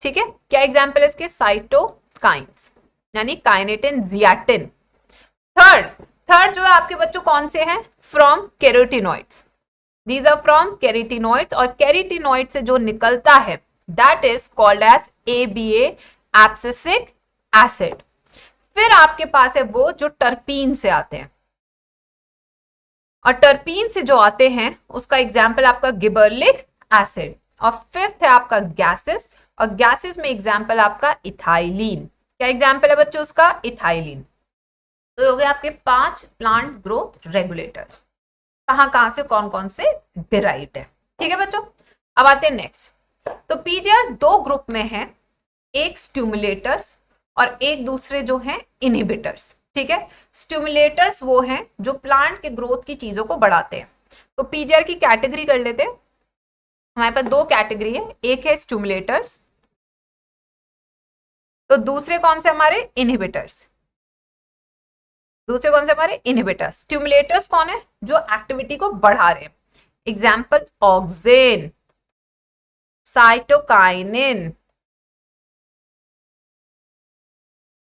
ठीक है। क्या एग्जाम्पल है इसके, साइटोकाइन्स, यानी काइनेटिन, जियाटिन। थर्ड जो है आपके बच्चों कौन से हैं, from carotenoids. These are from carotenoids, और कैरोटिनॉइड से जो निकलता है that is called as ABA abscisic acid. फिर आपके पास है वो जो टर्पीन से आते हैं, और टर्पीन से जो आते हैं उसका एग्जाम्पल आपका गिबरलिक एसिड। और फिफ्थ है आपका गैसेस, और गैसेस में एग्जाम्पल आपका इथाइलिन। क्या एग्जाम्पल है बच्चों उसका? इथाइलिन। तो हो गए आपके 5 प्लांट ग्रोथ रेगुलेटर्स, कहां से कौन कौन से डिराइव्ड है। ठीक है बच्चों, अब आते हैं नेक्स्ट। तो पीजीआर दो ग्रुप में है, एक स्टिमुलेटर्स और एक दूसरे जो है इनहिबिटर्स। ठीक है, स्टिमुलेटर्स वो हैं जो प्लांट के ग्रोथ की चीजों को बढ़ाते हैं। तो पीजीआर की कैटेगरी कर लेते हैं। हमारे पास दो कैटेगरी है, एक है स्टिमुलेटर्स, तो दूसरे कौन से हमारे? इनहिबिटर्स। दूसरे कौन से हमारे? इनहिबिटर्स। स्टिमुलेटर्स कौन है? जो एक्टिविटी को बढ़ा रहे हैं, एग्जाम्पल ऑक्सिन, साइटोकाइनिन।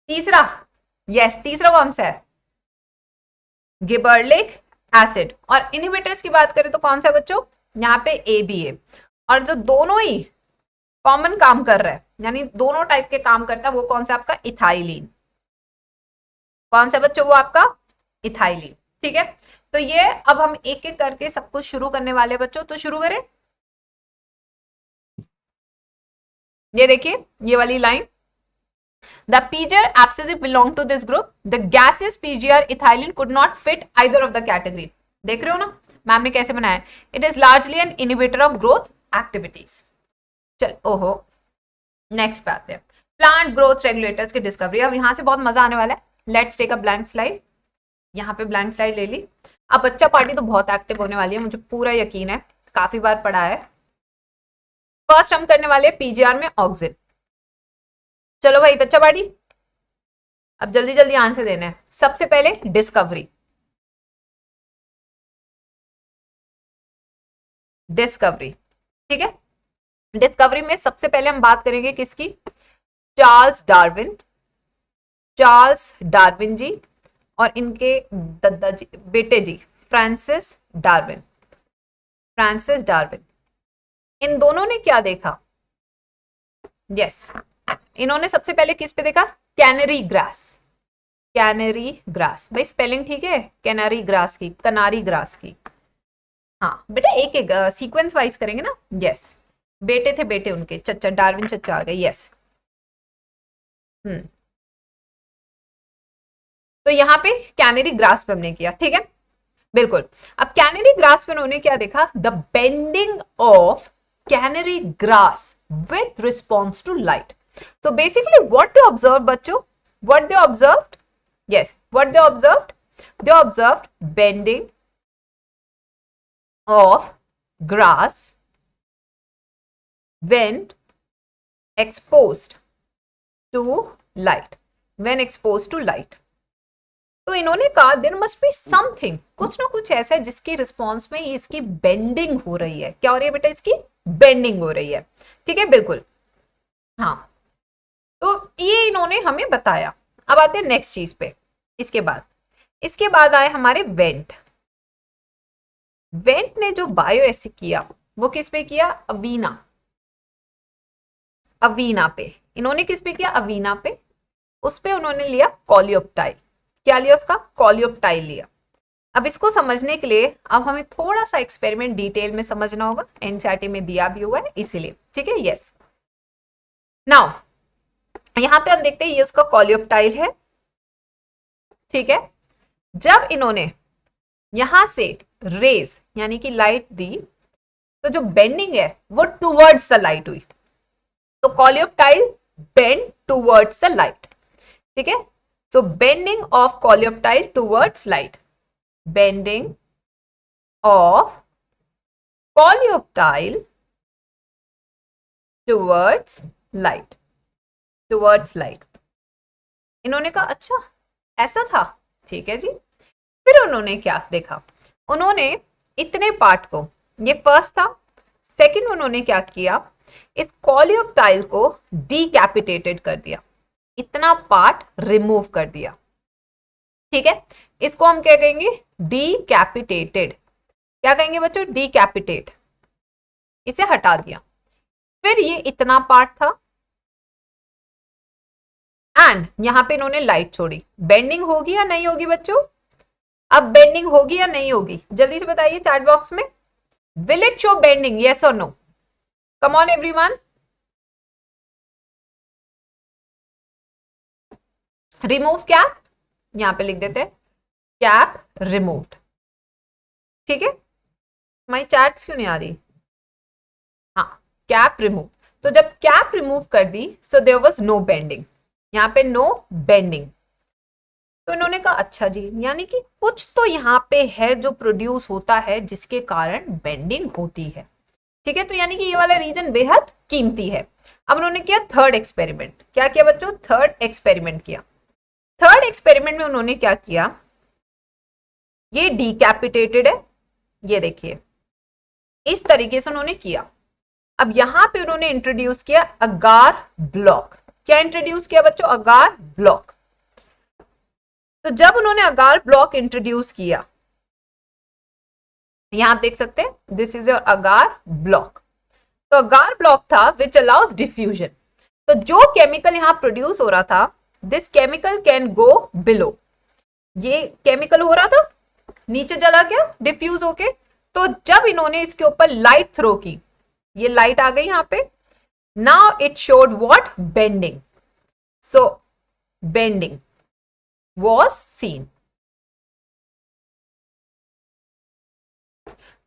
तीसरा, यस तीसरा कौन सा है? Gibberellic acid. और इनहिबिटर्स की बात करें तो कौन सा बच्चों? यहाँ पे ए बी ए। और जो दोनों ही कॉमन काम कर रहा है, यानी दोनों टाइप के काम करता है, वो कौन सा आपका? इथाइलिन। कौन सा बच्चों? वो आपका इथाइलिन। ठीक है, तो ये अब हम एक एक करके सब कुछ शुरू करने वाले बच्चों, तो शुरू करें। ये देखिए ये वाली line, the PGR abscisiv belong to this group, the gaseous PGR ethylene could not fit either of the category। देख रहे हो ना मैम ने कैसे बनाया? It is largely an inhibitor of growth activities. चल ओहो, नेक्स्ट पे आते हैं, प्लांट ग्रोथ रेगुलेटर्स की डिस्कवरी। अब यहां से बहुत मजा आने वाला है। Let's take a blank slide. यहाँ पे ब्लैंक स्लाइड ले ली। अब बच्चा पार्टी तो बहुत एक्टिव होने वाली है, मुझे पूरा यकीन है, काफी बार पढ़ा है। फर्स्ट हम करने वाले पीजीआर में ऑक्सिन। चलो भाई बच्चा पार्टी, अब जल्दी जल्दी आंसर देना है। सबसे पहले डिस्कवरी, डिस्कवरी। ठीक है, डिस्कवरी में सबसे पहले हम बात करेंगे किसकी? Charles Darwin. चार्ल्स डार्विन जी और इनके दद्दा जी, बेटे जी, फ्रांसिस डार्विन। फ्रांसिस डार्विन, इन दोनों ने क्या देखा? यस, इन्होंने सबसे पहले किस पे देखा? Canary grass. कैनरी ग्रास, भाई स्पेलिंग ठीक है? कैनरी ग्रास की, कनारी ग्रास की। हाँ बेटा एक एक सीक्वेंस वाइज करेंगे ना। यस, बेटे थे बेटे उनके, चचा डार्विन चचा आ गए। यस, तो यहाँ पे कैनरी ग्रास पे हमने किया। ठीक है, बिल्कुल। अब कैनरी ग्रास पे उन्होंने क्या देखा? The bending of canary grass with response to light. So basically what they observed बच्चों? What they observed? Yes, what they observed? They observed bending of grass when exposed to light. When exposed to light. तो इन्होंने कहा there must be something, कुछ ना कुछ ऐसा है जिसकी रिस्पॉन्स में इसकी बेंडिंग हो रही है। क्या हो रही है बेटा? इसकी बेंडिंग हो रही है। ठीक है, बिल्कुल। हाँ, तो ये इन्होंने हमें बताया। अब आते हैं नेक्स्ट चीज पे। इसके बाद आए हमारे वेंट। वेंट ने जो बायो एसिड किया वो किस पे किया? अवीना। अवीना पे इन्होंने किस पे किया? अवीना पे। उस पे उन्होंने लिया कॉलियोप्टाइल। क्या लिया उसका? कॉलियोप्टाइल लिया। अब इसको समझने के लिए अब हमें थोड़ा सा एक्सपेरिमेंट डिटेल में समझना होगा, एनसीईआरटी में दिया भी हुआ है इसीलिए। ठीक है, यस। नाउ यहां पे हम देखते हैं ये उसका कॉलियोप्टाइल है। ठीक है, जब इन्होंने यहां से रेज यानी कि लाइट दी तो जो बेंडिंग है वो टूवर्ड्स द लाइट हुई। तो coleoptile bend towards the light. ठीक है, so bending of coleoptile towards light, bending of coleoptile towards light, towards light। इन्होंने कहा अच्छा ऐसा था, ठीक है जी। फिर उन्होंने क्या देखा? उन्होंने इतने पार्ट को, ये फर्स्ट था। सेकंड उन्होंने क्या किया? इस कॉलियोप्टाइल को डीकैपिटेटेड कर दिया, इतना पार्ट रिमूव कर दिया। ठीक है, इसको हम क्या कहेंगे? डीकैपिटेटेड। क्या कहेंगे बच्चों? डीकैपिटेट। इसे हटा दिया। फिर ये इतना पार्ट था, एंड यहां पे इन्होंने लाइट छोड़ी, बेंडिंग होगी या नहीं होगी बच्चों? अब बेंडिंग होगी या नहीं होगी, जल्दी से बताइए चैट बॉक्स में। Will it show bending, yes और no? Come on everyone. Remove cap, यहां पे लिख देते हैं कैप रिमूव्ड। ठीक है, हमारी चैट्स क्यों नहीं आ रही? हाँ, कैप रिमूव। तो जब कैप रिमूव कर दी so there was no bending, यहाँ पे नो बेंडिंग। तो इन्होंने कहा अच्छा जी, यानी कि कुछ तो यहाँ पे है जो प्रोड्यूस होता है जिसके कारण बेंडिंग होती है। ठीक है, तो यानी कि ये वाला रीजन बेहद कीमती है। अब उन्होंने किया थर्ड एक्सपेरिमेंट। क्या किया बच्चों? थर्ड एक्सपेरिमेंट किया। थर्ड एक्सपेरिमेंट में उन्होंने क्या किया, ये डिकैपिटेटेड है, ये देखिए इस तरीके से उन्होंने किया। अब यहां पे उन्होंने इंट्रोड्यूस किया अगार ब्लॉक। क्या इंट्रोड्यूस किया बच्चों? अगार ब्लॉक। तो जब उन्होंने अगार ब्लॉक इंट्रोड्यूस किया, यहां आप देख सकते हैं this is your agar block. तो अगार ब्लॉक था विच अलाउज डिफ्यूजन। तो जो केमिकल यहां प्रोड्यूस हो रहा था, this chemical can go below. ये केमिकल हो रहा था, नीचे चला गया डिफ्यूज होके। तो जब इन्होंने इसके ऊपर लाइट थ्रो की, ये लाइट आ गई यहां पे, now it showed what? Bending. So bending was seen.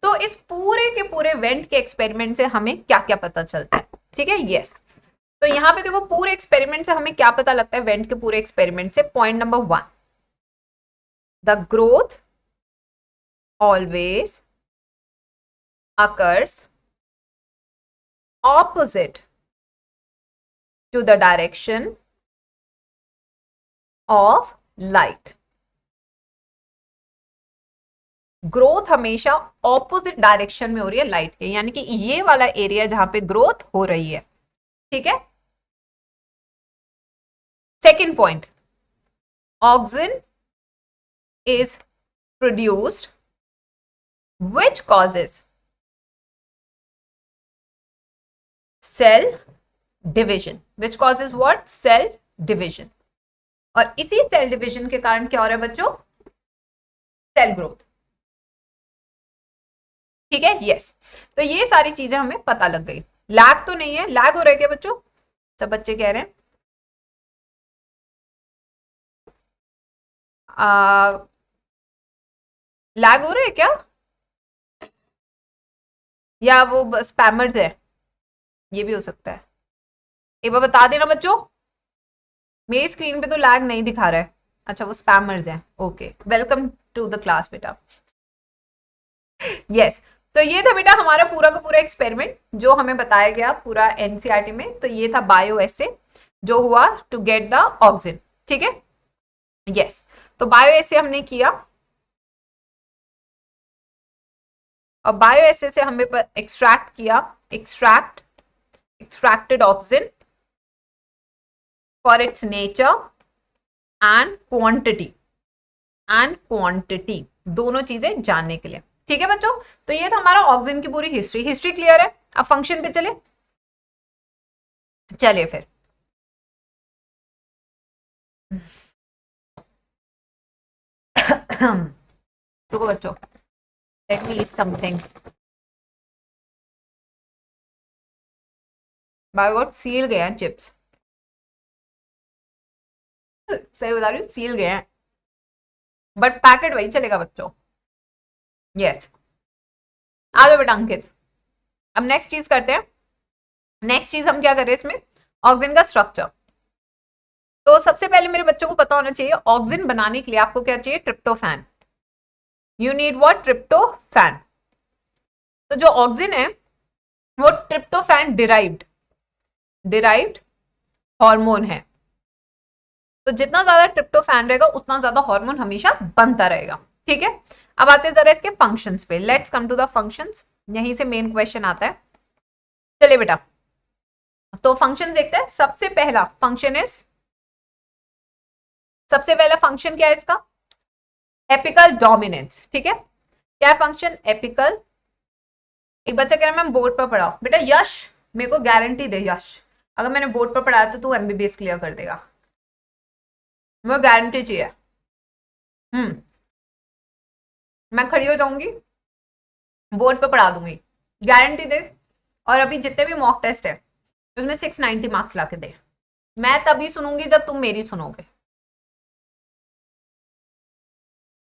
तो इस पूरे के पूरे वेंट के एक्सपेरिमेंट से हमें क्या क्या पता चलता है? ठीक है, यस। तो यहां पे देखो पूरे एक्सपेरिमेंट से हमें क्या पता लगता है, वेंट के पूरे एक्सपेरिमेंट से। Point number 1, the growth always occurs opposite to the direction of light। Growth हमेशा ऑपोजिट डायरेक्शन में हो रही है लाइट के, यानी कि ये वाला एरिया जहां पे ग्रोथ हो रही है। ठीक है, second point, auxin is produced which causes cell division, which causes what? cell division। और इसी सेल डिविजन के कारण क्या हो रहा है बच्चों? Cell growth. ठीक है, यस। तो ये सारी चीजें हमें पता लग गई। लैग तो नहीं है? लैग हो रहा है क्या बच्चों? सब बच्चे कह रहे हैं लैग हो रहा है क्या, या वो स्पैमर्स है? ये भी हो सकता है, एक बार बता देना बच्चों। मेरी स्क्रीन पे तो लैग नहीं दिखा रहा है। अच्छा, वो स्पैमर्स हैं। Okay, welcome to the class बेटा। यस, तो ये था बेटा हमारा पूरा का पूरा एक्सपेरिमेंट जो हमें बताया गया पूरा एनसीईआरटी में। तो ये था बायो एसे जो हुआ टू गेट द ऑक्सिन। ठीक है, यस। तो बायो एसे हमने किया, और बायो एसे से हमें एक्सट्रैक्ट किया, extracted auxin for its nature and quantity, दोनों चीजें जानने के लिए। ठीक है बच्चों, तो ये था हमारा ऑक्सिन की पूरी हिस्ट्री क्लियर है। अब फंक्शन पे चलिए फिर। रुको बच्चों, let me eat something. By God सील गए हैं चिप्स, सही बता रही हूँ, सील गए हैं, बट पैकेट वही चलेगा बच्चों। यस, आ जाओ बेटा अंकित। अब नेक्स्ट चीज करते हैं। नेक्स्ट चीज हम क्या करें इसमें, ऑक्सिन का स्ट्रक्चर। तो सबसे पहले मेरे बच्चों को पता होना चाहिए ऑक्सिन बनाने के लिए आपको क्या चाहिए? Tryptophan. You need what? Tryptophan. तो जो ऑक्सिन है वो ट्रिप्टोफैन डिराइव्ड हार्मोन है। तो जितना ज्यादा ट्रिप्टोफैन रहेगा उतना ज्यादा हार्मोन हमेशा बनता रहेगा। ठीक है, अब आते हैं जरा इसके फंक्शंस पे। Let's come to the functions, यहीं से मेन क्वेश्चन आता है। चलिए बेटा, तो फंक्शन देखते हैं। सबसे पहला फंक्शन क्या है इसका? Apical dominance. ठीक है, क्या है फंक्शन? एपिकल। एक बच्चा कह रहा है मैम बोर्ड पर पढ़ाओ। बेटा यश, मेरे को गारंटी दे यश, अगर मैंने बोर्ड पर पढ़ाया तो तू एमबीबीएस क्लियर कर देगा। मुझे गारंटी चाहिए। हम्म, मैं खड़ी हो जाऊंगी, बोर्ड पे पढ़ा दूंगी, गारंटी दे। और अभी जितने भी मॉक टेस्ट है उसमें 690 मार्क्स लाके दे। मैं तभी सुनूंगी जब तुम मेरी सुनोगे।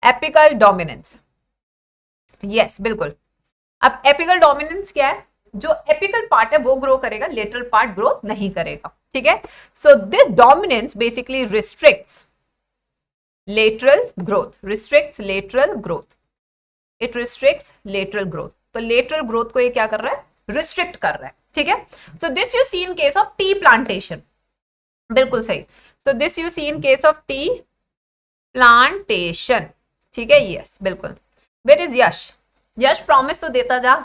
एपिकल डोमिनेंस, यस बिल्कुल। अब एपिकल डोमिनेंस क्या है? जो एपिकल पार्ट है वो ग्रो करेगा, लेटरल पार्ट ग्रो नहीं करेगा, ठीक है। So this dominance basically restricts lateral growth, restricts lateral growth, it restricts lateral growth. तो लेटरल ग्रोथ को ये क्या कर रहा है? रिस्ट्रिक्ट कर रहा है, ठीक है। So this you see in case of tea plantation, बिल्कुल सही। So this you see in case of tea plantation, ठीक है, यस बिल्कुल। Where is Yash? Yash promise तो देता जा।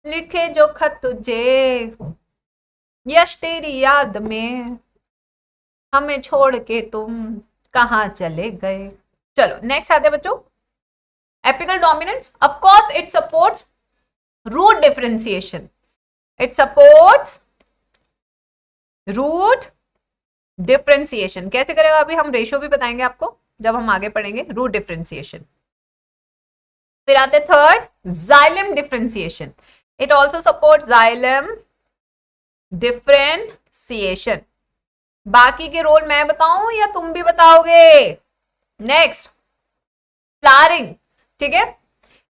लिखे जो खत तुझे यश तेरी याद में, हमें छोड़ के तुम कहां चले गए। चलो नेक्स्ट आते हैं बच्चों, apical dominance. Of course it supports root differentiation, it supports root differentiation. कैसे करेगा अभी हम रेशियो भी बताएंगे आपको जब हम आगे पढ़ेंगे रूट डिफरेंशिएशन। फिर आते third, xylem differentiation, it also support xylem differentiation. बाकी के रोल मैं बताऊं या तुम भी बताओगे? नेक्स्ट, फ्लावरिंग, ठीक है,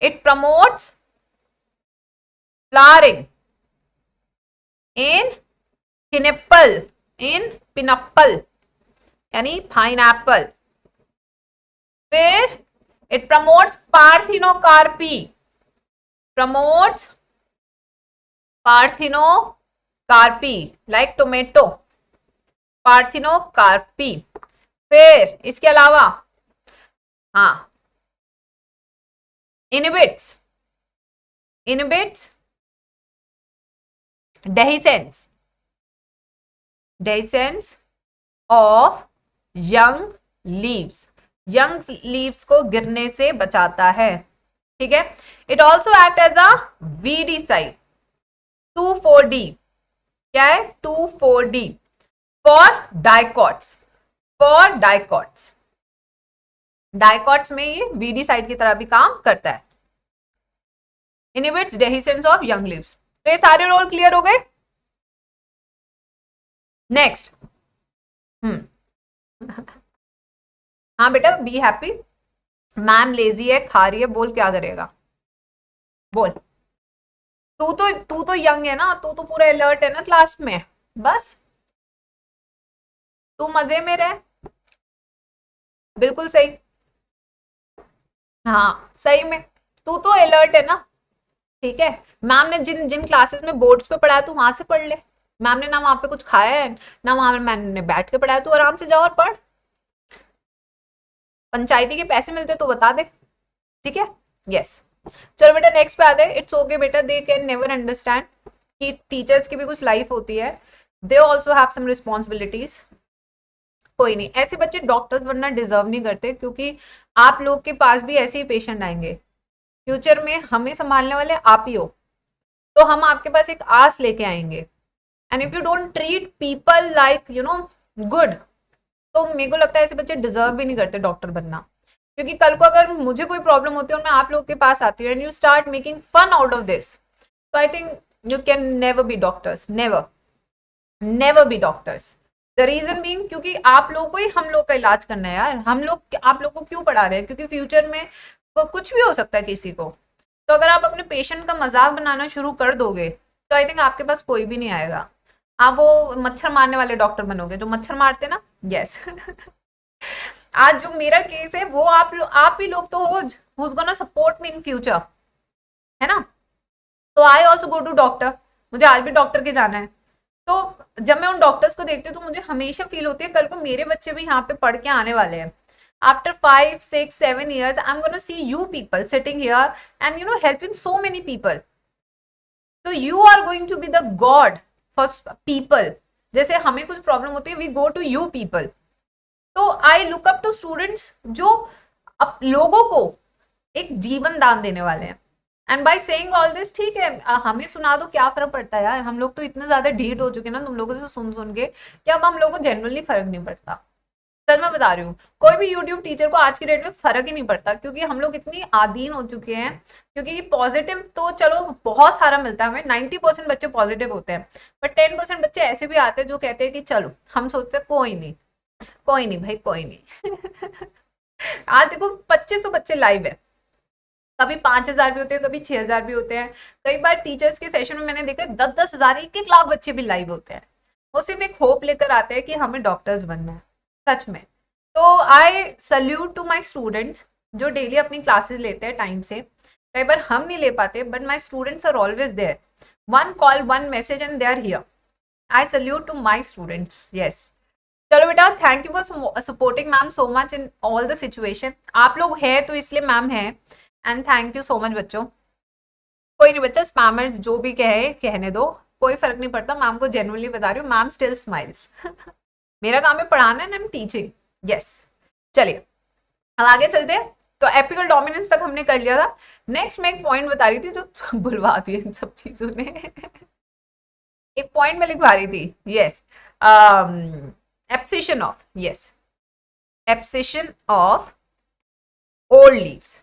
इट प्रमोट्स फ्लावरिंग इन पिनेपल, इन पिनप्पल यानी पाइन एप्पल। फिर it promotes parthenocarpy, promotes parthenocarpy like tomato, parthenocarpy. फिर इसके अलावा हाँ, inhibits, inhibits dehiscence, dehiscence of young leaves, young leaves को गिरने से बचाता है, ठीक है। It also act as a weedicide, 2,4-D, क्या है? 2,4-D for dicots, for dicots. Dicots में ये वीडीसाइड की तरह भी काम करता है। Inhibits dehiscence of young leaves. तो ये सारे रोल क्लियर हो गए। नेक्स्ट, हाँ बेटा बी हैप्पी। मैम लेजी है, खा रही है, बोल क्या करेगा, बोल। तू तो यंग है ना, तू तो पूरा अलर्ट है ना क्लास में, बस तू मजे में रह। बिल्कुल सही, हाँ सही में तू तो अलर्ट है ना, ठीक है। मैम ने जिन जिन क्लासेस में बोर्ड्स पे पढ़ाया तू वहां से पढ़ ले। मैम ने ना वहां पे कुछ खाया है ना वहां पे मैंने बैठ के पढ़ाया, तू आराम से जाओ और पढ़। पंचायती के पैसे मिलते तो बता दे, ठीक है, यस। चलो बेटा नेक्स्ट पे आते हैं। इट्स ओके बेटा, दे कैन नेवर अंडरस्टैंड कि टीचर्स की भी कुछ लाइफ होती है, they also have some responsibilities. कोई नहीं, ऐसे बच्चे डॉक्टर्स बनना डिजर्व नहीं करते, क्योंकि आप लोग के पास भी ऐसे ही पेशेंट आएंगे फ्यूचर में, हमें संभालने वाले आप ही हो, तो हम आपके पास एक आस लेके आएंगे। And if you don't treat people like you know good, तो मेरे को लगता है ऐसे बच्चे डिजर्व भी नहीं करते डॉक्टर बनना। क्योंकि कल को अगर मुझे कोई प्रॉब्लम होती है और मैं आप लोग के पास आती हूँ and you start making fun out of this, तो I think you can never be doctors, never, never be doctors. The reason being, क्योंकि आप लोग को ही हम लोग का इलाज करना है यार। हम लोग आप लोग को क्यों पढ़ा रहे हैं? क्योंकि फ्यूचर में कुछ भी हो सकता है किसी को। तो अगर आप अपने पेशेंट का मजाक बनाना शुरू कर दोगे तो आई थिंक आपके पास कोई भी नहीं आएगा। आप वो मच्छर मारने वाले डॉक्टर बनोगे जो मच्छर मारते ना, यस। आज जो मेरा केस है वो आप ही लोग तो हो who's gonna support me in future, है ना। तो I also go to doctor, मुझे आज भी डॉक्टर के जाना है। तो जब मैं उन डॉक्टर्स को देखती हूँ तो मुझे हमेशा फील होती है कल को मेरे बच्चे भी यहाँ पे पढ़ के आने वाले हैं। After 5, 6, 7 years, I'm gonna see you people sitting here and helping so many people. So you are going to be the God for people. जैसे हमें कुछ प्रॉब्लम होती है, we go to you people. तो I look up to students जो अब लोगों को एक जीवन दान देने वाले हैं। And by saying all this, ठीक है हमें सुना दो, क्या फर्क पड़ता है यार। हम लोग तो इतने ज्यादा ढीठ हो चुके हैं ना तुम लोगों से सुन सुन के कि अब हम लोगों को जनरली फर्क नहीं पड़ता। सच में बता रही हूँ, कोई भी यूट्यूब टीचर को आज की डेट में फर्क ही नहीं पड़ता, क्योंकि हम लोग इतनी आदीन हो चुके हैं। क्योंकि पॉजिटिव तो चलो बहुत सारा मिलता है हमें, 90% बच्चे पॉजिटिव होते हैं, बट 10% बच्चे ऐसे भी आते हैं जो कहते हैं कि चलो, हम सोचते हैं कोई नहीं, कोई नहीं भाई, कोई नहीं। आज देखो 2500 बच्चे लाइव है, कभी 5,000 भी होते हैं, कभी 6,000 भी होते हैं। कई बार टीचर्स के सेशन में मैंने देखा 10-10,000, 1-1 लाख बच्चे भी लाइव होते हैं। वो सिर्फ एक होप लेकर आते हैं कि हमें डॉक्टर्स बनना है, सच में। तो I salute to my students जो डेली अपनी क्लासेस लेते हैं टाइम से। कई बार हम नहीं ले पाते, but my students are always there, one call, one message and they are here. I salute to my students, yes. चलो बेटा, thank you for supporting ma'am so much in all the situation. आप लोग हैं तो इसलिए ma'am है, and thank you so much बच्चों। कोई नहीं बच्चा, स्पैमर्स जो भी कहे कहने दो, कोई फर्क नहीं पड़ता। मैम को जेन्युइनली बता रही हूँ, मैम स्टिल स्माइल्स। मेरा काम है पढ़ाना and I am teaching, yes. चलिए अब आगे चलते हैं। तो एपिकल डोमिनेंस तक हमने कर लिया था। नेक्स्ट मैं एक पॉइंट बता रही थी जो बुलवा दिया इन सब चीजों ने। एक पॉइंट मैं लिखवा रही थी, yes, abscission of, yes, abscission of old leaves,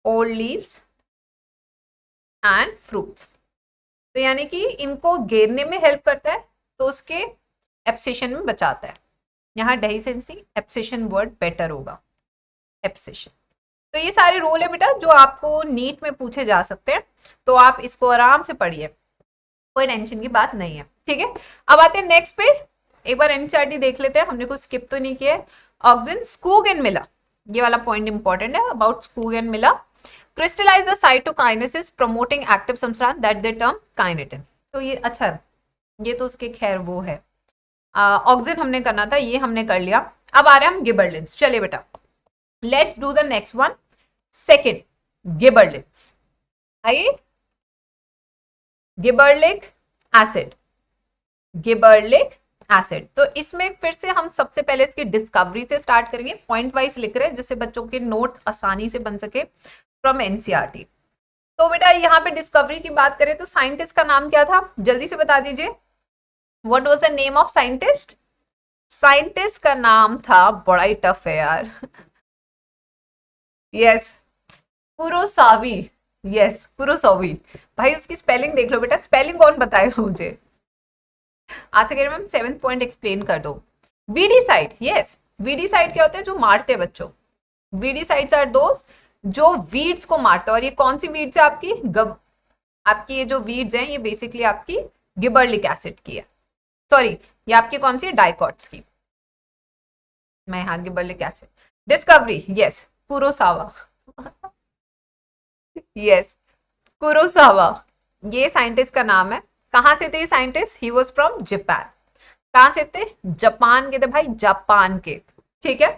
old leaves and fruits. तो यानी कि इनको घेरने में हेल्प करता है, तो उसके एब्सिशन में बचाता है। यहाँ डेहिसेंस नहीं, एब्सिशन वर्ड बेटर होगा, एब्सिशन। तो ये सारे रूल है बेटा जो आपको नीट में पूछे जा सकते हैं, तो आप इसको आराम से पढ़िए, कोई टेंशन की बात नहीं है, ठीक है। अब आते हैं नेक्स्ट पे, एक बार एनसीईआरटी देख लेते हैं, हमने कुछ स्किप तो नहीं किया है। ऑक्सिन, स्कूग एंड मिलर, ये वाला पॉइंट इंपॉर्टेंट है about Skoog and Miller. Crystallize the cytokinesis promoting active substance that they term kinetin. तो ये अच्छा, ये तो उसके खैर वो है, ऑक्सिन हमने करना था, ये हमने कर लिया। अब आ रहे हैं हम गिबरलिंस। चलिए बेटा, let's do the next one, second gibberellins. आइए, गिबरलिक एसिड, गिबरलिक एसिड। तो इसमें फिर से हम सबसे पहले इसकी डिस्कवरी से स्टार्ट करेंगे, पॉइंट वाइज लिख रहे हैं जिससे बच्चों के नोट्स आसानी से बन सके फ्रॉम एनसीईआरटी। तो बेटा यहाँ पे डिस्कवरी की बात करें तो साइंटिस्ट का नाम क्या था, जल्दी से बता दीजिए। What was the name of scientist? Scientist का नाम था, बड़ा ही टफ है यार। Yes, Kurosawa, yes Kurosawa. भाई उसकी स्पेलिंग देख लो बेटा, स्पेलिंग कौन बताएगा मुझे? आज से कह रहे मैम 7th पॉइंट एक्सप्लेन कर दो। वीडीसाइड, यस, वीडीसाइड क्या होते हैं? जो मारते हैं बच्चों। वीडीसाइड्स आर दोस्त जो वीड्स को मारते हैं। और ये कौन सी वीड्स है आपकी? आपकी ये जो वीड्स हैं ये बेसिकली आपकी गिबरलिक एसिड की है, सॉरी ये आपकी कौन सी है? डाइकॉट्स की। मैं यहाँ gibberellic acid, discovery, yes Kurosawa. Yes Kurosawa, ये साइंटिस्ट का नाम है। कहां से थे scientist? He was from Japan. कहां से थे? जापान के थे भाई, जापान के, ठीक है।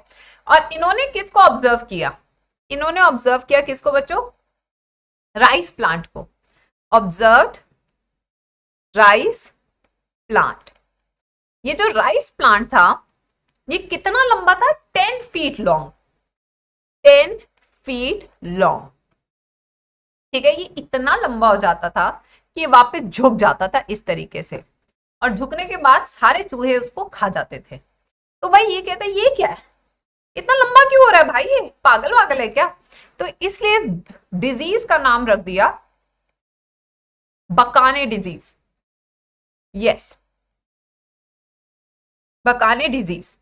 और इन्होंने किसको ऑब्जर्व किया? इन्होंने ऑब्जर्व किया किसको बच्चों? राइस प्लांट को। Observed rice plant. ये जो राइस प्लांट था ये कितना लंबा था? 10 फीट लॉन्ग, 10 फीट लॉन्ग, ठीक है। ये इतना लंबा हो जाता था कि ये वापस झुक जाता था इस तरीके से, और झुकने के बाद सारे चूहे उसको खा जाते थे। तो भाई ये कहता है ये क्या है, इतना लंबा क्यों हो रहा है भाई, ये पागल वागल है क्या? तो इसलिए डिजीज का नाम रख दिया बकाने डिजीज, यस बकाने डिजीज।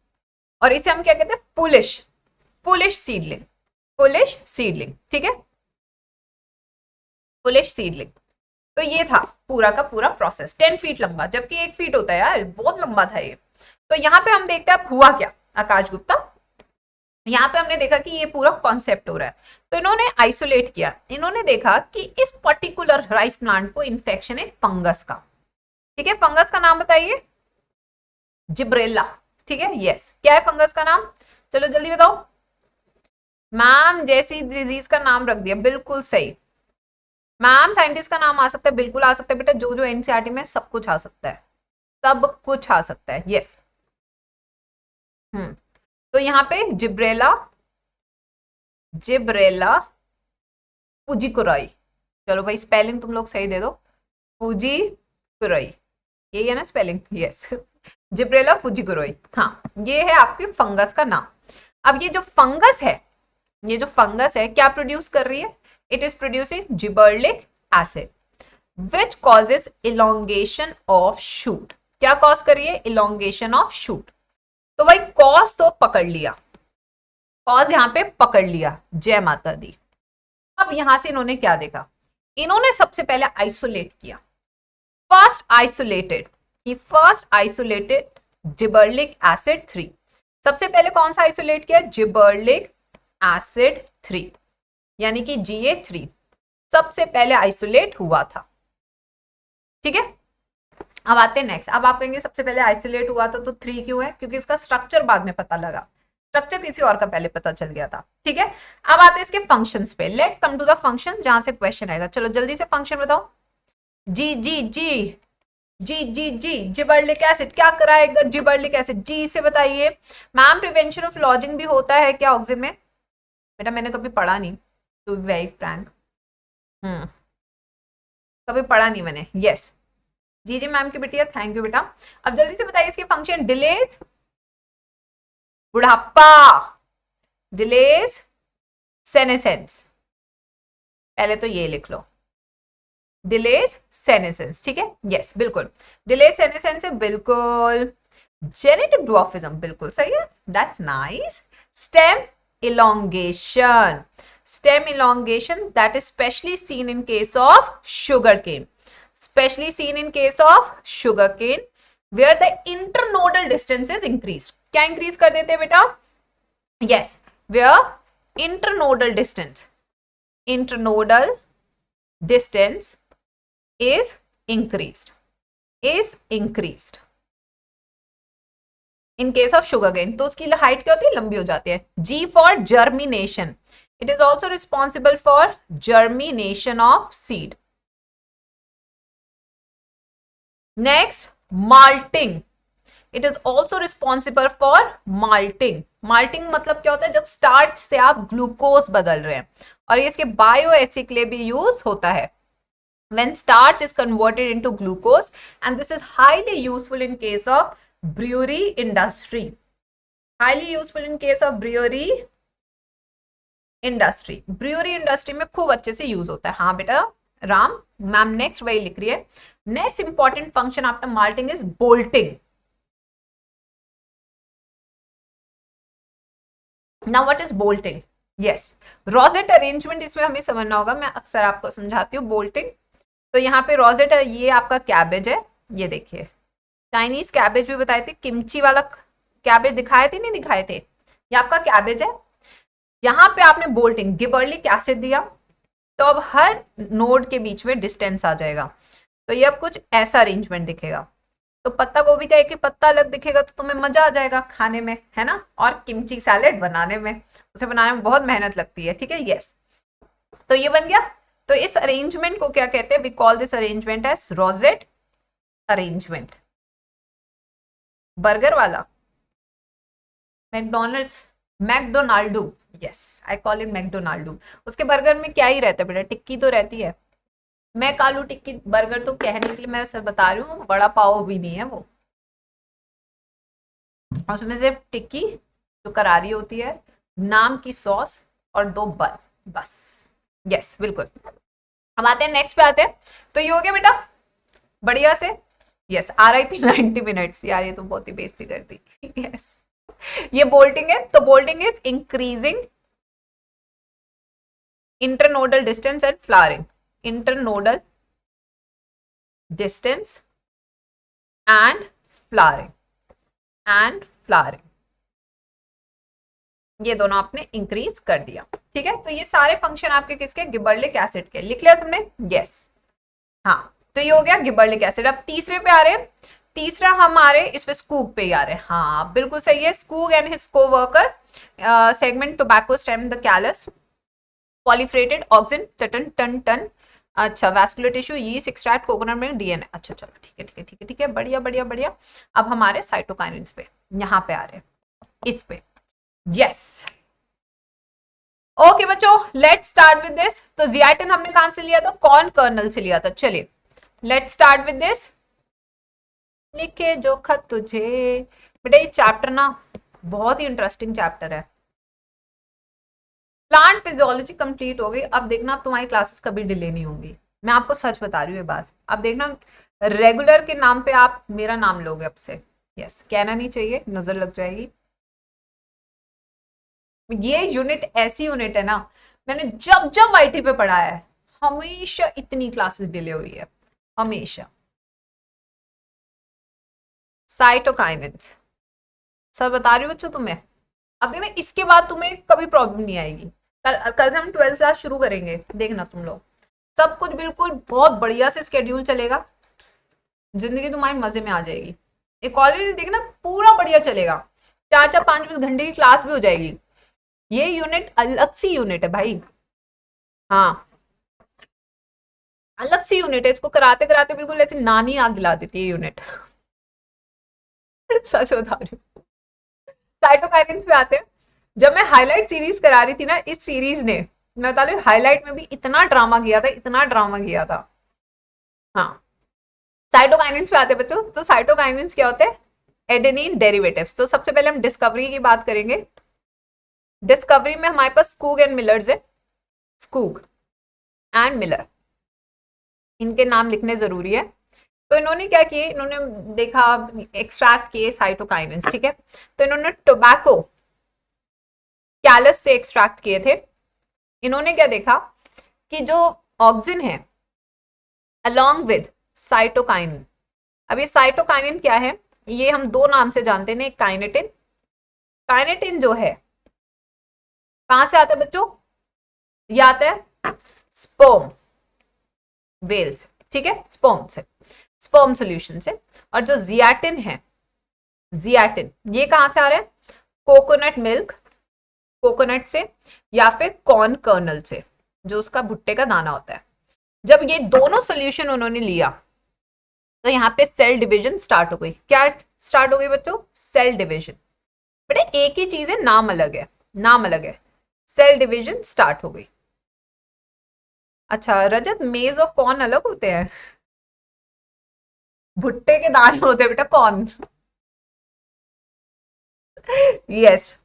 और इसे हम क्या कहते हैं? Foolish, foolish seedling, foolish seedling, ठीक है, फुलिश सीडलिंग। तो ये था पूरा का पूरा प्रोसेस, 10 फीट लंबा, जबकि 1 फीट होता है यार, बहुत लंबा था ये। तो यहाँ पे हम देखते हैं अब हुआ क्या आकाश गुप्ता। यहाँ पे हमने देखा कि ये पूरा कॉन्सेप्ट हो रहा है। तो इन्होंने आइसोलेट किया, इन्होंने देखा कि इस पर्टिकुलर राइस प्लांट को इन्फेक्शन है फंगस का, ठीक है। फंगस का नाम बताइए? जिब्रेला, ठीक है, यस। क्या है फंगस का नाम? चलो जल्दी बताओ। मैम जैसी डिजीज का नाम रख दिया, बिल्कुल सही। मैम साइंटिस्ट का नाम आ सकता है, बिल्कुल आ सकता है बेटा, जो जो एनसीईआरटी में सब कुछ आ सकता है, सब कुछ आ सकता है, यस। तो यहाँ पे जिब्रेला, जिब्रेला पुजिकुराई, चलो भाई स्पेलिंग तुम लोग सही दे दो, पुजिकुराई, यही है ना स्पेलिंग? यस। जिब्रेला फुजिकुरोई। हाँ, ये है आपके फंगस का नाम। अब ये जो फंगस है, ये जो फंगस है क्या प्रोड्यूस कर रही है? It is producing gibberellic acid which causes elongation of shoot. क्या कॉज कर रही है? Elongation of shoot. तो भाई कॉज तो पकड़ लिया, कॉज यहां पे पकड़ लिया, जय माता दी। अब यहां से इन्होंने क्या देखा? इन्होंने सबसे पहले आइसोलेट किया, फर्स्ट आइसोलेटेड जिबर्लिक एसिड 3। सबसे पहले कौन सा आइसोलेट किया? जिबर्लिक एसिड 3, यानी कि Ga3 सबसे पहले आइसोलेट हुआ था। ठीक है, अब आते हैं नेक्स्ट। अब आप कहेंगे सबसे पहले आइसोलेट हुआ था तो 3 क्यों है? क्योंकि इसका स्ट्रक्चर बाद में पता लगा, स्ट्रक्चर किसी और का पहले पता चल गया था। ठीक है, अब आते हैं इसके फंक्शंस पे। Let's come to the function, जहां से क्वेश्चन आएगा। चलो जल्दी से फंक्शन बताओ। जी जी जी जी जी जी जिबर्लिक एसिड क्या कराएगा? जिबर्लिक एसिड जी से बताइए। मैम प्रिवेंशन ऑफ लॉजिंग भी होता है क्या ऑक्सिजन में? बेटा मैंने कभी पढ़ा नहीं, टू बी वेरी फ्रैंक। कभी पढ़ा नहीं मैंने। यस, जी जी मैम की बिटिया, थैंक यू बेटा। अब जल्दी से बताइए इसके फंक्शन। डिलेज बुढ़ापा, डिलेज सेनेसेंस। पहले तो ये लिख लो, डिलेज सेनेसेंस। ठीक है, यस बिल्कुल, डिलेज सेनेसेंस है बिल्कुल। जेनेटिक ड्वार्फिज्म बिल्कुल सही है, that's nice. Stem elongation, stem elongation that is specially seen in case of sugarcane, specially seen in case of sugarcane where the internodal distance is increased। क्या increase कर देते हैं बेटा? yes, where internodal distance is increased, in case of sugar cane. तो उसकी height क्या होती है? लंबी हो जाती है। G for germination, it is also responsible for germination of seed. Next malting, it is also responsible for malting. Malting मतलब क्या होता है? जब स्टार्च से आप ग्लूकोज बदल रहे हैं, और ये इसके बायो एसिड के लिए भी यूज होता है। when starch is converted into glucose, and this is highly useful in case of brewery industry, highly useful in case of brewery industry में खूब अच्छे से यूज होता है। हाँ बेटा राम, मैम नेक्स्ट वही लिख रही है। Next important function after malting is bolting. Now what is bolting? Yes, rosette arrangement इसमें हमें समझना होगा, मैं अक्सर आपको समझाती हूँ बोल्टिंग। तो यहाँ पे रोजेट, ये आपका कैबेज है, ये देखिए चाइनीज कैबेज भी बताए थे, किमची वाला कैबेज दिखाए थे, नहीं दिखाए थे? ये आपका कैबेज है। यहाँ पे आपने बोल्टिंग, गिबर्लिक एसिड दिया, तो अब हर नोड के बीच में डिस्टेंस आ जाएगा। तो ये अब कुछ ऐसा अरेंजमेंट दिखेगा। तो पत्ता गोभी का एक ही पत्ता अलग दिखेगा तो तुम्हें मजा आ जाएगा खाने में, है ना? और किमची सैलेड बनाने में, उसे बनाने में बहुत मेहनत लगती है। ठीक है, यस। तो ये बन गया। तो इस अरेंजमेंट को क्या कहते हैं? We call this arrangement as rosette arrangement. Burger वाला, McDonald's, yes I call it McDonald's. उसके बर्गर में क्या ही रहता है बेटा? टिक्की तो रहती है। मैं कालू टिक्की बर्गर तो कहने के लिए मैं सर बता रही हूँ, बड़ा पाव भी नहीं है वो, और उसमें सिर्फ टिक्की जो करारी होती है, नाम की सॉस और 2 बन, बस। यस बिल्कुल। अब आते हैं नेक्स्ट पे आते हैं। तो ये हो गया बेटा बढ़िया से। यस, RIP 90 मिनट्स, यार ये तो बहुत ही बेइज्जती कर दी। यस, ये बोल्टिंग है। तो bolting is increasing internodal distance and flowering, internodal distance and flowering, ये दोनों आपने इंक्रीज कर दिया। ठीक है, तो ये सारे फंक्शन आपके किसके? गिबर्लिक एसिड के। लिख लिया सबने? यस, हाँ। तो ये हो गया गिबर्लिक एसिड। अब तीसरे पे आ रहे हैं। तीसरा हमारे इस पे स्कूग पे ही आ रहे हैं। हाँ बिल्कुल सही है, Skoog and his coworker segment tobacco stem the callus proliferated auxin ton ton ton. अच्छा, vascular tissue, yeast extract, coconut milk, DNA। अच्छा चलो ठीक है ठीक है ठीक है ठीक है, बढ़िया बढ़िया बढ़िया। अब हमारे साइटोकाइनिन्स पे यहाँ पे आ रहे हैं, इस पे। यस, ओके बच्चों, लेट्स स्टार्ट विद दिस। तो जियाटिन हमने कहां से लिया था? कॉर्न कर्नल से लिया था। चलिए लेट्स स्टार्ट विद दिस। लिखे जो खत तुझे। बेटा ये चैप्टर ना बहुत ही इंटरेस्टिंग चैप्टर है। प्लांट फिजियोलॉजी कंप्लीट हो गई। अब देखना अब तुम्हारी क्लासेस कभी डिले नहीं होंगी। मैं आपको सच बता रही हूँ ये बात। अब देखना रेगुलर के नाम पे आप मेरा नाम लोगे अब से। यस, कहना नहीं चाहिए, नजर लग जाएगी। ये यूनिट ऐसी यूनिट है ना, मैंने जब जब आईटी पे पढ़ाया है हमेशा इतनी क्लासेस डिले हुई है, हमेशा। साइटोकाइनेंस सर बता रही हूँ बच्चों तुम्हें। अब देखना इसके बाद तुम्हें कभी प्रॉब्लम नहीं आएगी। कल कल से हम 12th क्लास शुरू करेंगे, देखना तुम लोग सब कुछ बिल्कुल बहुत बढ़िया से स्केड्यूल चलेगा। जिंदगी तुम्हारी मजे में आ जाएगी। एक कॉलेज देखना पूरा बढ़िया चलेगा। 4-4 5 घंटे की क्लास भी हो जाएगी। ये यूनिट अलग सी यूनिट है भाई। हाँ, अलग सी यूनिट है। इसको कराते कराते बिल्कुल ऐसी नानी याद दिला देती है यूनिट। सच बता रही हूँ। साइटोकाइनेंस पे आते हैं। जब मैं हाईलाइट सीरीज करा रही थी ना, इस सीरीज ने, मैं बता रही हूँ हाईलाइट में भी इतना ड्रामा किया था, इतना ड्रामा किया था। हाँ, साइटोकाइनेंस पे आते हैं बच्चों। तो साइटोकाइनेंस क्या होते हैं? Adenine derivatives. तो सबसे पहले हम डिस्कवरी की बात करेंगे। डिस्कवरी में हमारे पास स्कूग एंड मिलर्स है। स्कूग एंड मिलर, इनके नाम लिखने जरूरी है। तो इन्होंने क्या किए, इन्होंने देखा, एक्सट्रैक्ट किए साइटोकाइनेंस, ठीक है। तो इन्होंने टोबैको कैलस से एक्सट्रैक्ट किए थे। इन्होंने क्या देखा कि जो ऑक्सिन है अलोंग विद साइटोकाइनिन। अब ये साइटोकाइनिन क्या है, ये हम दो नाम से जानते हैं। एक काइनेटिन, काइनेटिन जो है कहां से आता है बच्चों? ये आता है स्पर्म वेल से, ठीक है, स्पर्म से, स्पर्म सॉल्यूशन से। और जो जियाटिन है, जियाटिन ये कहां से आ रहा है? कोकोनट मिल्क, कोकोनट से, या फिर कॉर्न कर्नल से, जो उसका भुट्टे का दाना होता है। जब ये दोनों सोल्यूशन उन्होंने लिया तो यहाँ पे सेल डिवीजन स्टार्ट हो गई। क्या स्टार्ट हो गई बच्चों? Cell division. बेटा एक ही चीज है, नाम अलग है, नाम अलग है। सेल डिवीजन स्टार्ट हो गई। अच्छा रजत, मेज और कॉर्न अलग होते हैं? भुट्टे के दाने होते हैं बेटा कॉर्न। यस।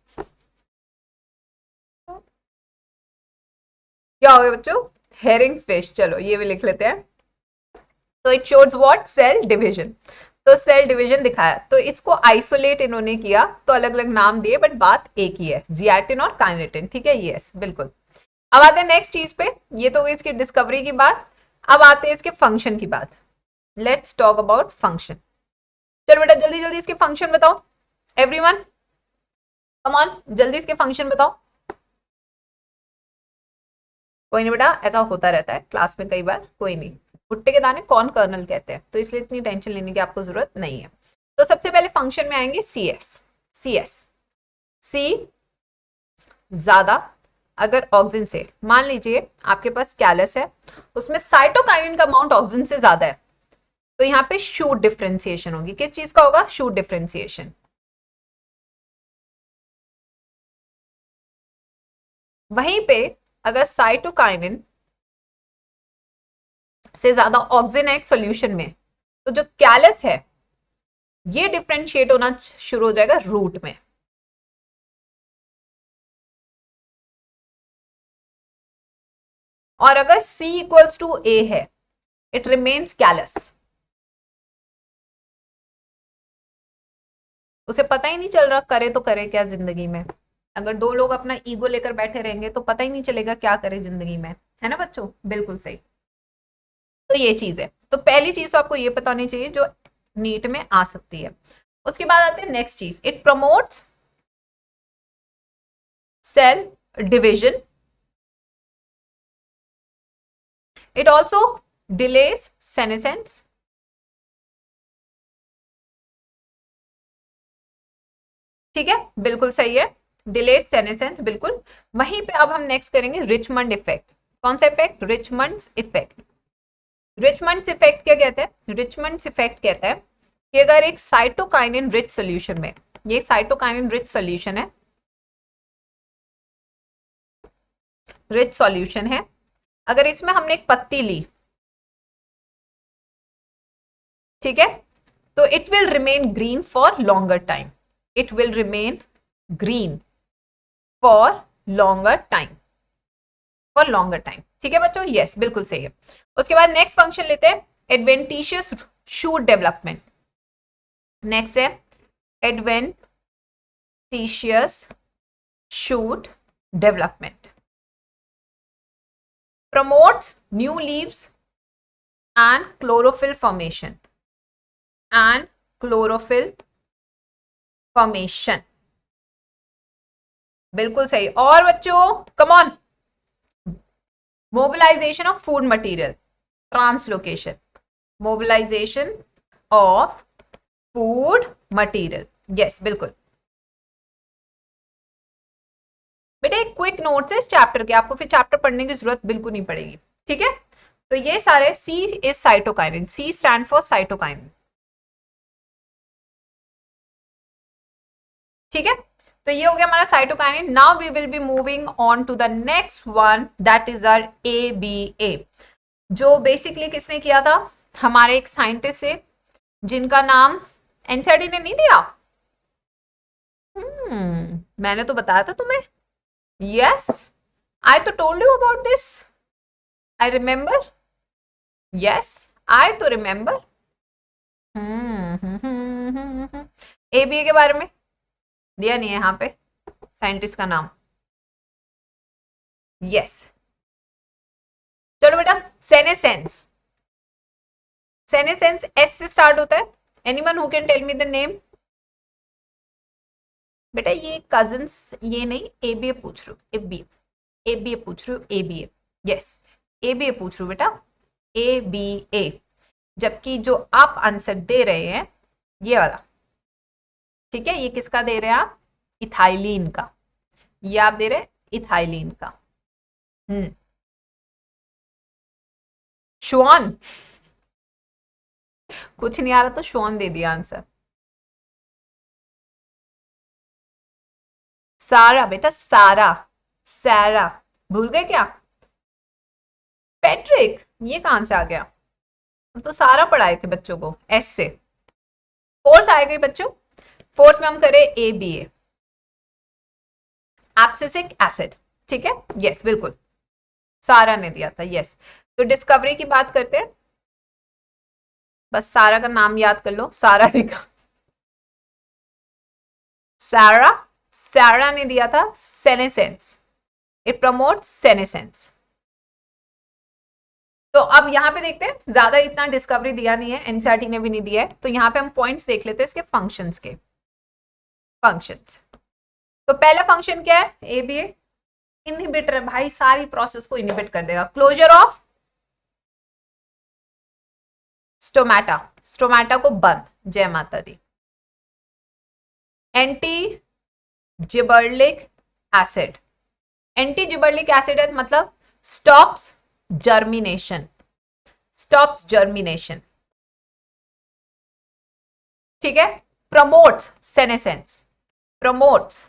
क्या हो गया बच्चों? Herring fish. चलो ये भी लिख लेते हैं। तो it shows what? Cell division. तो सेल डिवीजन दिखाया, तो इसको आइसोलेट इन्होंने किया, तो अलग अलग नाम दिए, बट बात एक ही है, जियाटिन और काइनेटिन, ठीक है। यस बिल्कुल। अब आते हैं नेक्स्ट चीज पे। ये तो इसकी डिस्कवरी की बात। अब आते हैं इसके फंक्शन की बात। Let's talk about function. चलो बेटा जल्दी जल्दी इसके फंक्शन बताओ, एवरीवन कम ऑन, जल्दी इसके फंक्शन बताओ। कोई नहीं बेटा, ऐसा होता रहता है क्लास में कई बार, कोई नहीं। भुट्टे के दाने कौन कर्नल कहते हैं, तो इसलिए इतनी टेंशन लेने की आपको जरूरत नहीं है। तो सबसे पहले फंक्शन में आएंगे सी एस। सी एस, सी ज्यादा अगर ऑक्सिन से, मान लीजिए आपके पास कैलस है, उसमें साइटोकाइनिन का अमाउंट ऑक्सिन से ज्यादा है, तो यहाँ पे शूट डिफ्रेंसिएशन होगी। किस चीज का होगा? Shoot differentiation. वहीं पे अगर साइटोकाइनिन से ज्यादा ऑक्सिन है एक सोल्यूशन में, तो जो कैलस है ये डिफ्रेंशिएट होना शुरू हो जाएगा रूट में। और अगर C इक्वल्स टू A है, इट रिमेन्स कैलस। उसे पता ही नहीं चल रहा करे तो करे क्या जिंदगी में। अगर दो लोग अपना ईगो लेकर बैठे रहेंगे तो पता ही नहीं चलेगा क्या करे जिंदगी में, है ना बच्चों? बिल्कुल सही। तो ये चीज है। तो पहली चीज तो आपको ये पता होनी चाहिए जो नीट में आ सकती है। उसके बाद आते हैं नेक्स्ट चीज, it promotes cell division. It also delays senescence. ठीक है, बिल्कुल सही है, डिलेस सेनेसेंस, बिल्कुल। वहीं पे अब हम नेक्स्ट करेंगे रिचमंड इफेक्ट। कौन सा effect? Richmond effect. Richmond effect क्या कहते हैं? रिचमंड इफेक्ट कहता है कि अगर एक साइटोकाइनिन रिच सोल्यूशन में, ये साइटोकाइनिन रिच सोल्यूशन है, रिच सॉल्यूशन है, अगर इसमें हमने एक पत्ती ली, ठीक है, तो it will remain green for longer time, it will remain green for longer time, for longer time. ठीक है बच्चों, यस बिल्कुल सही है। उसके बाद नेक्स्ट फंक्शन लेते हैं, एडवेंटिशियस शूट डेवलपमेंट। नेक्स्ट है adventitious shoot development, promotes new leaves and chlorophyll formation, and chlorophyll formation, बिल्कुल सही। और बच्चों come on, mobilization of food material, translocation, mobilization of food material, yes बिल्कुल। बेटा एक क्विक नोट्स है इस चैप्टर के, आपको फिर चैप्टर पढ़ने की जरूरत बिल्कुल नहीं पड़ेगी, ठीक है। तो ये सारे, C is cytokinin, C stand for cytokinin, ठीक है। तो ये हो गया हमारा cytokinin. Now we will be moving on to the next one, that is our ABA, जो बेसिकली किसने किया था, हमारे एक साइंटिस्ट से जिनका नाम एनसीईआरटी ने नहीं दिया। मैंने तो बताया था तुम्हें, यस आई तो told you about this, I remember, yes I तो रिमेम्बर। ABA के बारे में दिया नहीं है यहाँ पे साइंटिस्ट का नाम, यस। चलो बेटा, सेनेसेंस, सेनेसेंस एस से स्टार्ट होता है, anyone who can tell me the name. बेटा ये कजिन्स, ये नहीं, ABA पूछ रही हूँ, ABA पूछ रही हूँ, ABA, यस ABA पूछ रही हूँ बेटा, ABA। जबकि जो आप आंसर दे रहे हैं ये वाला, ठीक है, ये किसका दे रहे हैं आप, इथाइलिन का, ये आप दे रहे हैं इथाइलिन का। श्वान, कुछ नहीं आ रहा तो श्वान दे दिया आंसर। सारा बेटा, सारा, सारा भूल गए क्या, पैट्रिक, ये कहां से आ गया, तो सारा पढ़ाए थे बच्चों को एस से। फोर्थ आएगा बच्चों, फोर्थ में हम करें ABA, एब्सिसिक एसिड, ठीक है, यस बिल्कुल सारा ने दिया था, यस। तो डिस्कवरी की बात करते हैं, बस सारा का नाम याद कर लो, सारा लिखा, सारा, सारा ने दिया था सेनेसेंस, इट प्रमोट्स सेनेसेंस। तो अब यहां पे देखते हैं, ज्यादा इतना डिस्कवरी दिया नहीं है, एनसीईआरटी ने भी नहीं दिया है, तो यहां पे हम पॉइंट्स देख लेते हैं इसके फंक्शंस के, फंक्शंस। तो पहला फंक्शन क्या है, ABA इनहिबिटर है भाई, सारी प्रोसेस को इनहिबिट कर देगा, क्लोजर ऑफ स्टोमेटा, स्टोमेटा को बंद, जय माता दी। एंटी जिबर्लिक एसिड, एंटी जिबर्लिक एसिड है मतलब स्टॉप्स जर्मिनेशन, स्टॉप्स जर्मिनेशन, ठीक है। Promotes senescence, promotes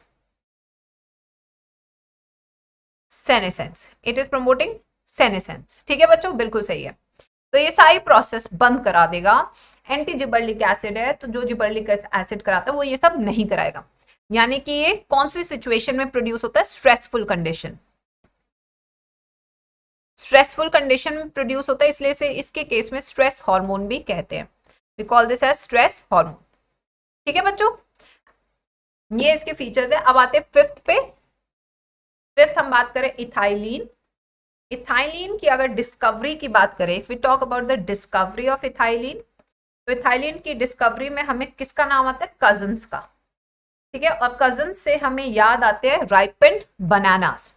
senescence, it is promoting senescence, ठीक है बच्चों, बिल्कुल सही है। तो ये सारी प्रोसेस बंद करा देगा। एंटी जिबर्लिक एसिड है तो जो जिबर्लिक एसिड कराता है वो ये सब नहीं कराएगा, यानी कि ये कौन सी सिचुएशन में प्रोड्यूस होता है, स्ट्रेसफुल कंडीशन, स्ट्रेसफुल कंडीशन में प्रोड्यूस होता है, इसलिए से इसके केस में स्ट्रेस हार्मोन भी कहते हैं, we call this as stress hormone, ठीक है बच्चों, ये इसके फीचर्स है। अब आते हैं फिफ्थ पे, फिफ्थ हम बात करें इथाइलिन। इथाइलिन की अगर डिस्कवरी की बात करें, if we talk about the discovery of ethylene, तो इथाइलिन की डिस्कवरी में हमें किसका नाम आता है, कजन्स का, ठीक है। और कजन्स से हमें याद आते हैं राइपेंड बनानास,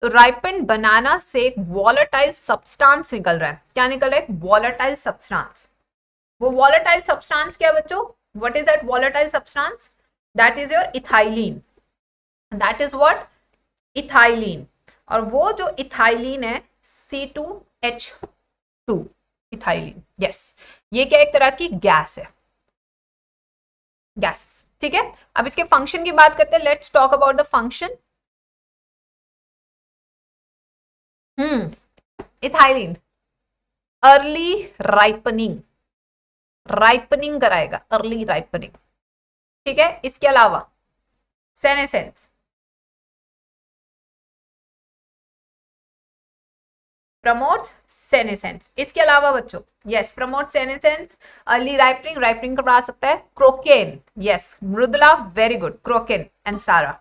तो राइपेंड बनाना से एक वॉलेटाइल सब्सटेंस निकल रहा है, क्या निकल रहा है, वॉलेटाइल सब्सटेंस। वो वॉलेटाइल सब्सटेंस क्या बच्चों, what is that volatile substance, that is your ethylene, that is what, ethylene. और वो जो इथाइलिन है C2H2, इथाइलिन, यस, ये क्या एक तरह की गैस है, गैसेस, ठीक है। अब इसके फंक्शन की बात करते हैं, let's talk about the function. Ethylene early ripening, ripening कराएगा, अर्ली राइपनिंग। ठीक है, इसके अलावा सेनेसेंस, प्रमोट सेनेसेंस। इसके अलावा बच्चों, yes, promote senescence, early ripening, ripening करवा सकता है। Crocker, yes, Mridula, very good, Crocker and Sara,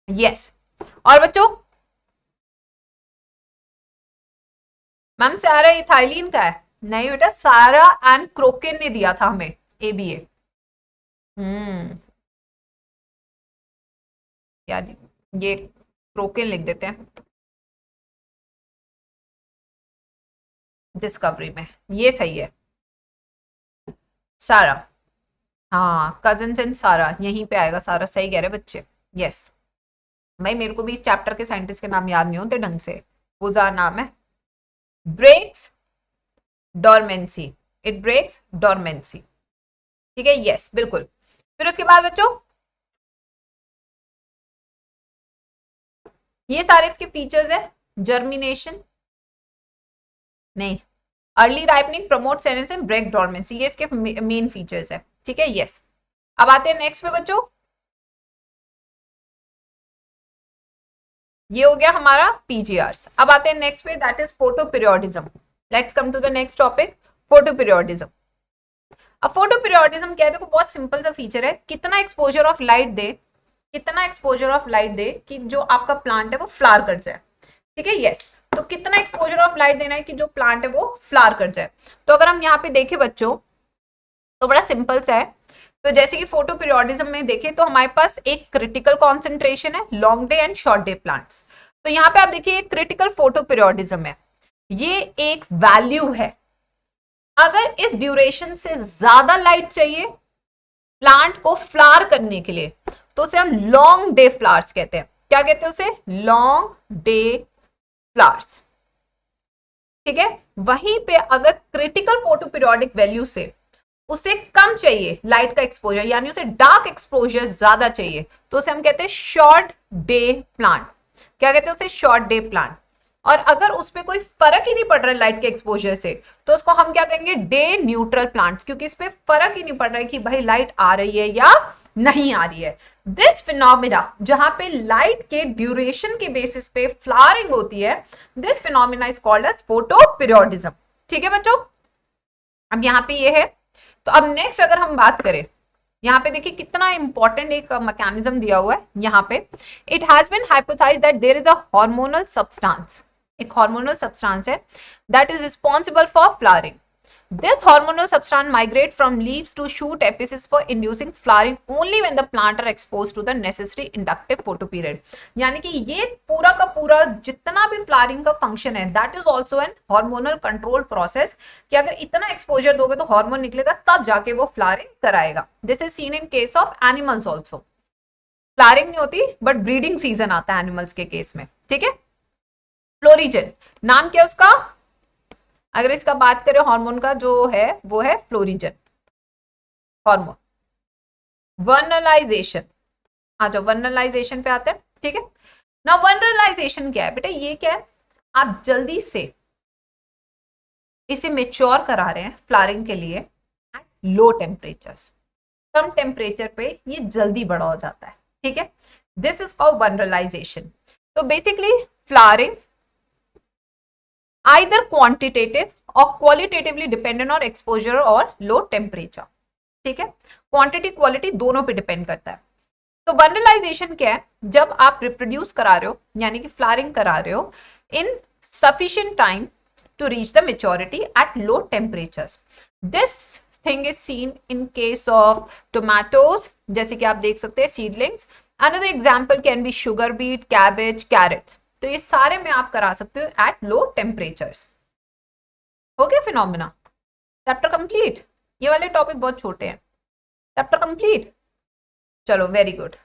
yes. और बच्चों, मैम सारा इथाइलिन का है? नहीं बेटा, सारा एंड क्रोकेन ने दिया था हमें एबीए। यार ये क्रोकेन लिख देते हैं डिस्कवरी में, ये सही है। सारा, हाँ, कजन एंड सारा, यहीं पे आएगा सारा, सही कह रहे बच्चे, यस। भाई मेरे को भी इस चैप्टर के साइंटिस्ट के नाम याद नहीं होते ढंग से, वो जा नाम है। Breaks dormancy, it breaks dormancy, ठीक है, यस, बिल्कुल। फिर उसके बाद बच्चों, ये सारे इसके फीचर्स है। जर्मिनेशन नहीं, early ripening, promote senescence, break dormancy, ये इसके मेन फीचर्स है। ठीक है, यस। अब आते हैं नेक्स्ट पे बच्चों, ये हो गया हमारा पीजीआर्स। अब आते हैं नेक्स्ट पे, that is photoperiodism. Let's come to the next topic, photoperiodism. अब फोटो पीरियोडिज्म क्या है, देखो बहुत सिंपल सा फीचर है, कितना एक्सपोजर ऑफ लाइट दे, कितना एक्सपोजर ऑफ लाइट दे कि जो आपका प्लांट है वो फ्लावर कर जाए। ठीक है, यस। तो कितना एक्सपोजर ऑफ लाइट देना है कि जो प्लांट है वो फ्लावर कर जाए। तो अगर हम यहाँ पे देखें बच्चों, तो बड़ा सिंपल सा है। तो जैसे कि फोटो पीरियोडिज्म में देखें तो हमारे पास एक क्रिटिकल कॉन्सेंट्रेशन है, long day and short day plants. तो यहाँ पे आप देखिए क्रिटिकल फोटो पीरियोडिज्म है, ये एक वैल्यू है। अगर इस ड्यूरेशन से ज्यादा लाइट चाहिए प्लांट को फ्लावर करने के लिए, तो उसे हम लॉन्ग डे फ्लावर्स कहते हैं। क्या कहते हैं उसे? Long day flowers. ठीक है, वहीं पे अगर क्रिटिकल फोटो पीरियोडिक वैल्यू से उसे कम चाहिए लाइट का एक्सपोजर, यानी उसे डार्क एक्सपोजर ज्यादा चाहिए, तो उसे हम कहते हैं शॉर्ट डे प्लांट। क्या कहते हैं उसे? Short day plant. और अगर उस पर कोई फर्क ही नहीं पड़ रहा है लाइट के एक्सपोजर से, तो उसको हम क्या कहेंगे? डे न्यूट्रल प्लांट्स, क्योंकि इस पे फर्क ही नहीं पड़ रहा है कि भाई लाइट आ रही है या नहीं आ रही है। दिस फिनोमिना, जहां पे लाइट के ड्यूरेशन के बेसिस पे फ्लावरिंग होती है, this phenomena is called as photoperiodism. ठीक है बच्चों, अब यहाँ पे ये है। तो अब नेक्स्ट अगर हम बात करें, यहाँ पे देखिए कितना इंपॉर्टेंट एक मैकेनिज्म दिया हुआ है यहाँ पे। It has been hypothesized that there is a hormonal substance, एक हार्मोनल सब्सटेंस है that is responsible for flowering. This hormonal substance migrate from leaves to shoot apices for inducing flowering only when the plant are exposed to the necessary inductive photoperiod। यानी कि ये पूरा का पूरा जितना भी फ्लावरिंग का फंक्शन है, that is also an hormonal control process, कि अगर इतना एक्सपोजर दोगे तो हार्मोन निकलेगा, तब जाके वो फ्लावरिंग कराएगा। This is seen in case of animals also. Flowering नहीं होती बट ब्रीडिंग सीजन आता है एनिमल्स के केस में। ठीक है, फ्लोरिजन नाम क्या उसका? अगर इसका बात करें हार्मोन का जो है वो है फ्लोरिजन हार्मोन। वर्नलाइजेशन, आ जाओ वर्नलाइजेशन पे आते हैं। ठीक है ना, वर्नलाइजेशन क्या है बेटा? ये क्या है? आप जल्दी से इसे मेच्योर करा रहे हैं फ्लावरिंग के लिए एट लो टेम्परेचर्स। कम टेम्परेचर पे ये जल्दी बड़ा हो जाता है। ठीक है, दिस इज कॉल्ड वर्नलाइजेशन। तो basically flowering either quantitative or qualitatively dependent on exposure और low temperature। ठीक है, क्वांटिटी क्वालिटी दोनों पे डिपेंड करता है। तो वर्नलाइजेशन क्या है? जब आप रिप्रोड्यूस करा रहे हो, यानी कि फ्लावरिंग करा रहे हो insufficient time to reach the maturity at low temperatures. This thing is seen in case of tomatoes, जैसे कि आप देख सकते हैं seedlings. Another example can be sugar beet, cabbage, carrots. तो ये सारे में आप करा सकते हो एट लो टेम्परेचर्स। हो गया फिनोमिना, चैप्टर कंप्लीट। ये वाले टॉपिक बहुत छोटे हैं, चैप्टर कंप्लीट। चलो वेरी गुड।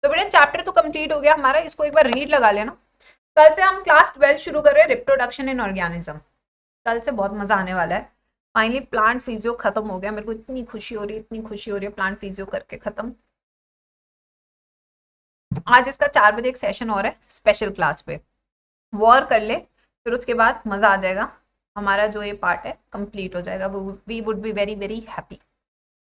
तो बेटा चैप्टर तो कंप्लीट हो गया हमारा, इसको एक बार रीड लगा लेना। कल से हम क्लास 12 शुरू कर रहे हैं, रिप्रोडक्शन इन ऑर्गेनिज्म। कल से बहुत मजा आने वाला है। फाइनली प्लांट फिजियो खत्म हो गया, मेरे को इतनी खुशी हो रही है, इतनी खुशी हो रही है प्लांट फिजियो करके खत्म। आज इसका 4 बजे एक सेशन और है स्पेशल क्लास पे, वॉर कर ले फिर उसके बाद मजा आ जाएगा। हमारा जो ये पार्ट है कंप्लीट हो जाएगा, we would be very very happy.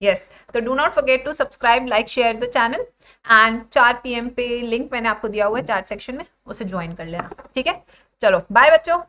Yes, तो do not forget to subscribe, like, share the channel and 4 PM पे लिंक मैंने आपको दिया हुआ है चैट सेक्शन में, उसे ज्वाइन कर लेना। ठीक है, चलो बाय बच्चों।